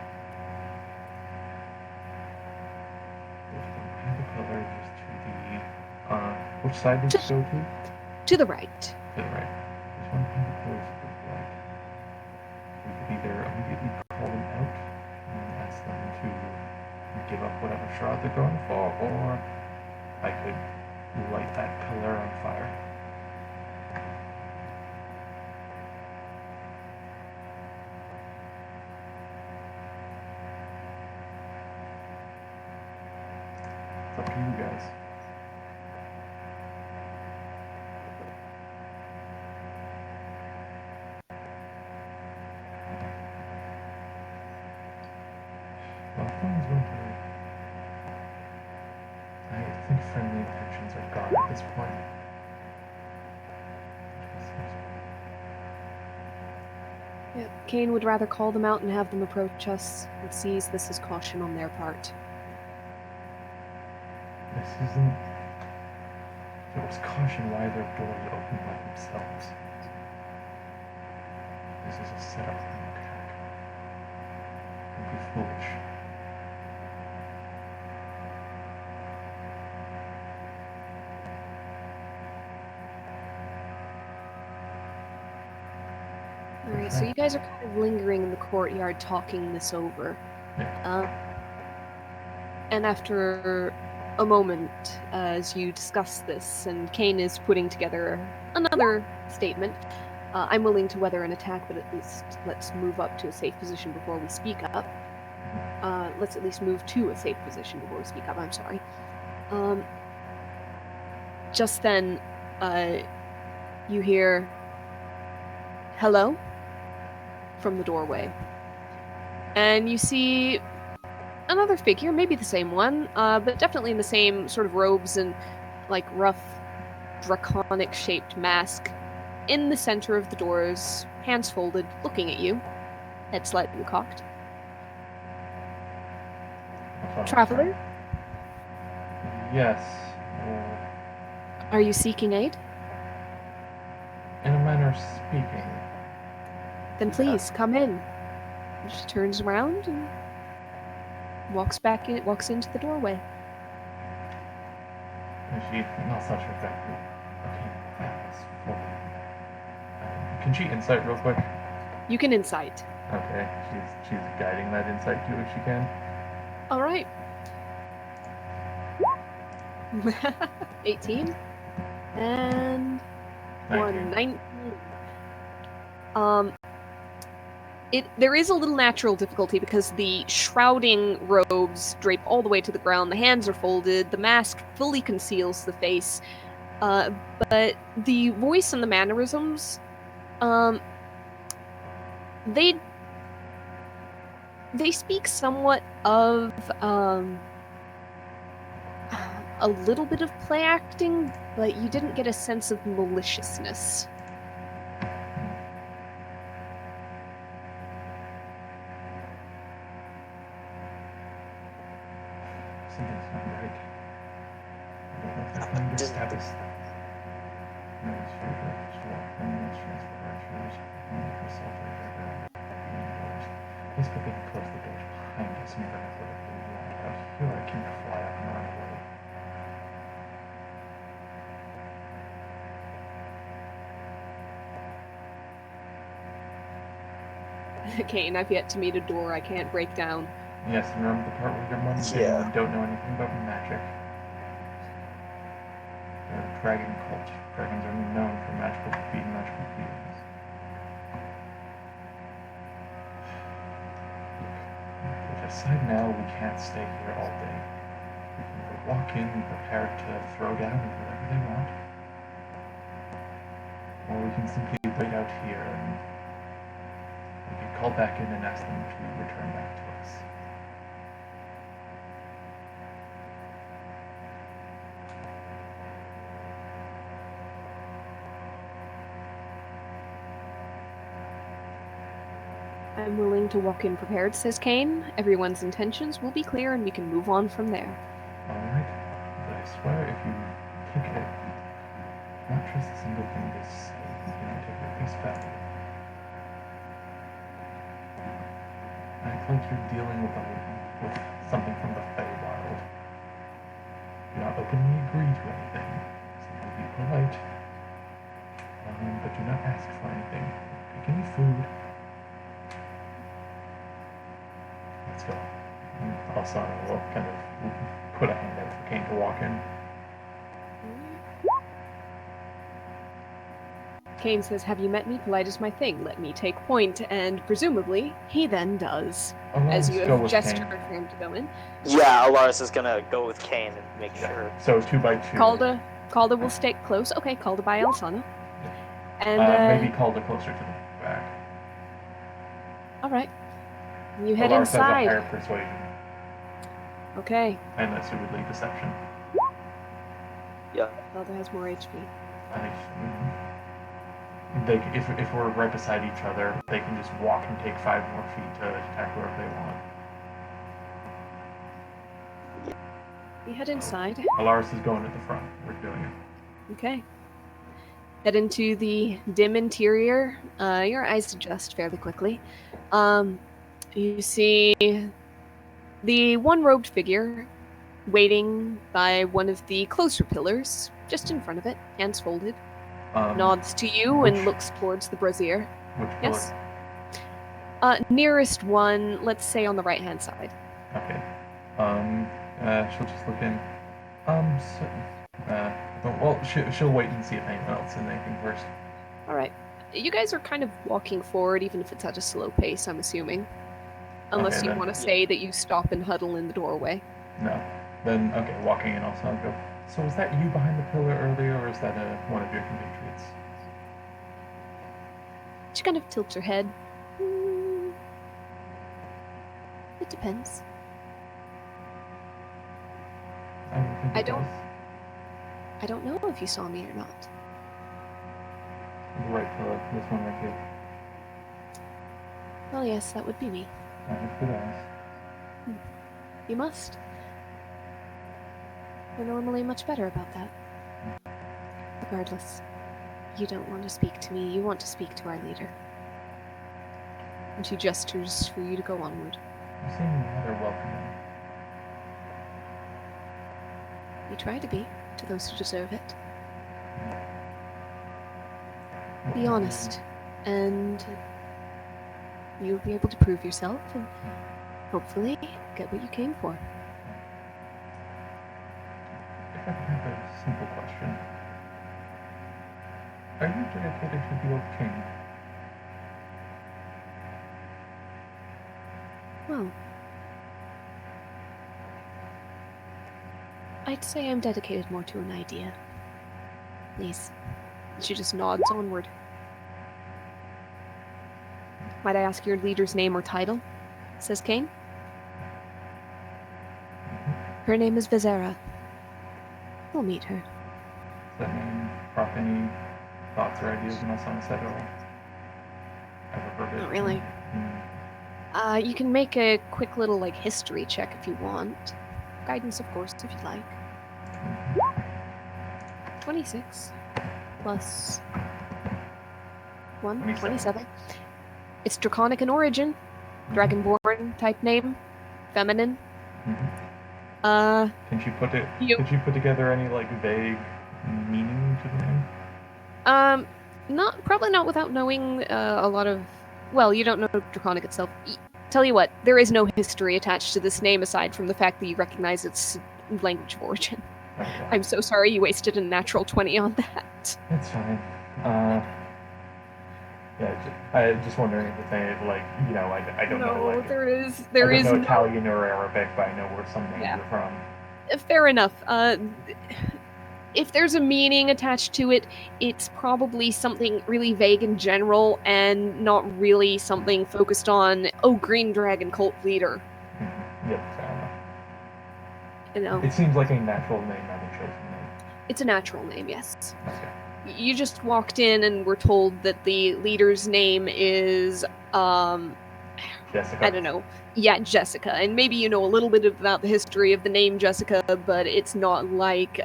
There's the behind the pillar just to the, which side does it go to? To the right. To the right. There's one behind the pillar to the right. We could either immediately call them out and ask them to give up whatever shroud they're going for, or I could light that pillar on fire. It's up to you guys. Well, things went I think friendly intentions are gone at this point. Yeah, Kane would rather call them out and have them approach us, and sees this as caution on their part. This isn't... If it was caution, why are their doors open by themselves? This is a setup for an attack. It would be foolish. Alright, so you guys are kind of lingering in the courtyard talking this over. And after a moment, as you discuss this, and Kane is putting together another statement, I'm willing to weather an attack, but at least let's move up to a safe position before we speak up. Let's at least move to a safe position before we speak up, I'm sorry. Just then, you hear, "Hello?" from the doorway. And you see another figure, maybe the same one, but definitely in the same sort of robes and like rough, draconic shaped mask, in the center of the doors, hands folded, looking at you, head slightly cocked. Traveler? Yes. Are you seeking aid? In a manner of speaking. Then please, come in. She turns around and walks into the doorway. And she, not such effective. Okay, that's full. Can she insight real quick? You can insight. Okay, she's guiding that insight to if she can. Alright. 18. And 19. 19. there is a little natural difficulty because the shrouding robes drape all the way to the ground, the hands are folded, the mask fully conceals the face, but the voice and the mannerisms, they speak somewhat of a little bit of play acting, but you didn't get a sense of maliciousness. Something's not right. I don't know if I can establish that. No, it's very good. Just walk from the transfer archers and make herself later indoors. Please go ahead and close the doors behind us and bring us whatever we want out. Here I can fly up and run away. Kane, I've yet to meet a door I can't break down. Yes, and remember the part where your money's in Yeah. and don't know anything about magic. They're a dragon cult. Dragons are known for magical beings. Look, if we decide now we can't stay here all day. We can either walk in prepared to throw down whatever they want, or we can simply wait out here and we can call back in and ask them to return back to us. I'm willing to walk in prepared, says Kane. Everyone's intentions will be clear and we can move on from there. Alright, but I swear if you take it, not just a single thing they say, you can take it at face value. Act like you're dealing with something from the Feywild. Do not openly agree to anything. Simply be polite. But do not ask for anything. Take any food. Let's go. And Alsana will kind of put a hand out for Kane to walk in. Kane says, "Have you met me? Polite is my thing. Let me take point." And presumably, he then does, as you have gestured for him to go in. Yeah, Alaris is gonna go with Kane and make sure. So 2 by 2. Calda will stay close. Okay, Calda by Alsana. And maybe Calda closer to the back. All right. You head Alaris inside. has a higher persuasion. Okay. And that's would lead deception. Yeah. Calda has more HP. If we're right beside each other, they can just walk and take 5 more feet to attack wherever they want. You head inside. Alaris is going at the front. We're doing it. Okay. Head into the dim interior. Your eyes adjust fairly quickly. You see the one robed figure waiting by one of the closer pillars, just in front of it, hands folded. Nods to you and looks towards the brazier. Which pillar? Yes. Nearest one, let's say on the right-hand side. Okay. She'll just look in. She'll wait and see if anyone else says anything first. All right. You guys are kind of walking forward, even if it's at a slow pace, I'm assuming. Unless Okay, you then. want to say that you stop and huddle in the doorway. No. Then, okay, walking in also, I'll go. So is that you behind the pillar earlier, or is that one of your compatriots? She kind of tilts her head. It depends. I don't know if you saw me or not. The right pillar, this one right here. Well, yes, that would be me. I have good eyes. You must. You're normally much better about that. Regardless, you don't want to speak to me, you want to speak to our leader. And she gestures for you to go onward. You seem rather welcoming. You try to be, to those who deserve it. Be honest, and you'll be able to prove yourself and hopefully get what you came for. If I could have a simple question. Are you dedicated to the old king? Well, I'd say I'm dedicated more to an idea. Please. She just nods onward. Might I ask your leader's name or title? Says Kane. Her name is Vizera. We'll meet her. Does that mean prop any thoughts or ideas on Sunset at all? Ever heard it? Not really. Mm. You can make a quick little, history check if you want. Guidance, of course, if you'd like. 26 plus 1, 27. It's draconic in origin. Dragonborn type name. Feminine. Can she put it? You- Could she put together any vague meaning to the name? Probably not without knowing a lot of. Well, you don't know draconic itself. Tell you what, there is no history attached to this name aside from the fact that you recognize its language of origin. Okay. I'm so sorry you wasted a natural 20 on that. That's fine. I just wondering if it's any I don't know. No, there I is don't know no. Italian or Arabic, but I know where some names are from. Fair enough. If there's a meaning attached to it, it's probably something really vague and general, and not really something focused on, green dragon cult leader. Yep, fair enough. You know, It seems like a natural name, not a chosen name. it's a natural name, yes. Okay. You just walked in and were told that the leader's name is, Jessica. I don't know. Yeah, Jessica. And maybe you know a little bit about the history of the name Jessica, but it's not like,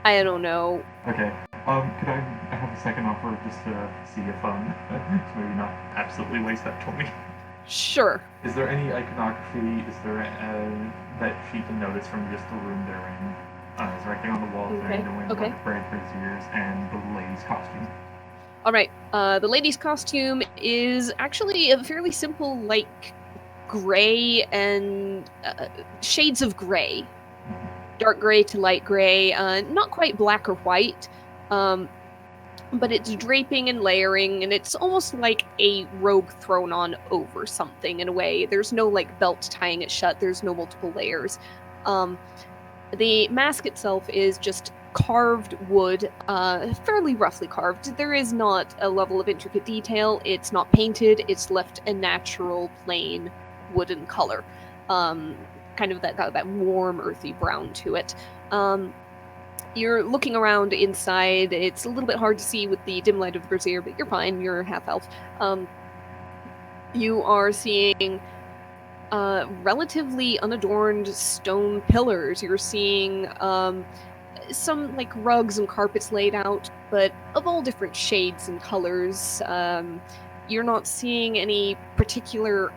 I don't know. Okay. Could I have a second offer just to see if maybe not absolutely waste that 20? Sure. Is there any iconography? Is there that she can notice from just the room they're in? Is there anything on the walls Okay, they're in okay. like Bradford's ears and the lady's costume? Alright, the lady's costume is actually a fairly simple, gray and shades of gray. Dark gray to light gray, not quite black or white, but it's draping and layering, and it's almost like a robe thrown on over something in a way. There's no belt tying it shut, there's no multiple layers. The mask itself is just carved wood, fairly roughly carved. There is not a level of intricate detail. It's not painted. It's left a natural, plain, wooden color. Kind of that warm, earthy brown to it. You're looking around inside. It's a little bit hard to see with the dim light of the brazier, but you're fine. You're half elf. You are seeing relatively unadorned stone pillars. You're seeing some rugs and carpets laid out, but of all different shades and colors. You're not seeing any particular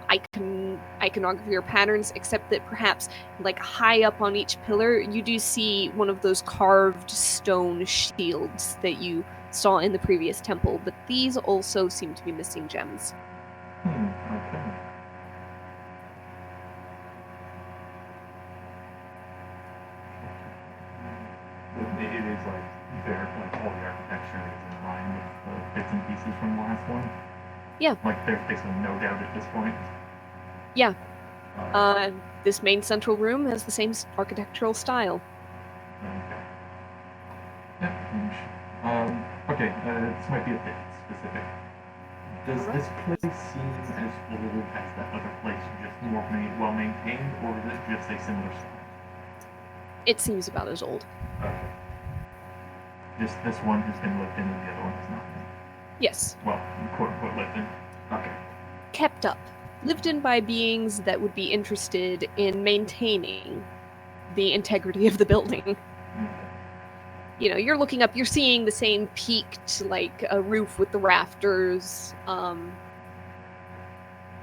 iconography or patterns, except that perhaps high up on each pillar you do see one of those carved stone shields that you saw in the previous temple, but these also seem to be missing gems. Okay. It is their all the architecture is in line with the bits and pieces from the last one. Yeah. There's basically no doubt at this point. Yeah. This main central room has the same architectural style. Okay. Yeah. Okay. This might be a bit specific. Does this place seem as old as that other place, just more well maintained, or is it just a similar style? It seems about as old. Okay. This one has been lived in and the other one has not been. Yes. Well, quote unquote lived in. Okay. Kept up. Lived in by beings that would be interested in maintaining the integrity of the building. Okay. You know, you're looking up, you're seeing the same peaked, a roof with the rafters.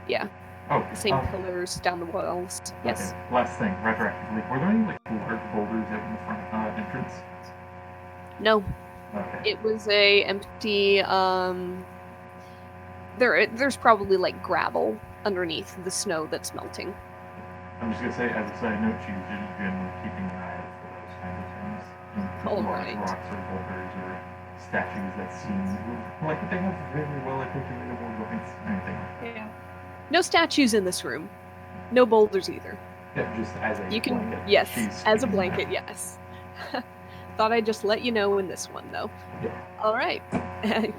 Yeah. Oh, The same pillars down the walls. Yes. Okay. Last thing, retroactively, were there any large boulders out in the front entrance? No. Okay. It was a empty, there's probably gravel underneath the snow that's melting. I'm just gonna say, as a side note, she's just been keeping an eye out for those kinds of things. Alright. Rocks or boulders or statues that seem like they have very well articulated joints, anything like that. Yeah. No statues in this room. No boulders either. Yeah, just as a You can, blanket. yes, She's as a keeping blanket, that. yes. Thought I'd just let you know in this one, though. Yeah. All right.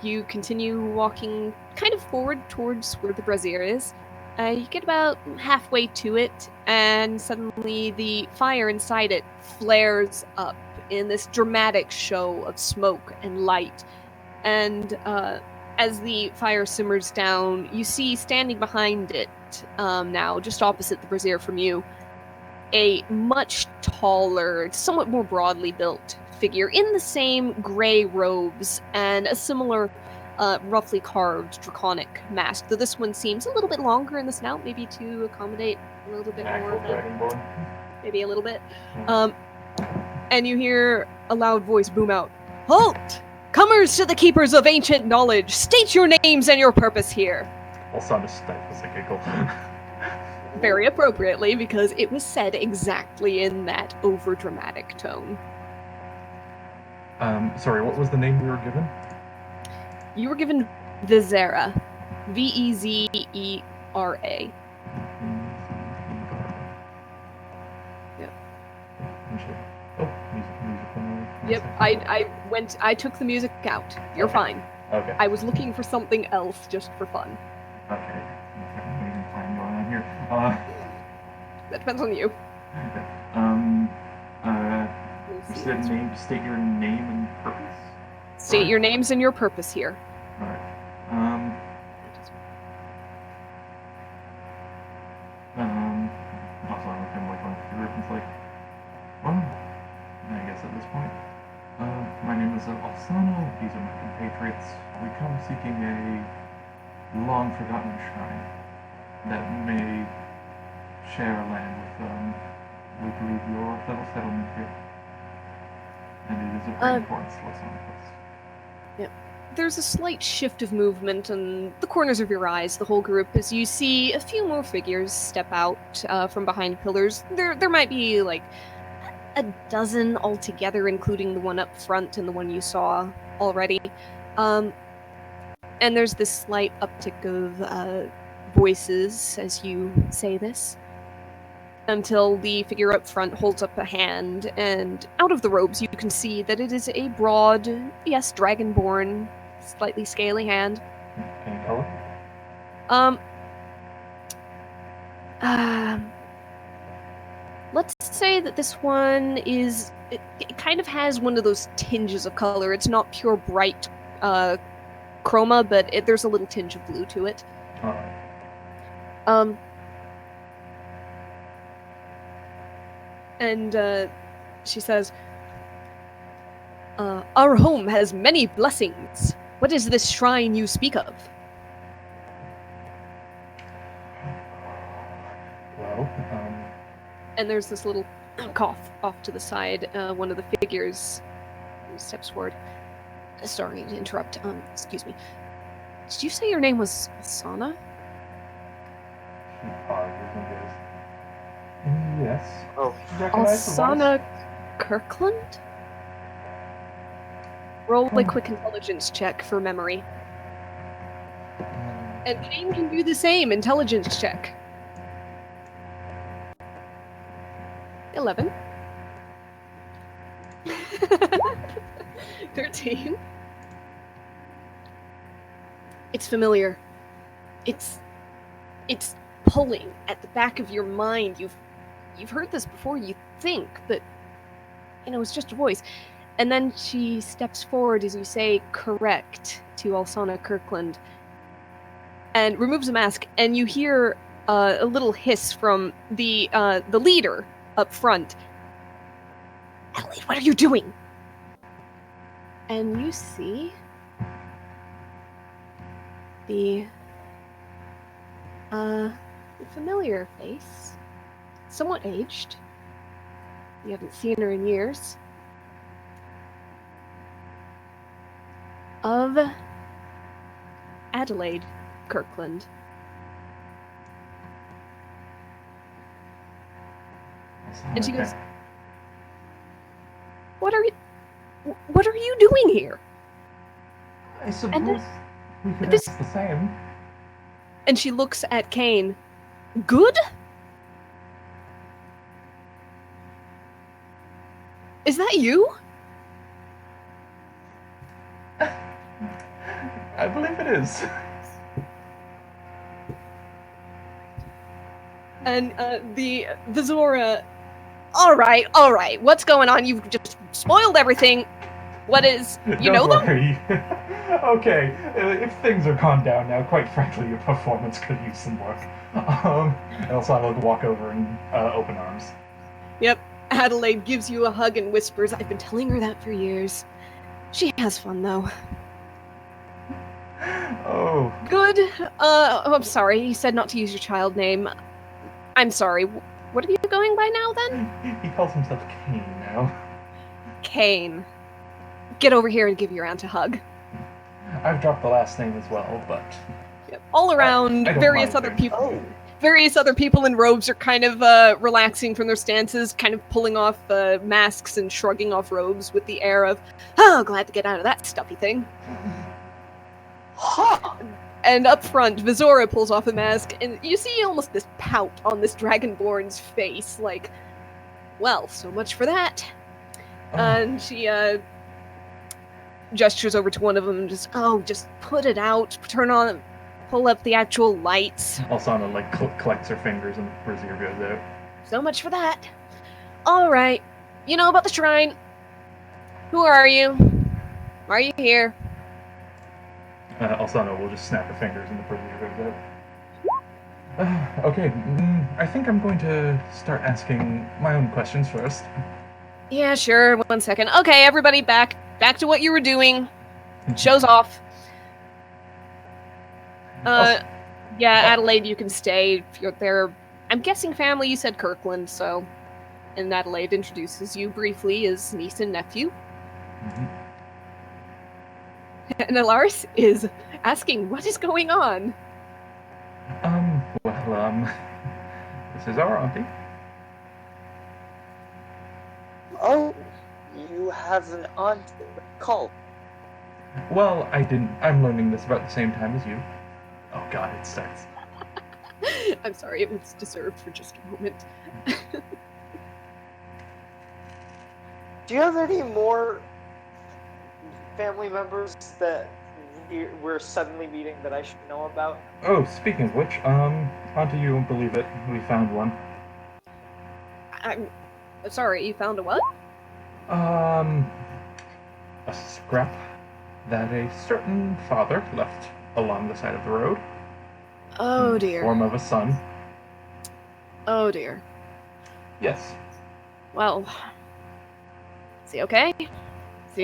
You continue walking kind of forward towards where the brazier is. You get about halfway to it, and suddenly the fire inside it flares up in this dramatic show of smoke and light. And as the fire simmers down, you see standing behind it now, just opposite the brazier from you, a much taller, somewhat more broadly built figure in the same gray robes and a similar, roughly carved draconic mask. Though this one seems a little bit longer in the snout, maybe to accommodate a little bit more Actual of that, dragonborn. maybe a little bit. And you hear a loud voice boom out, "Halt! Comers to the keepers of ancient knowledge, state your names and your purpose here." Alsana stifles a giggle. Very appropriately, because it was said exactly in that overdramatic tone. Sorry, what was the name we were given? You were given Vizera. Vezera. Yep. Oh, music. Yep, I took the music out. You're Okay. fine. Okay. I was looking for something else just for fun. Okay. Amazing plan going on here. That depends on you. You said state your name and purpose? State your names and your purpose here. Alright. Also, I'm kind of like going through the group and it's like, well, I guess at this point, my name is Alsana. These are my compatriots. We come seeking a long-forgotten shrine that may share land with, we believe, your little settlement here. And it is of great importance to us on the quest. There's a slight shift of movement on the corners of your eyes, the whole group, as you see a few more figures step out from behind pillars. There might be like a dozen altogether, including the one up front and the one you saw already. And there's this slight uptick of voices as you say this, until the figure up front holds up a hand, and out of the robes you can see that it is a broad, yes, dragonborn, slightly scaly hand. Any color? Let's say that this one is, it kind of has one of those tinges of color. It's not pure bright chroma, but there's a little tinge of blue to it. Alright. And she says, "Our home has many blessings. What is this shrine you speak of?" Well, And there's this little cough off to the side. One of the figures steps forward. Sorry to interrupt. Excuse me. Did you say your name was Alsana? she pauses and goes, yes. Oh, Recognize the voice? Alsana Kirkland? Roll a quick intelligence check for memory. And Kane can do the same intelligence check. 11. 13. It's familiar. It's pulling at the back of your mind. You've heard this before, you think, but it's just a voice. And then she steps forward as you say correct to Alsana Kirkland and removes a mask, and you hear a little hiss from the leader up front. "Adelaide, what are you doing?" And you see the familiar face, somewhat aged. You haven't seen her in years. Of Adelaide Kirkland. And she goes, What are you doing here?" I suppose we could this- ask the same. And she looks at Kane. Good? Is that you? I believe it is. And the Zora. All right. What's going on? You've just spoiled everything. What is? You know Don't them? worry. Okay, if things are calmed down now, quite frankly, your performance could use some work. And Alsana will walk over and open arms. Yep. Adelaide gives you a hug and whispers, "I've been telling her that for years. She has fun though." Oh. Good. I'm sorry. You said not to use your child name. I'm sorry. What are you going by now then? He calls himself Kane now. Kane. Get over here and give your aunt a hug. I've dropped the last name as well, but Yep. All around, I don't various mind other being- people. Various other people in robes are kind of relaxing from their stances, kind of pulling off masks and shrugging off robes with the air of, "Oh, glad to get out of that stuffy thing." Huh. And up front, Vizora pulls off a mask, and you see almost this pout on this Dragonborn's face, like, well, so much for that. Oh. And she gestures over to one of them and just put it out, pull up the actual lights. Alsana like collects her fingers and the brazier goes out. So much for that. All right, you know about the shrine. Who are you? Why are you here? Alsana will just snap her fingers and the brazier goes out. Okay, I think I'm going to start asking my own questions first. Yeah, sure. 1 second. Okay, everybody, back to what you were doing. Show's off. Yeah, Adelaide, you can stay if you're there. I'm guessing family. You said Kirkland, so. And Adelaide introduces you briefly as niece and nephew. Mhm. And Alaris is asking, what is going on? This is our auntie. Oh, you have an aunt cult. Well, I didn't. I'm learning this about the same time as you. Oh god, it starts. I'm sorry, it was deserved for just a moment. Do you have any more family members that we're suddenly meeting that I should know about? Oh, speaking of which, Auntie, you won't believe it. We found one. I'm sorry, you found a what? A scrap that a certain father left along the side of the road. Oh in the dear. Form of a son. Oh dear. Yes. Well, is he okay? Is he,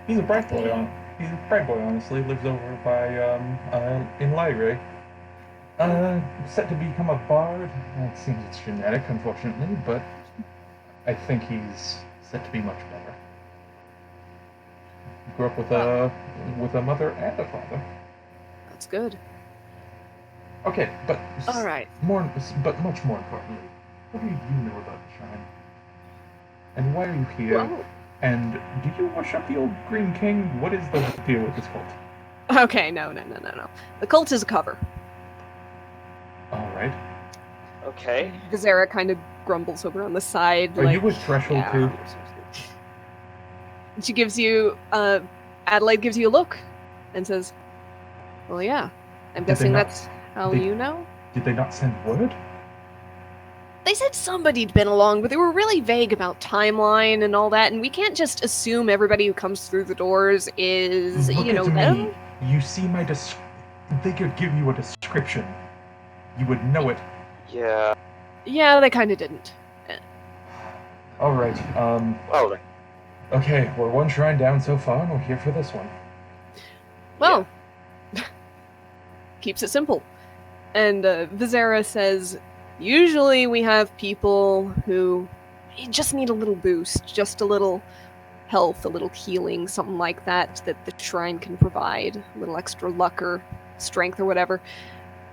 He's a bright boy. He's a bright boy. Honestly, lives over by in Lyre. Set to become a bard. It seems it's genetic, unfortunately, but I think he's set to be much better. Grew up with a mother and a father. That's good. Okay, but All right. but much more importantly, what do you know about the shrine? And why are you here? Well, And do you worship the old Green King? What is the deal with this cult? okay, no. The cult is a cover. All right. Okay. Vizera kind of grumbles over on the side. Are like, you a threshold too? And she gives you, Adelaide gives you a look and says, well, yeah. I'm Did they guessing not- that's how they- you know? Did they not send word? They said somebody'd been along, but they were really vague about timeline and all that, and we can't just assume everybody who comes through the doors is, Look you know, at them. me. You see my They could give you a description. You would know it. Yeah. Yeah, they kind of didn't. All right. Oh, then. Okay, we're one shrine down so far, and we're here for this one. Well, keeps it simple. And Vizera says, usually we have people who just need a little boost, just a little health, a little healing, something like that the shrine can provide. A little extra luck or strength or whatever.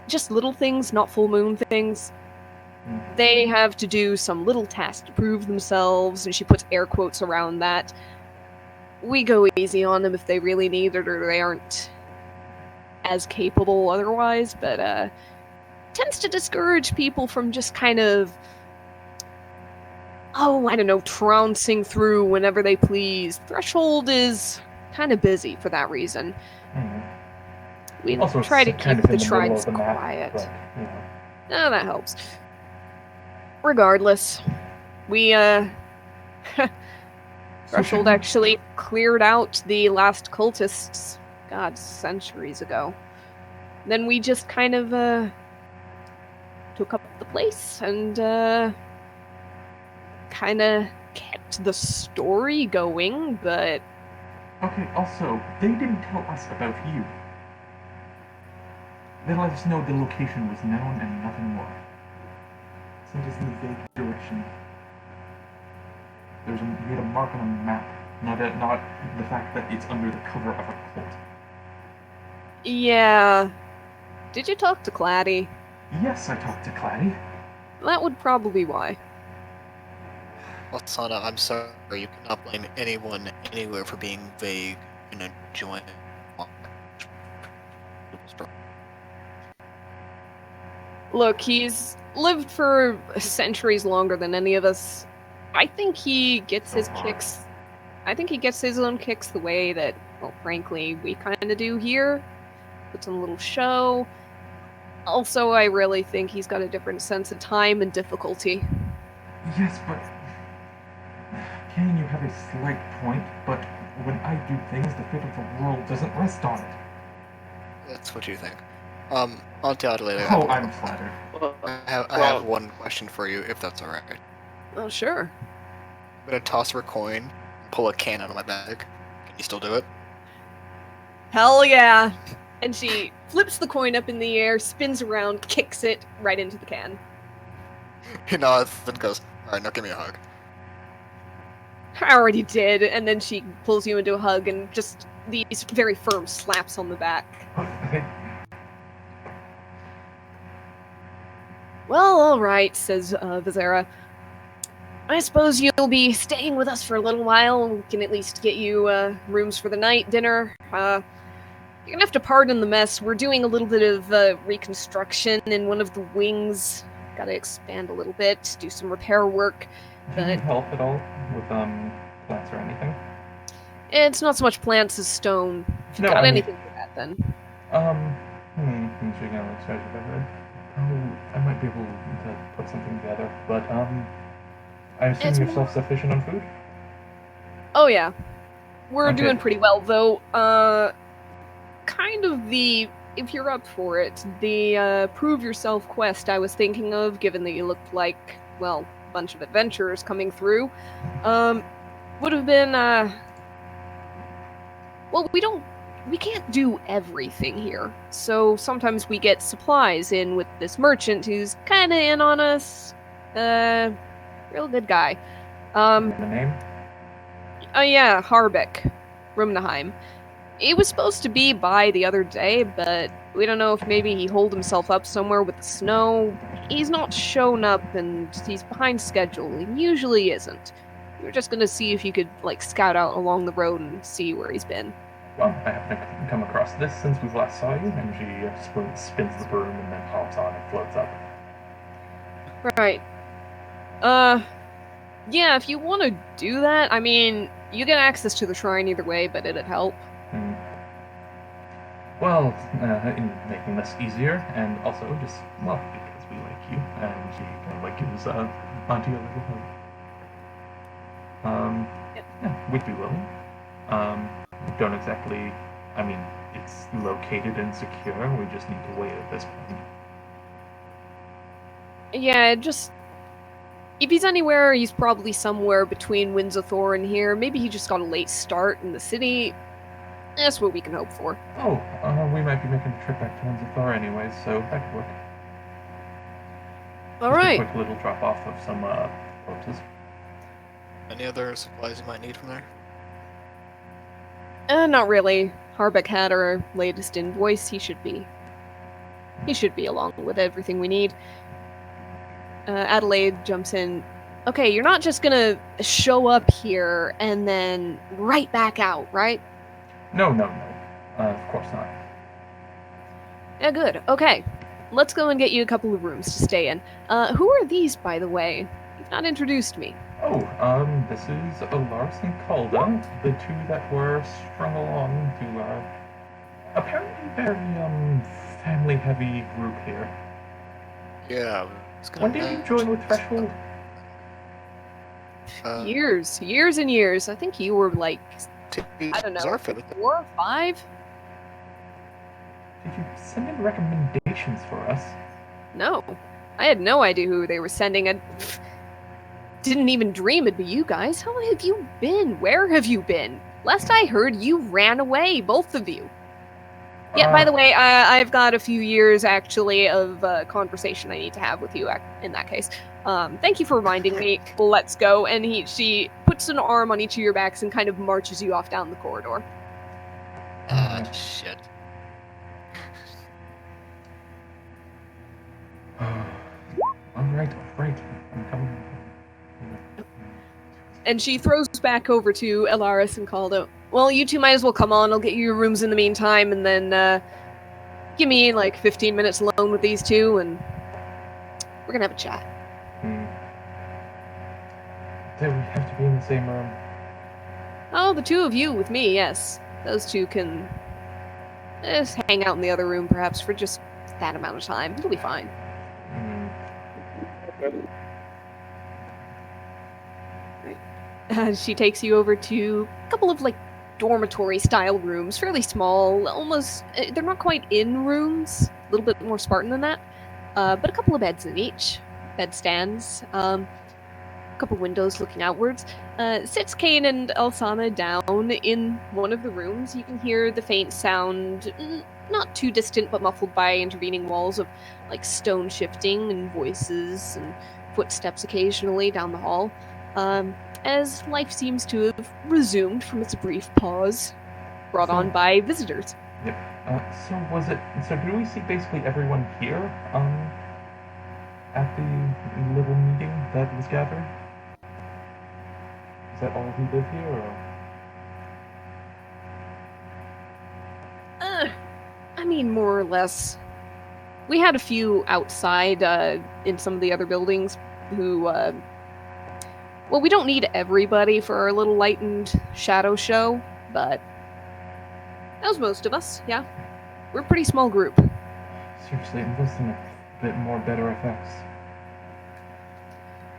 Just little things, not full moon things. They have to do some little task to prove themselves, and she puts air quotes around that. We go easy on them if they really need it or they aren't as capable otherwise, but tends to discourage people from just kind of, I don't know, trouncing through whenever they please. Threshold is kind of busy for that reason. We Also, try to it's kind keep of the in the middle tribes of the map, quiet. but, you know. Oh, that helps. Regardless, we, Threshold actually cleared out the last cultists, God, centuries ago. Then we just kind of, took up the place and, kind of kept the story going, but... Okay, also, they didn't tell us about you. They let us know the location was known and nothing more. Sent us in a vague direction. We had a mark on a map, not the fact that it's under the cover of a cult. Yeah. Did you talk to Claddy? Yes, I talked to Claddy. That would probably be why. Alsana, I'm sorry, you cannot blame anyone anywhere for being vague and enjoying. Look, he's lived for centuries longer than any of us. I think he gets his kicks. I think he gets his own kicks the way that, well, frankly, we kind of do here. Puts on a little show. Also, I really think he's got a different sense of time and difficulty. Yes, but... Kane, you have a slight point, but when I do things, the fate of the world doesn't rest on it. That's what you think. Auntie Adelaide, I'm flattered. I have one question for you, if that's alright. Oh, sure. I'm gonna toss her a coin and pull a can out of my bag. Can you still do it? Hell yeah! And she flips the coin up in the air, spins around, kicks it right into the can. He nods, then goes, alright, now give me a hug. I already did, and then she pulls you into a hug and just these very firm slaps on the back. Well, alright, says Vizera. I suppose you'll be staying with us for a little while. We can at least get you rooms for the night, dinner. You're gonna have to pardon the mess. We're doing a little bit of reconstruction in one of the wings. Gotta expand a little bit, do some repair work. Do you need help at all with plants or anything? It's not so much plants as stone. If you've got anything for that, then. I'm just gonna like scratch my head. I might be able to put something together, but I assume you're self-sufficient on food? Oh yeah. We're Okay. doing pretty well, though. Kind of the, if you're up for it, the prove yourself quest I was thinking of, given that you looked like, well, a bunch of adventurers coming through, would have been, well, we can't do everything here. So sometimes we get supplies in with this merchant who's kinda in on us. Real good guy. The name? Oh yeah, Harbeck. Rumnaheim. He was supposed to be by the other day, but we don't know if maybe he holed himself up somewhere with the snow. He's not shown up, and he's behind schedule. He usually isn't. We were just gonna see if you could, like, scout out along the road and see where he's been. Well, I happen to come across this since we last saw you, and she spins the broom and then hops on and floats up. Right. Yeah, if you want to do that, I mean, you get access to the shrine either way, but it'd help. Well, in making this easier, and also just, well, because we like you, and she kind of like gives Auntie a little hug. Yeah, we'd be willing. Don't exactly, I mean, it's located and secure, we just need to wait at this point. Yeah, just, if he's anywhere, he's probably somewhere between Winds of Thor and here. Maybe he just got a late start in the city. That's what we can hope for. Oh, we might be making a trip back to Winds of Thor anyways, so that could work. Alright. A quick little drop off of some corpses. Any other supplies you might need from there? Not really. Harbeck had our latest invoice. He should be along with everything we need. Adelaide jumps in. Okay, you're not just gonna show up here and then right back out, right? No. Of course not. Yeah, good. Okay. Let's go and get you a couple of rooms to stay in. Who are these, by the way? You've not introduced me. Oh, this is Lars and Calda, the two that were strung along to, apparently very, family-heavy group here. Yeah. When did you join with Threshold? Years and years. I think you were like, I don't know, 4 or 5? Did you send in recommendations for us? No. I had no idea who they were sending. I didn't even dream it'd be you guys. How have you been? Where have you been? Last I heard, you ran away, both of you. Yeah, by the way, I've got a few years, actually, of conversation I need to have with you in that case. Thank you for reminding me. Let's go. And she puts an arm on each of your backs and kind of marches you off down the corridor. Shit. Alright. I'm coming. And she throws back over to Elaris and Caldo. Well, you two might as well come on. I'll get you your rooms in the meantime, and then give me like 15 minutes alone with these two, and we're gonna have a chat. Do we have to be in the same room? Oh, the two of you with me, yes. Those two can just hang out in the other room, perhaps, for just that amount of time. It'll be fine. She takes you over to a couple of, like, dormitory-style rooms, fairly small, almost... They're not quite in rooms, a little bit more Spartan than that, but a couple of beds in each. Bedstands, a couple windows looking outwards. Sits Kane and Elsana down in one of the rooms. You can hear the faint sound, not too distant, but muffled by intervening walls of, like, stone shifting and voices and footsteps occasionally down the hall. As life seems to have resumed from its brief pause, brought on by visitors. Yep. So did we see basically everyone here, at the little meeting that was gathered? Is that all who live here, or? I mean, more or less. We had a few outside, in some of the other buildings who, well, we don't need everybody for our little lightened shadow show, but that was most of us, yeah. We're a pretty small group. Seriously, invest in a bit more better effects.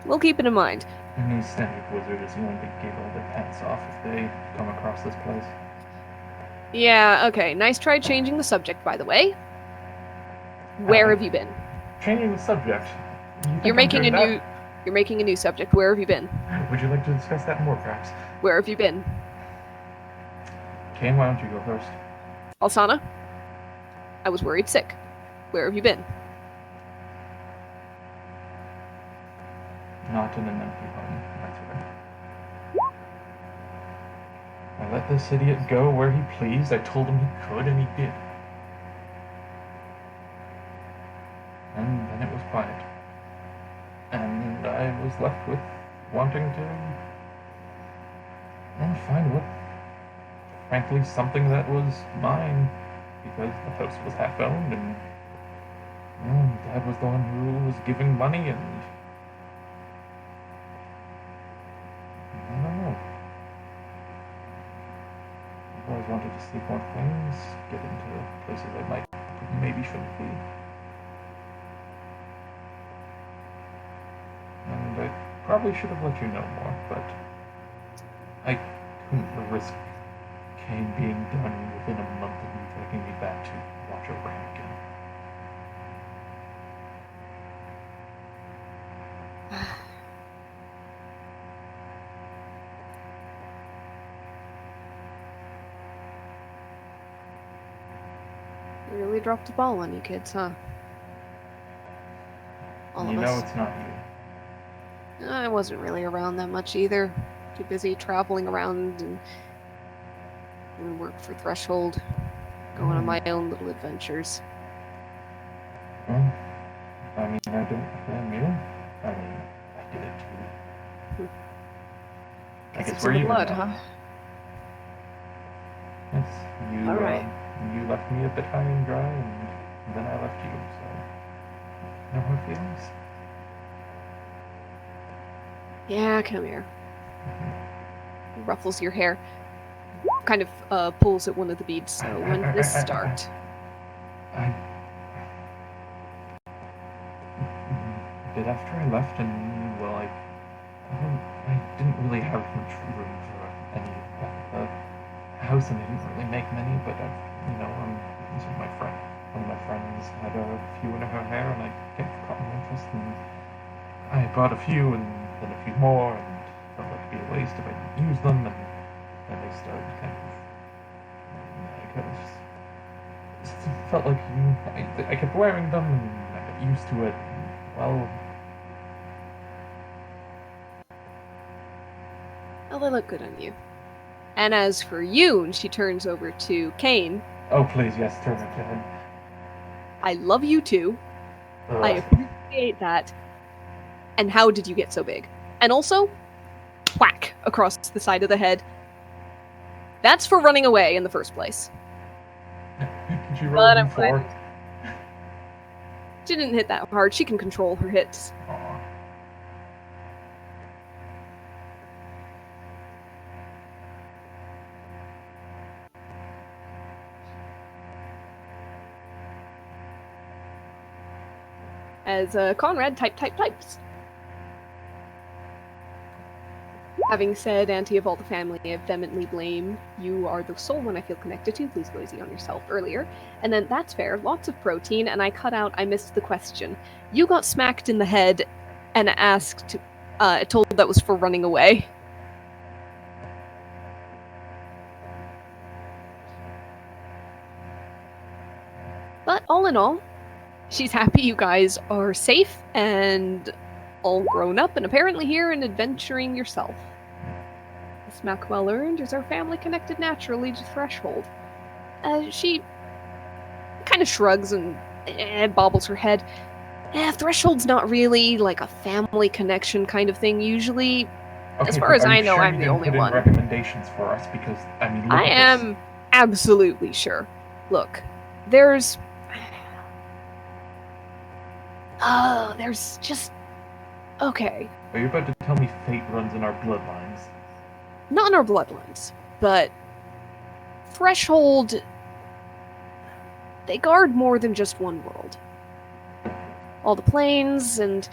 We'll keep it in mind. Any standard wizard is going to giggle their pants off if they come across this place. Yeah, okay. Nice try changing the subject, by the way. Where have you been? Changing the subject? You're making a new subject. Where have you been? Would you like to discuss that more, perhaps? Where have you been? Kane, why don't you go first? Alsana? I was worried sick. Where have you been? Not in an empty home, that's right. I let this idiot go where he pleased. I told him he could, and he did. And then it was quiet. And I was left with wanting to find what, frankly, something that was mine, because the house was half owned, and Dad was the one who was giving money, and I don't know. I've always wanted to see more things, get into places I maybe shouldn't be. And I probably should have let you know more, but I couldn't risk Kane being done within a month of you taking me back to watch over him again. You really dropped the ball on you kids, huh? All you of know us. It's not you. I wasn't really around that much either. Too busy traveling around and doing work for Threshold, going on my own little adventures. Well, I mean, I don't blame you. I mean, I did it too. I guess it's we're in the even blood, now. huh? Yes, you, All right. You left me a bit high and dry, and and then I left you, so no hard feelings. Yeah, come here. Ruffles your hair. Kind of pulls at one of the beads. So when did this start? I did after I left, and well, I didn't really have much room for any back at the house, and I didn't really make many. But this was my friend. One of my friends had a few in her hair, and I caught my interest, and I bought a few, and then a few more, and felt like it'd be a waste if I didn't use them, and then they started felt like I kept wearing them, and I got used to it. Well, they look good on you. And as for you, and she turns over to Kane. Oh, please, yes, turn it to him. I love you too. I appreciate that. And how did you get so big? And also, whack across the side of the head. That's for running away in the first place. Did you roll before? She didn't hit that hard. She can control her hits. Aww. As Conrad types. Having said, Auntie of all the family, I vehemently blame. You are the sole one I feel connected to. Please go easy on yourself earlier. And then, that's fair. Lots of protein, and I missed the question. You got smacked in the head and told that was for running away. But all in all, she's happy you guys are safe and all grown up and apparently here and adventuring yourself. The smack well earned is our family connected naturally to Threshold. She kind of shrugs and bobbles her head. Threshold's not really like a family connection kind of thing usually. Okay, as far as I know, sure I'm the only one. Recommendations for us because look I am absolutely sure. Look, there's just okay. Are you about to tell me fate runs in our bloodlines? Not in our bloodlines, but Threshold, they guard more than just one world. All the planes and,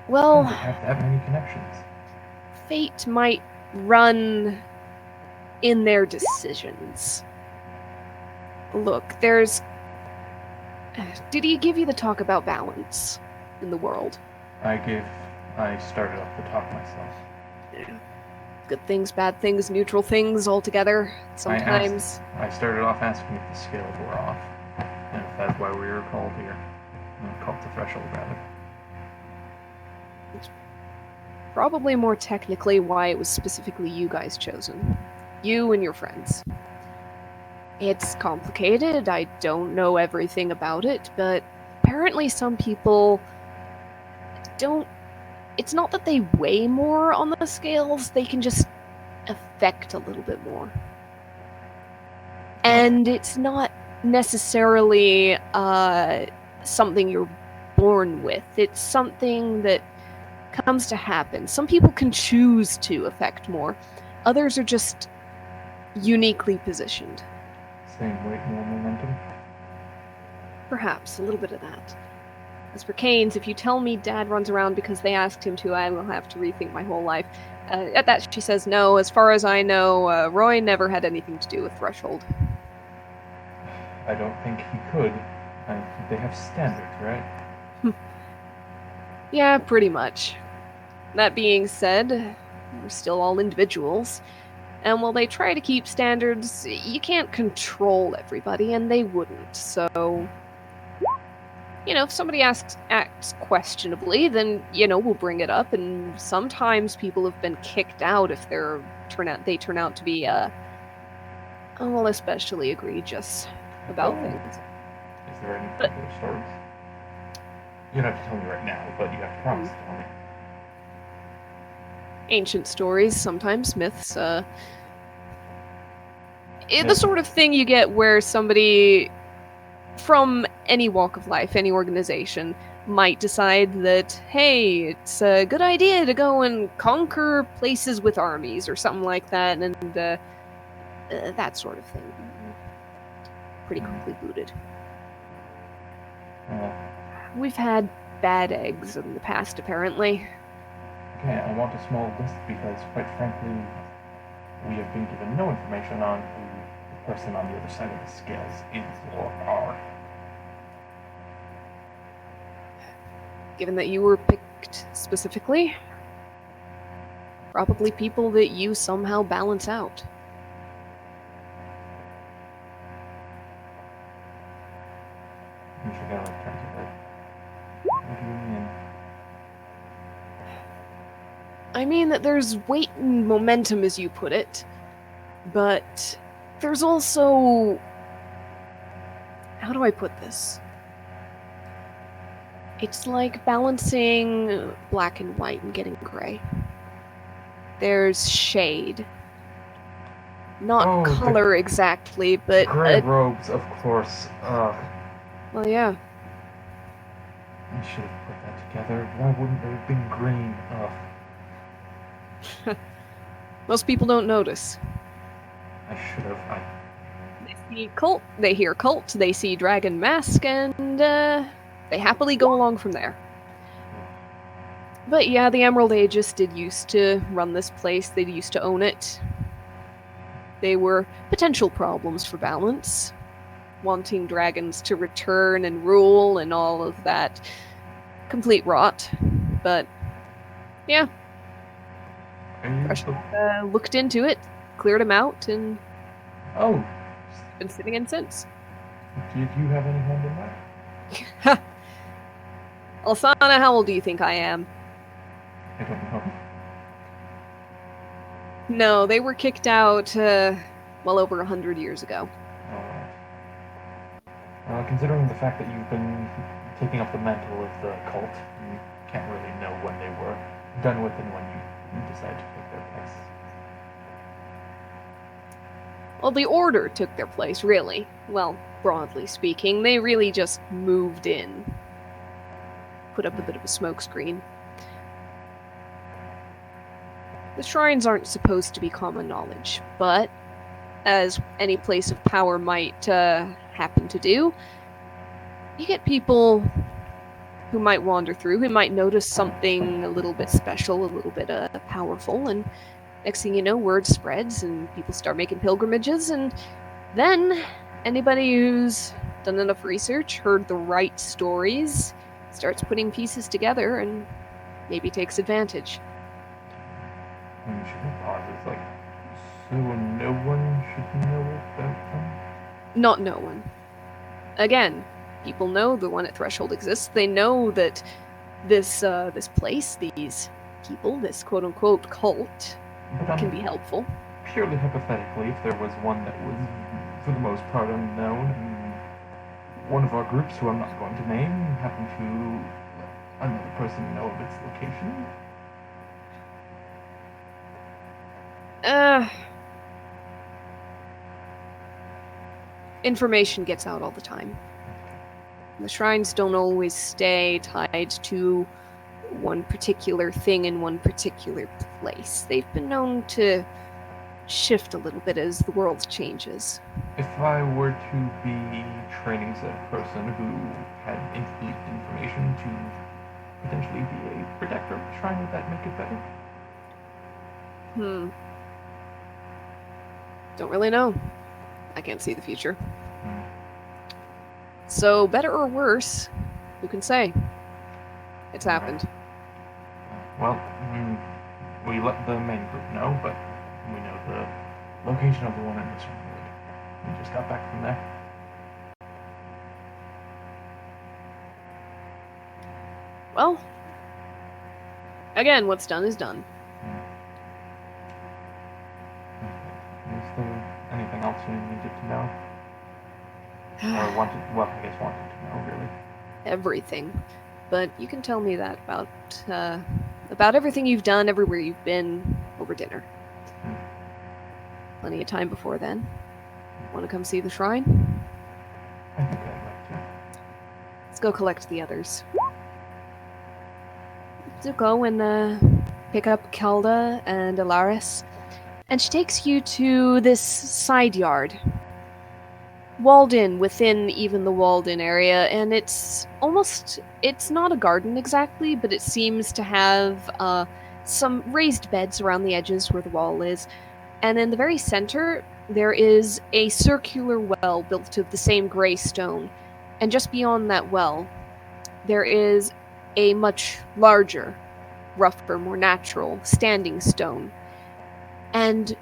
well, they have to have many connections. Fate might run in their decisions. Look, did he give you the talk about balance in the world? I started off the talk myself. Yeah. Good things, bad things, neutral things all together. Sometimes. I started off asking if the scales were off. And if that's why we were called here. Called the Threshold, rather. It's probably more technically why it was specifically you guys chosen. You and your friends. It's complicated. I don't know everything about it, but apparently some people don't. It's not that they weigh more on the scales, they can just affect a little bit more. And it's not necessarily something you're born with. It's something that comes to happen. Some people can choose to affect more. Others are just uniquely positioned. Same weight, more momentum? Perhaps, a little bit of that. As for Kane's, if you tell me Dad runs around because they asked him to, I will have to rethink my whole life. At that, she says, no, as far as I know, Roy never had anything to do with Threshold. I don't think he could. They have standards, right? Yeah, pretty much. That being said, we're still all individuals. And while they try to keep standards, you can't control everybody, and they wouldn't. So, if somebody acts questionably, then, we'll bring it up. And sometimes people have been kicked out if they turn out to be, especially egregious about things. Is there any particular stories? You don't have to tell me right now, but you have to promise to tell me. Ancient stories, sometimes myths, the sort of thing you get where somebody from any walk of life, any organization, might decide that, hey, it's a good idea to go and conquer places with armies or something like that, and that sort of thing. Pretty quickly booted. We've had bad eggs in the past, apparently. Okay, I want a small list because, quite frankly, we have been given no information on who the person on the other side of the scales is or are. Given that you were picked specifically, probably people that you somehow balance out. You should go like turn to like, what do you mean? I mean that there's weight and momentum, as you put it, but there's also... How do I put this? It's like balancing black and white and getting gray. There's shade. Not Oh, color exactly, but... Gray robes, of course. Well, yeah. I should have put that together. Why wouldn't there have been green? Most people don't notice. I should have. They see cult, they hear cult, they see dragon mask, and they happily go along from there. But yeah, the Emerald Aegis did used to run this place. They used to own it. They were potential problems for balance, wanting dragons to return and rule and all of that complete rot. But yeah, looked into it, cleared him out, and been sitting in since. Did you have any hand in that? Alsana, how old do you think I am? I don't know. No, they were kicked out well over 100 years ago. Considering the fact that you've been taking up the mantle of the cult, you can't really know when they were done with and when you decided to take their place. Well, the Order took their place, really. Well, broadly speaking, they really just moved in. Put up a bit of a smokescreen. The shrines aren't supposed to be common knowledge, but as any place of power might happen to do, you get people who might wander through, who might notice something a little bit special, a little bit powerful, and next thing you know, word spreads and people start making pilgrimages, and then anybody who's done enough research, heard the right stories, starts putting pieces together and maybe takes advantage. You should have pauses like, so no one should know about them? Not no one. Again, people know the one at Threshold exists. They know that this place, these people, this quote-unquote cult, can be helpful. Purely hypothetically, if there was one that was, for the most part, unknown, and one of our groups, who I'm not going to name, happened to another person know of its location. Information gets out all the time. The shrines don't always stay tied to one particular thing in one particular place. They've been known to shift a little bit as the world changes. If I were to be training said person who had incomplete information to potentially be a protector of the shrine, would that make it better? Don't really know. I can't see the future. So, better or worse, who can say? It's happened. Well, we let the main group know, but we know the location of the one in this room. We just got back from there. Well, again, what's done is done. Is there anything else you needed to know? Or wanted to know, really? Everything. But you can tell me that about everything you've done, everywhere you've been, over dinner. Plenty of time before then. Want to come see the shrine? I think I'd like go collect the others. So go and pick up Kelda and Alaris, and she takes you to this side yard. Walled in within even the walled in area, and it's not a garden exactly, but it seems to have some raised beds around the edges where the wall is. And in the very center, there is a circular well built of the same gray stone. And just beyond that well, there is a much larger, rougher, more natural standing stone. And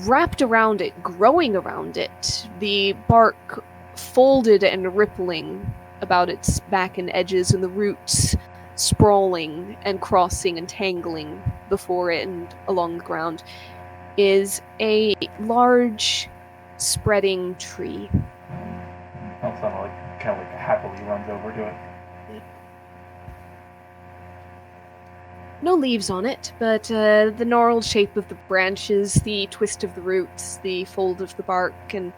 wrapped around it, growing around it, the bark folded and rippling about its back and edges, and the roots sprawling and crossing and tangling before it and along the ground, is a large, spreading tree. Also, like kind of like happily runs over to it. No leaves on it, but the gnarled shape of the branches, the twist of the roots, the fold of the bark, and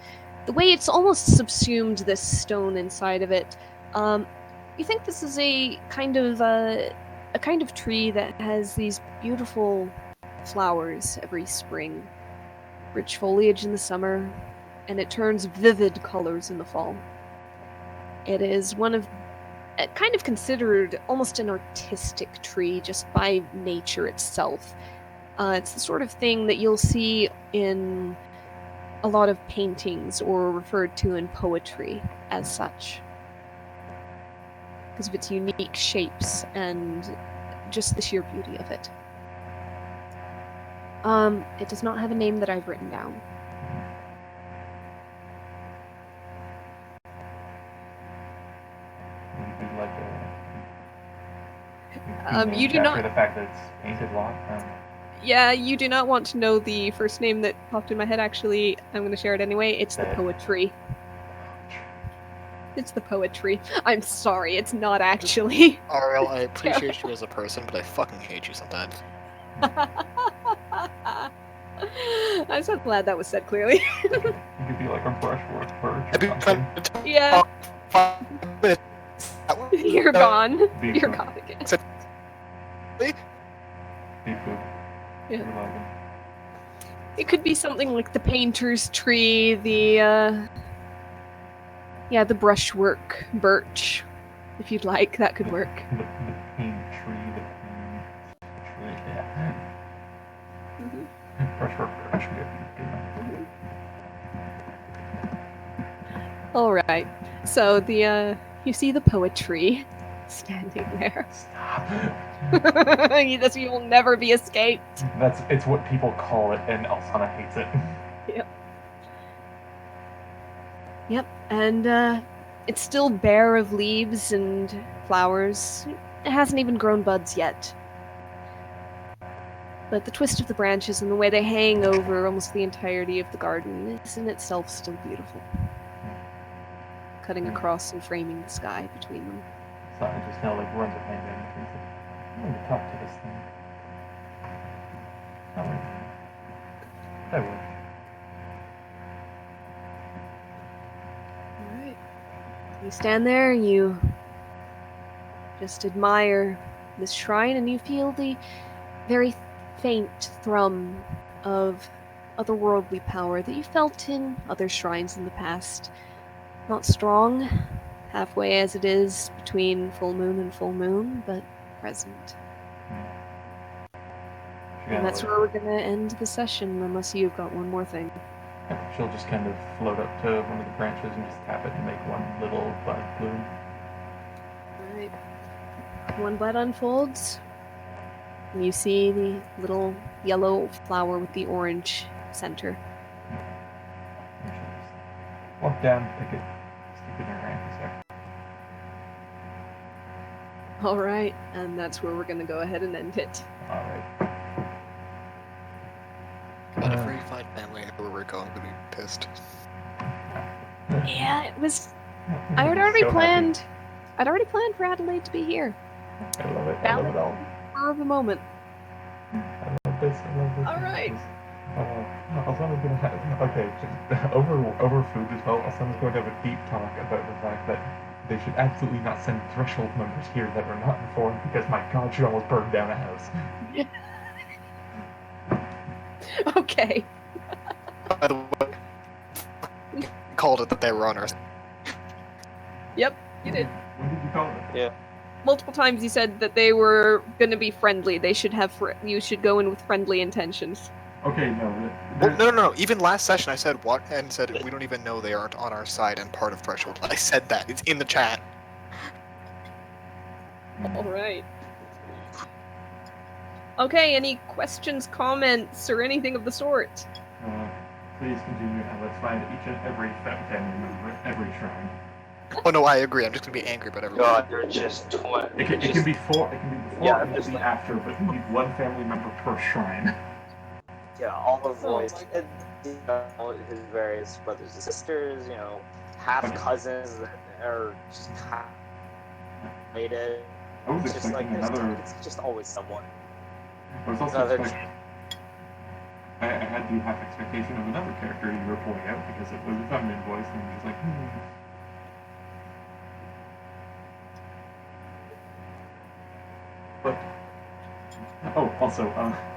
the way it's almost subsumed this stone inside of it. You think this is a kind of tree that has these beautiful flowers every spring, rich foliage in the summer, and it turns vivid colors in the fall. It is kind of considered almost an artistic tree just by nature itself. It's the sort of thing that you'll see in a lot of paintings or referred to in poetry as such, because of its unique shapes and just the sheer beauty of it. It does not have a name that I've written down. You do not. The fact that it's painted a lot. Yeah, you do not want to know the first name that popped in my head. Actually, I'm going to share it anyway. It's the poetry. It's the poetry. I'm sorry, it's not actually. Ariel, I appreciate you as a person, but I fucking hate you sometimes. I'm so glad that was said clearly. You could be like a brushwork birch or something. Yeah. You're gone. You're gone again. Seafood. Yeah. It could be something like the painter's tree, the brushwork birch, if you'd like. That could work. The paint tree, yeah. Brushwork birch. All right. So you see the poetry standing there. Stop. This will never be escaped. It's what people call it, and Elsana hates it. Yep, and it's still bare of leaves and flowers. It hasn't even grown buds yet. But the twist of the branches and the way they hang over almost the entirety of the garden is in itself still beautiful. Cutting across and framing the sky between them. So it just kind of like runs her hand down the tree. Like, I'm going to talk to this thing. I would. Alright. You stand there and you just admire this shrine, and you feel the very faint thrum of otherworldly power that you felt in other shrines in the past. Not strong, halfway as it is between full moon, but present. And that's where we're gonna end the session, unless you've got one more thing. She'll just kind of float up to one of the branches and just tap it and make one little bud bloom. Alright. One bud unfolds. And you see the little yellow flower with the orange center. Walk down, pick it, stick it in your hand. Alright, and that's where we're gonna go ahead and end it. Alright. Whenever you find family where we're going to be pissed. Yeah, it was. I'd already planned for Adelaide to be here. I love it. I love it all. Spur of a moment. I love this. All right. Alsana's gonna have over food as well. Alsana's going to have a deep talk about the fact that they should absolutely not send threshold members here that are not informed, because my god, she almost burned down a house. Okay. By the way, called it that they were on our. Yep, you did. When did you call it? Yeah. Multiple times you said that they were going to be friendly. They should have. You should go in with friendly intentions. Okay, no. Well, no. Even last session, I said what and said we don't even know they aren't on our side and part of Threshold. I said that. It's in the chat. All right. Okay. Any questions, comments, or anything of the sort? Please continue, and let's find each and every family member at every shrine. Oh no, I agree. I'm just gonna be angry about everyone. God, they're just It can be four. It can be before. Yeah, It can just be like- after, but you need one family member per shrine. Yeah, all the Oh voice, my and his various brothers and sisters, half cousins that are just half related. I was It's just like expecting another. it's just always someone. I was also Another expecting. I had the half expectation of another character you were pulling out because it was a feminine voice, and you're just like, But also,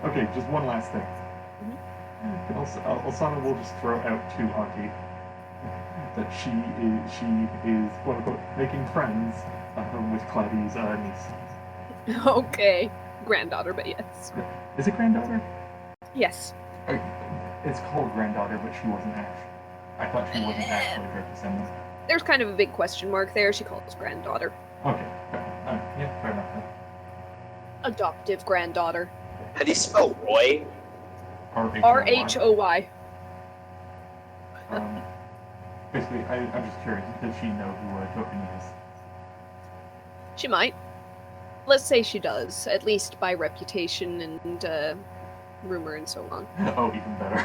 okay, just one last thing. Osana will just throw out to Auntie that she is quote unquote making friends with Claddy's niece. Okay. Granddaughter, but yes. Is it granddaughter? Yes. It's called granddaughter, but she wasn't actually. I thought she wasn't actually her descendant. There's kind of a big question mark there. She calls granddaughter. Okay, yeah, fair enough then. Adoptive granddaughter. How do you spell Roy? R-H-O-Y. Basically, I'm just curious, does she know who Tokeni is? She might. Let's say she does, at least by reputation and rumor and so on. Oh, even better.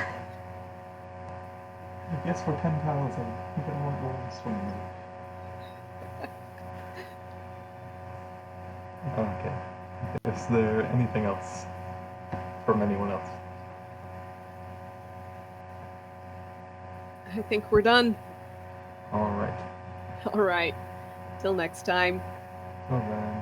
Yes, for 10,000. You can want one swing. Okay. Is there anything else from anyone else? I think we're done. All right. All right. Till next time. Well then.